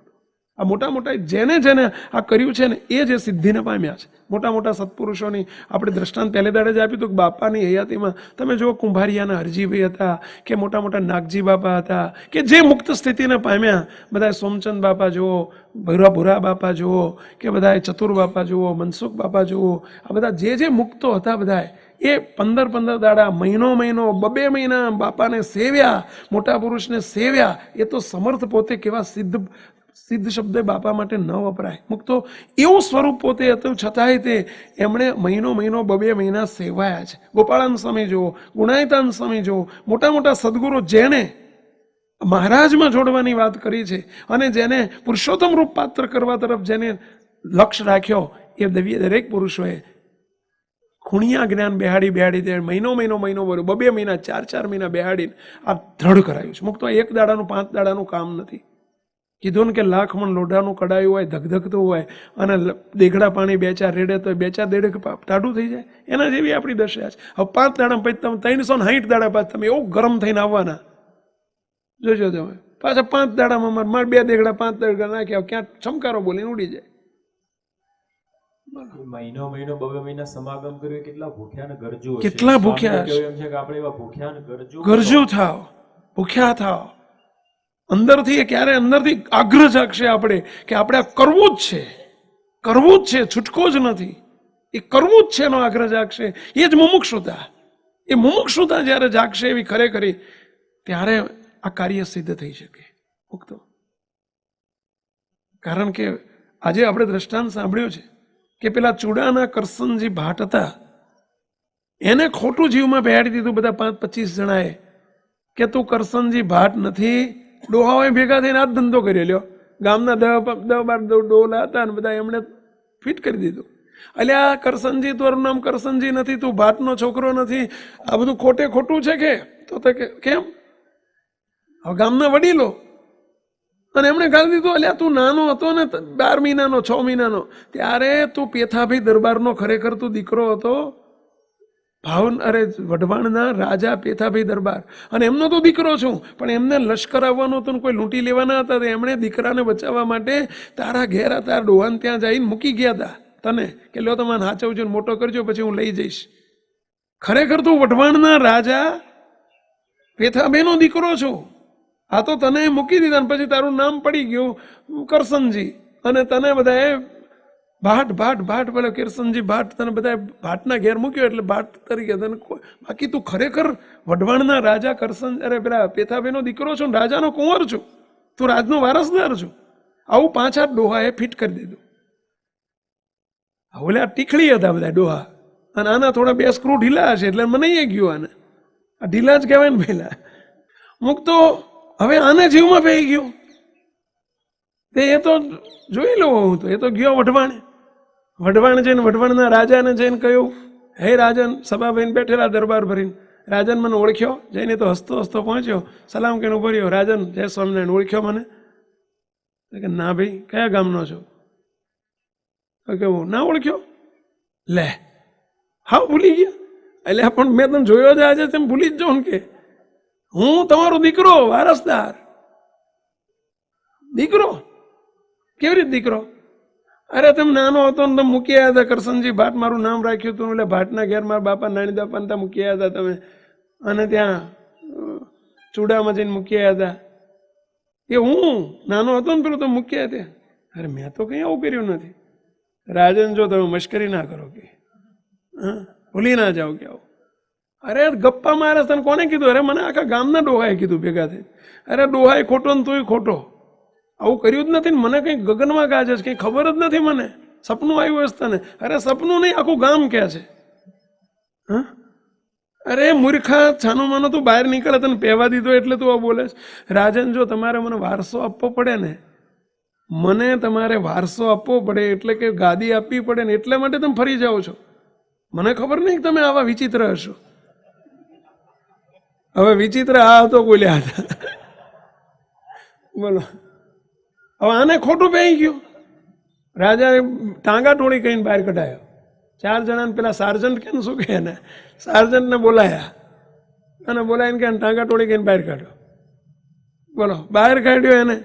આ મોટા જેને આ કર્યું છે ને એ જે સિદ્ધિને પામ્યા છે, મોટા સત્પુરુષોની આપણે દ્રષ્ટાંત પહેલે દાડે જ આપ્યું હતું કે બાપાની હયાતીમાં તમે જુઓ, કુંભારિયાના હરજીભાઈ હતા, કે મોટા નાગજી બાપા હતા, કે જે મુક્ત સ્થિતિને પામ્યા. બધા સોમચંદ બાપા જુઓ, ભુરા બાપા જુઓ, કે બધા ચતુર બાપા જુઓ, મનસુખ બાપા જુઓ, આ બધા જે મુક્તો હતા બધા એ 15 દાડા, મહિનો, 2 મહિના બાપાને સેવ્યા, મોટા પુરુષને સેવ્યા. એ તો સમર્થ પોતે કેવા સિદ્ધ શબ્દ બાપા માટે ન વપરાય. મુક્તો એવું સ્વરૂપ પોતે હતું, છતાંય તે એમણે મહિનો, 2 મહિના સેવાયા છે. ગોપાળાન સ્વામી જુઓ, ગુણાયતાન સ્વામી જુઓ, મોટા સદગુરુ જેને મહારાજમાં જોડવાની વાત કરી છે અને જેને પુરુષોત્તમ રૂપ પાત્ર કરવા તરફ જેને લક્ષ્ય રાખ્યો, એ દરેક પુરુષોએ ખૂણિયા જ્ઞાન બેહાડી મહિનો, 2 મહિના, 4 મહિના બેહાડીને આ દ્રઢ કરાયું છે. મુક્તો 1 દાડાનું 5 દાડાનું કામ નથી. કીધું ને કે લાખ મણ લોઢાનું કડાયું હોય, ધગધગતું હોય, અને દેઘડા પાણી 2-4 રેડે તો 2-4 દેડે ટાઢું થઈ જાય. એના જેવી આપણી દશા છે. હવે 5 દાડા પછી તમે 360 દાડા બાદ તમે એવું ગરમ થઈને આવવાના, જોજો તમે. પાછા 5 દાડામાં મારે 2 દેઘડા 5 દેઘડા નાખ્યા, ક્યાં ચમકારો બોલીને ઉડી જાય. મહિનો 2 મહિના સમાગમ કર્યું, કેટલા ભૂખ્યા ને ગરજુ હશે. કેટલા ભૂખ્યા હશે. એમ છે કે આપણે એવા ભૂખ્યા ને ગરજુ થાવ, ભૂખ્યા થાવ. અંદરથી એ ક્યારે અંદરથી આગ્રહ જાગશે આપણે કે આપણે આ કરવું જ છે, કરવું જ છે, છૂટકો જ નથી. એ કરવું જ છે એનો આગ્રહ જાગશે. એ જ મુમુક્ષુતા. એ મુમુક્ષુતા જ્યારે જાગશે એવી ખરેખરી, ત્યારે આ કાર્ય સિદ્ધ થઈ શકે. મુક્તો. કારણ કે આજે આપણે દ્રષ્ટાંત સાંભળ્યું છે કે પેલા ચૂડાના કરસનજી ભાટ હતા, એને ખોટું જીવમાં બેહાડી દીધું બધા 5-25 જણાએ કે તું કરસનજી ભાટ નથી. ડોહાઓએ ભેગા થઈને આ ધંધો કરી લ્યો. ગામના 10-12 ડોલા હતા ને બધા એમણે ફિટ કરી દીધું. અલ્યા કરસનજી, તારું નામ કરસનજી નથી, તું ભાટનો છોકરો નથી, આ બધું ખોટે ખોટું છે કે? તો કેમ? હવે ગામના વડીલો અને એમણે ગાળી દીધું. અલ્યા તું નાનો હતો ને, 12 મહિનાનો 6 મહિનાનો, ત્યારે તું પેથાભાઈ દરબારનો ખરેખર તું દીકરો હતો. વઢવાણના રાજા પેથાભાઈ દરબાર, અને એમનો તો દીકરો છું. પણ એમને લશ્કર આવવાનો હતો, કોઈ લૂંટી લેવાના હતા. એમણે દીકરાને બચાવવા માટે તારા ઘેર તારા ડોહાને ત્યાં જઈને મૂકી ગયા હતા તને, કે લો તમારે હાચવજો, મોટો કરજો, પછી હું લઈ જઈશ. ખરેખર તું વઢવાણના રાજા પેથાભાઈનો દીકરો છું. આ તો તને મૂકી દીધા, પછી તારું નામ પડી ગયું કરસનજી, અને તને બધાએ ભાટ ભાટ ભાટ બોલે કિરસનજી ભાટ, તને બધા ભાટના ઘેર મૂક્યો એટલે ભાટ તરીકે તને. બાકી તું ખરેખર વઢવાણના રાજા કરસન, પેલા પેથાભાઈનો દીકરો છું, રાજાનો કુંવર છું, તું રાજનો વારસદાર છું. આવું 5-8 ડોહાએ ફિટ કરી દીધું. ઓલે આ ટીખળી હતા બધા ડોહા, અને આના થોડા 2 સ્ક્રૂ ઢીલા હશે એટલે મને ગયું. આને આ ઢીલા જ કહેવાય ને પહેલા. મૂકતો હવે આને જીવમાં પહી ગયો. એ તો જોઈ લો. હું તો એ તો ગયો વઢવાણ જઈને વઢવાણના રાજાને જઈને કહ્યું, હે રાજન, સભાભાઈને બેઠેલા દરબાર ભરીને. રાજન મને ઓળખ્યો, જઈને તો હસતો હસતો પહોંચ્યો, સલામ કહીને ઉભો રહ્યો. રાજન, જય સ્વામિનારાયણ, ઓળખ્યો મને? કે ના ભાઈ, કયા ગામનો છો? કેવું ના ઓળખ્યો? લે, હા ભૂલી ગયા? એટલે પણ મેં તને જોયો જ આજે, તેમ ભૂલી જ જાઉં કે હું તમારો દીકરો, વારસદાર દીકરો. કેવી રીતે દીકરો? અરે તમે નાનો હતો ને તમે મૂકી આવ્યા હતા, કરસનજી ભાટ મારું નામ રાખ્યું હતું, એટલે ભાટના ઘેર મારા બાપા નાની દાપાને ત્યાં મૂકી આવ્યા હતા તમે, અને ત્યાં ચૂડામાં જઈને મૂકી આવ્યા હતા. એ હું નાનો હતો ને પેલું તમે મૂકી આવ્યા ત્યાં. અરે મેં તો કંઈ આવું કર્યું નથી. રાજન, જો તમે મશ્કરી ના કરો કે, હા ભૂલી ના જાઓ કે આવું. અરે ગપ્પા મારે તને કોને કીધું? અરે મને આખા ગામના ડોહાએ કીધું ભેગા થઈ. અરે ડોહાએ ખોટો ને તુંય ખોટો, આવું કર્યું જ નથી ને. મને કંઈ ગગનમાં ગાજે છે, કંઈ ખબર જ નથી મને. સપનું આવ્યું હશે તને? અરે સપનું નહીં, આખું ગામ કહે છે. હા, અરે મૂર્ખા, છાનો માનો તું બહાર નીકળે, તને પહેવા દીધો એટલે તું આ બોલે છે. રાજન, જો તમારે મને વારસો આપવો પડે ને, મને તમારે વારસો આપવો પડે, એટલે કે ગાદી આપવી પડે ને, એટલે માટે તમે ફરી જાઓ છો. મને ખબર નહીં કે તમે આવા વિચિત્ર હશો. હવે વિચિત્ર આ હતો બોલ્યા હતા. બોલો, હવે આને ખોટું પહેરી ગયું. રાજાએ ટાંગા ટોળી કહીને બહાર કઢાયો. 4 જણાને પેલા સાર્જન્ટ કે શું કહે ને, સાર્જન્ટને બોલાયા, અને બોલાવીને કે ટાંગા ટોળી કહીને બહાર કાઢ્યો. બોલો, બહાર કાઢ્યો એને.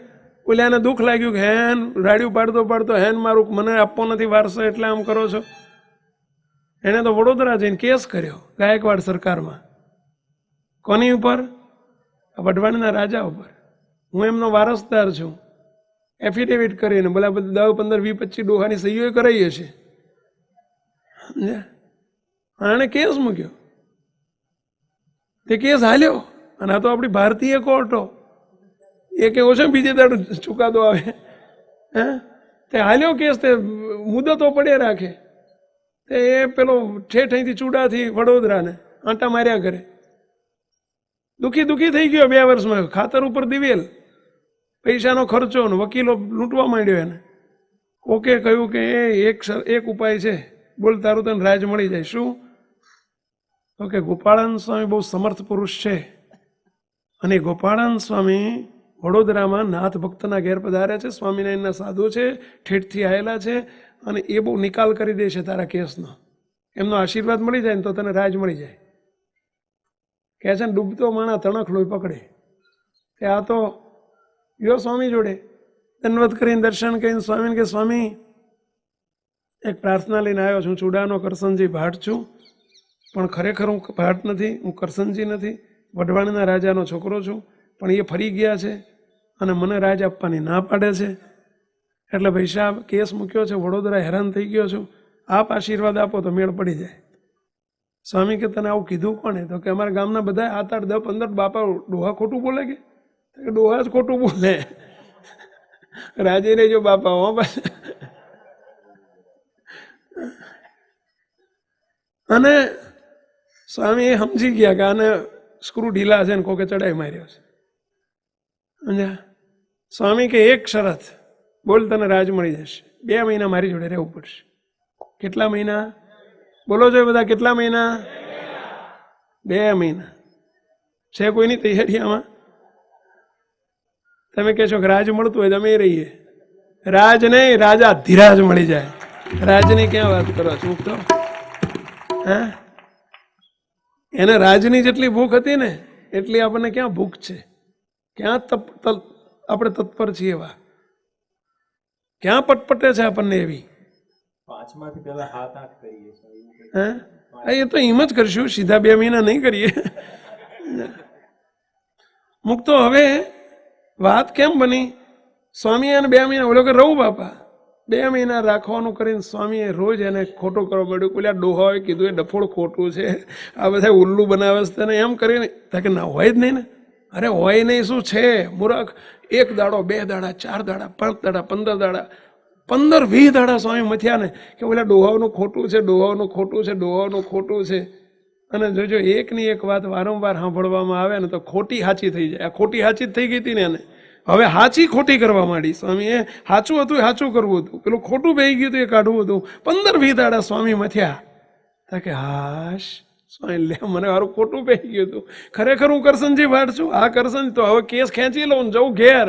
ઓલાને દુઃખ લાગ્યું કે હેન રાડિયું પાડતો પાડતો, હેન મારું મને આપવો નથી વારસો, એટલે આમ કરો છો. એને તો વડોદરા જઈને કેસ કર્યો ગાયકવાડ સરકારમાં. કોની ઉપર? વઢવાણના રાજા ઉપર. હું એમનો વારસદાર છું. એફિડેવિટ કરીને બોલા 10, 15, 20, 25 ડોહાની સહીઓ કરાઈ હશે. આણે કેસ મૂક્યો. તે કેસ હાલ્યો, અને આ તો આપણી ભારતીય કોર્ટો. એ કે ઓછો બીજે દાડો ચુકાદો આવે. હે, તે હાલ્યો કેસ, તે મુદતો પડે રાખે. તે એ પેલો ઠેઠ અહીંથી ચૂડાથી વડોદરાને આંટા માર્યા કરે. દુઃખી થઈ ગયો 2 વર્ષમાં. ખાતર ઉપર દિવેલ, પૈસાનો ખર્ચો, ને વકીલો લૂંટવા માંડ્યો એને. ઓકે કહ્યું કે એક ઉપાય છે, બોલ તારું તને રાજ મળી જાય. શું? તો કે ગોપાળાનંદ સ્વામી બહુ સમર્થ પુરુષ છે, અને ગોપાળાનંદ સ્વામી વડોદરામાં નાથ ભક્તના ઘેર પધાર્યા છે, સ્વામિનારાયણના સાધુ છે, ઠેઠથી આવેલા છે, અને એ બહુ નિકાલ કરી દે છે તારા કેસનો. એમનો આશીર્વાદ મળી જાય ને તો તને રાજ મળી જાય. કહે છે ને ડૂબતો માણા તણખ લોહી પકડે. કે આ તો ગયો સ્વામી જોડે, દંડવત કરીને દર્શન કરીને સ્વામીને કે સ્વામી એક પ્રાર્થના લઈને આવ્યો છું, ચૂડાનો કરસનજી ભાટ છું, પણ ખરેખર હું ભાટ નથી, હું કરસનજી નથી, વઢવાણના રાજાનો છોકરો છું, પણ એ ફરી ગયા છે અને મને રાજ આપવાની ના પાડે છે. એટલે ભાઈ સાહેબ કેસ મૂક્યો છે, વડોદરા હેરાન થઈ ગયો છું, આપ આશીર્વાદ આપો તો મેળ પડી જાય. સ્વામી કે તને આવું કીધું કોણે? તો કે અમારા ગામના બધા 7, 8, 10, 15 બાપા ડોહા ખોટું બોલે કે ડોહા જ ખોટું બોલે. રાજી રહેજો બાપા હો બસ. અને સ્વામી એ સમજી ગયા કે આને સ્ક્રૂ ઢીલા છે ને કોકે ચડાઈ માર્યો છે. સમજ્યા? સ્વામી કે એક શરત, બોલ તને રાજ મળી જશે, 2 મહિના મારી જોડે રહેવું પડશે. કેટલા મહિના? બોલો છો બધા, કેટલા મહિના? 2 મહિના. છે કોઈની તૈયારી આમાં? તમે કહેશો કે રાજ મળતું હોય તમે રહીએ. રાજ નહીં, રાજા ધીરાજ મળી જાય. રાજની ક્યાં વાત કરો છો? તો હા, એને રાજની જેટલી ભૂખ હતી ને એટલી આપણને ક્યાં ભૂખ છે? ક્યાં આપણે તત્પર છીએ એવા? ક્યાં પટપટે છે આપણને એવી? 5 માંથી પહેલા 7, 8 કરીએ. હા, એ તો એમ જ કરશું, સીધા 2 મહિના નહીં કરીએ. મુકતો હવે વાત કેમ બની? સ્વામી એને 2 મહિના ઓલો કે રહું બાપા, 2 મહિના રાખવાનું કરીને સ્વામીએ રોજ એને ખોટું કરવા માંડ્યું. પેલા ડોહાએ કીધું એ ડફોળ ખોટું છે, આ બધા ઉલ્લુ બનાવે છે તને, એમ કરીને. કે ના હોય જ નહીં ને. અરે હોય નહીં શું છે મૂરખ? 1 દાડો, 2 દાડા, 4 દાડા, 5 દાડા, 15 દાડા, 15-20 દાડા સ્વામી મથ્યા ને કે ઓલા ડોહાનું ખોટું છે, ડોહાનું ખોટું છે, ડોહાનું ખોટું છે. અને જોજો એકની એક વાત વારંવાર સાંભળવામાં આવે ને તો ખોટી સાચી થઈ જાય. આ ખોટી સાચી જ થઈ ગઈ હતી ને એને, હવે સાચી ખોટી કરવા માંડી. સ્વામીએ સાચું હતું એ સાચું કરવું હતું, પેલું ખોટું બેહી ગયું હતું એ કાઢવું હતું. 15-20 દાડા સ્વામી મથ્યા કે હાશ સ્વામી લે મને મારું ખોટું બેહી ગયું હતું, ખરેખર હું કરસનજી ભાટ છું. આ કરસન તો હવે કેસ ખેંચી લઉં ને જવું ઘેર.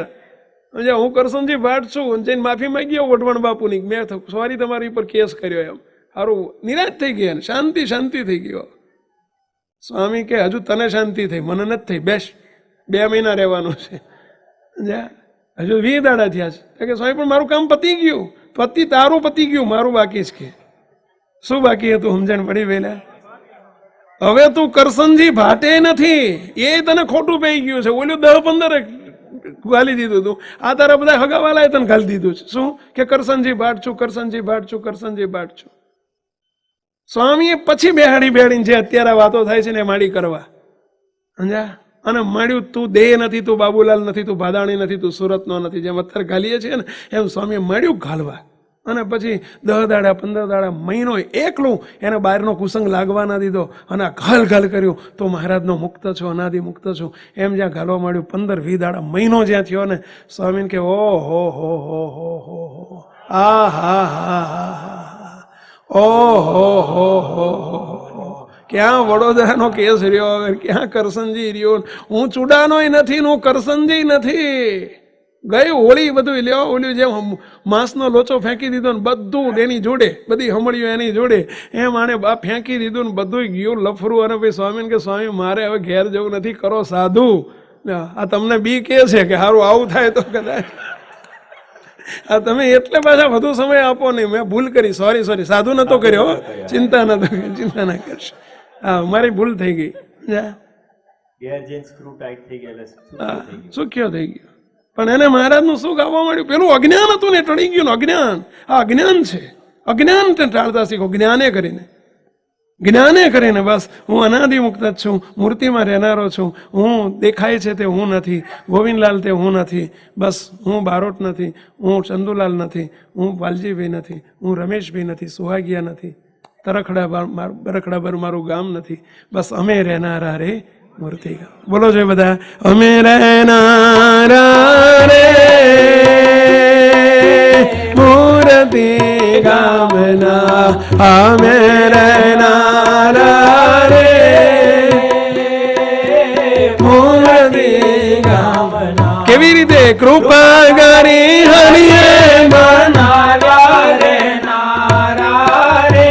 હું કરસનજી ભાટ છું, જઈને માફી માંગી આવું વઢવાણ બાપુની, મેં સોરી તમારી ઉપર કેસ કર્યો. એમ સારું નિરાશ થઈ ગયા, શાંતિ શાંતિ થઈ ગયો. સ્વામી કે હજુ તને શાંતિ થઈ, મને નથી થઈ, બેસ 2 મહિના રહેવાનું છે. હજુ 20 દાડા થયા છે કે સ્વામી પણ મારું કામ પતી ગયું. તારું પતી ગયું, મારું બાકી છે. કે શું બાકી હતું સમજણ પડી વહેલા? હવે તું કરસનજી ભાટે નથી, એ તને ખોટું પઈ ગયું છે. ઓલું 10-15 ગાલી દીધું તું, આ તારા બધા હગાવાલાએ તને ગાલી દીધું છે. શું કે કરસનજી ભાટ છું, કરસનજી ભાટ છું, કરસનજી ભાટ છું. સ્વામીએ પછી બેહાડીને જે અત્યારે વાતો થાય છે ને એ માડી કરવા. સમજ્યા? અને મળ્યું તું દેહ નથી, તું બાબુલાલ નથી, તું ભાદાણી નથી, તું સુરતનો નથી, જેમ અત્યારે ગાલીએ છીએ ને એમ સ્વામીએ મળ્યું ઘાલવા. અને પછી 10 દાડા 15 દાડા મહિનો એકલું એને બહારનો કુસંગ લાગવા ના દીધો અને ઘાલ કર્યું તો મહારાજનો મુક્ત છો, અનાદિ મુક્ત છું એમ જ્યાં ઘાલવા માંડ્યું. 15-20 દાડા મહિનો જ્યાં થયો ને સ્વામીને કે ઓ હો હો હો હો હો હો આ હા હા હા હા ઓ હો હો હો હો. ક્યાં વડોદરાનો કેસ રહ્યો, ક્યાં કરસનજી રહ્યો? હું ચૂડાનોય નથી, હું કરસનજી નથી. ગઈ હોળી બધું લ્યો, ઓલું જે માંસનો લોચો ફેંકી દીધો ને બધું એની જોડે, બધી હમળીઓ એની જોડે, એમ આને ફેંકી દીધું ને બધું ગયું લફરું. અને ભાઈ સ્વામીને કે સ્વામી મારે હવે ઘેર જવું નથી, કરો સાધુ. આ તમને બી કે છે કે સારું આવું થાય તો કદાચ આ તમે એટલે પાછા વધુ સમય આપો નહીં. મેં ભૂલ કરી, સોરી સાધુ નતો કર્યો, ચિંતા ના કરશો. હા મારી ભૂલ થઈ ગઈ. સુખ્યો થઈ ગયો. પણ એને મહારાજનું સુખ આવવા માંડ્યું. પેલું અજ્ઞાન હતું ને ટળી ગયું. અજ્ઞાન, આ અજ્ઞાન છે. અજ્ઞાન ટાળતા શીખો, જ્ઞાને કરીને બસ હું અનાદિ મુક્ત જ છું, મૂર્તિમાં રહેનારો છું. હું દેખાય છે તે હું નથી, ગોવિંદલાલ તે હું નથી, બસ હું બારોટ નથી, હું ચંદુલાલ નથી, હું વાલજીભાઈ નથી, હું રમેશભાઈ નથી, સુહાગિયા નથી, બરખડાબર મારું ગામ નથી, બસ અમે રહેનારા રે મૂર્તિ ગામ. બોલો છો બધા, અમે રહેનારા રે મૂર્તિ ગામના, અમે રહેનારા રે મૂર્તિ ગામના. કેવી રીતે કૃપા કરી હરિએ બનાવ્યા રે નારા રે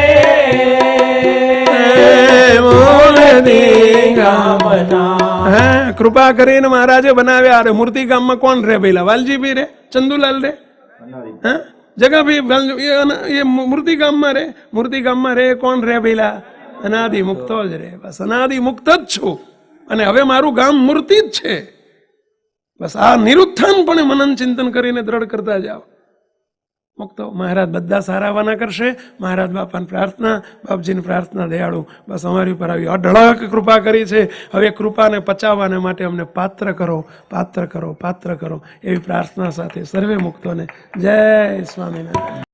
મૂર્તિ ગામના. હે કૃપા કરીને મહારાજે બનાવ્યા. અરે મૂર્તિ ગામમાં કોણ રે પેલા વાલજીભાઈ રે, ચંદુલાલ રે, હે જગાભાઈ એ મૂર્તિ ગામમાં રે. મૂર્તિ ગામમાં રે કોણ રે પેલા? અનાદિ મુક્તો જ રે. બસ અનાદિ મુક્ત જ છું અને હવે મારું ગામ મૂર્તિ જ છે. બસ આ નિરુત્થાનપણે મનન ચિંતન કરીને દ્રઢ કરતા જાઓ. મુક્તો મહારાજ બધા સારાવાના કરશે. મહારાજ બાપાની પ્રાર્થના, બાપજીની પ્રાર્થના દયાળુ બસ અમારી ઉપર આવી અઢળક કૃપા કરી છે. હવે કૃપાને પચાવવાને માટે અમને પાત્ર કરો, પાત્ર કરો, પાત્ર કરો એવી પ્રાર્થના સાથે સર્વે મુક્તોને જય સ્વામિનારાયણ.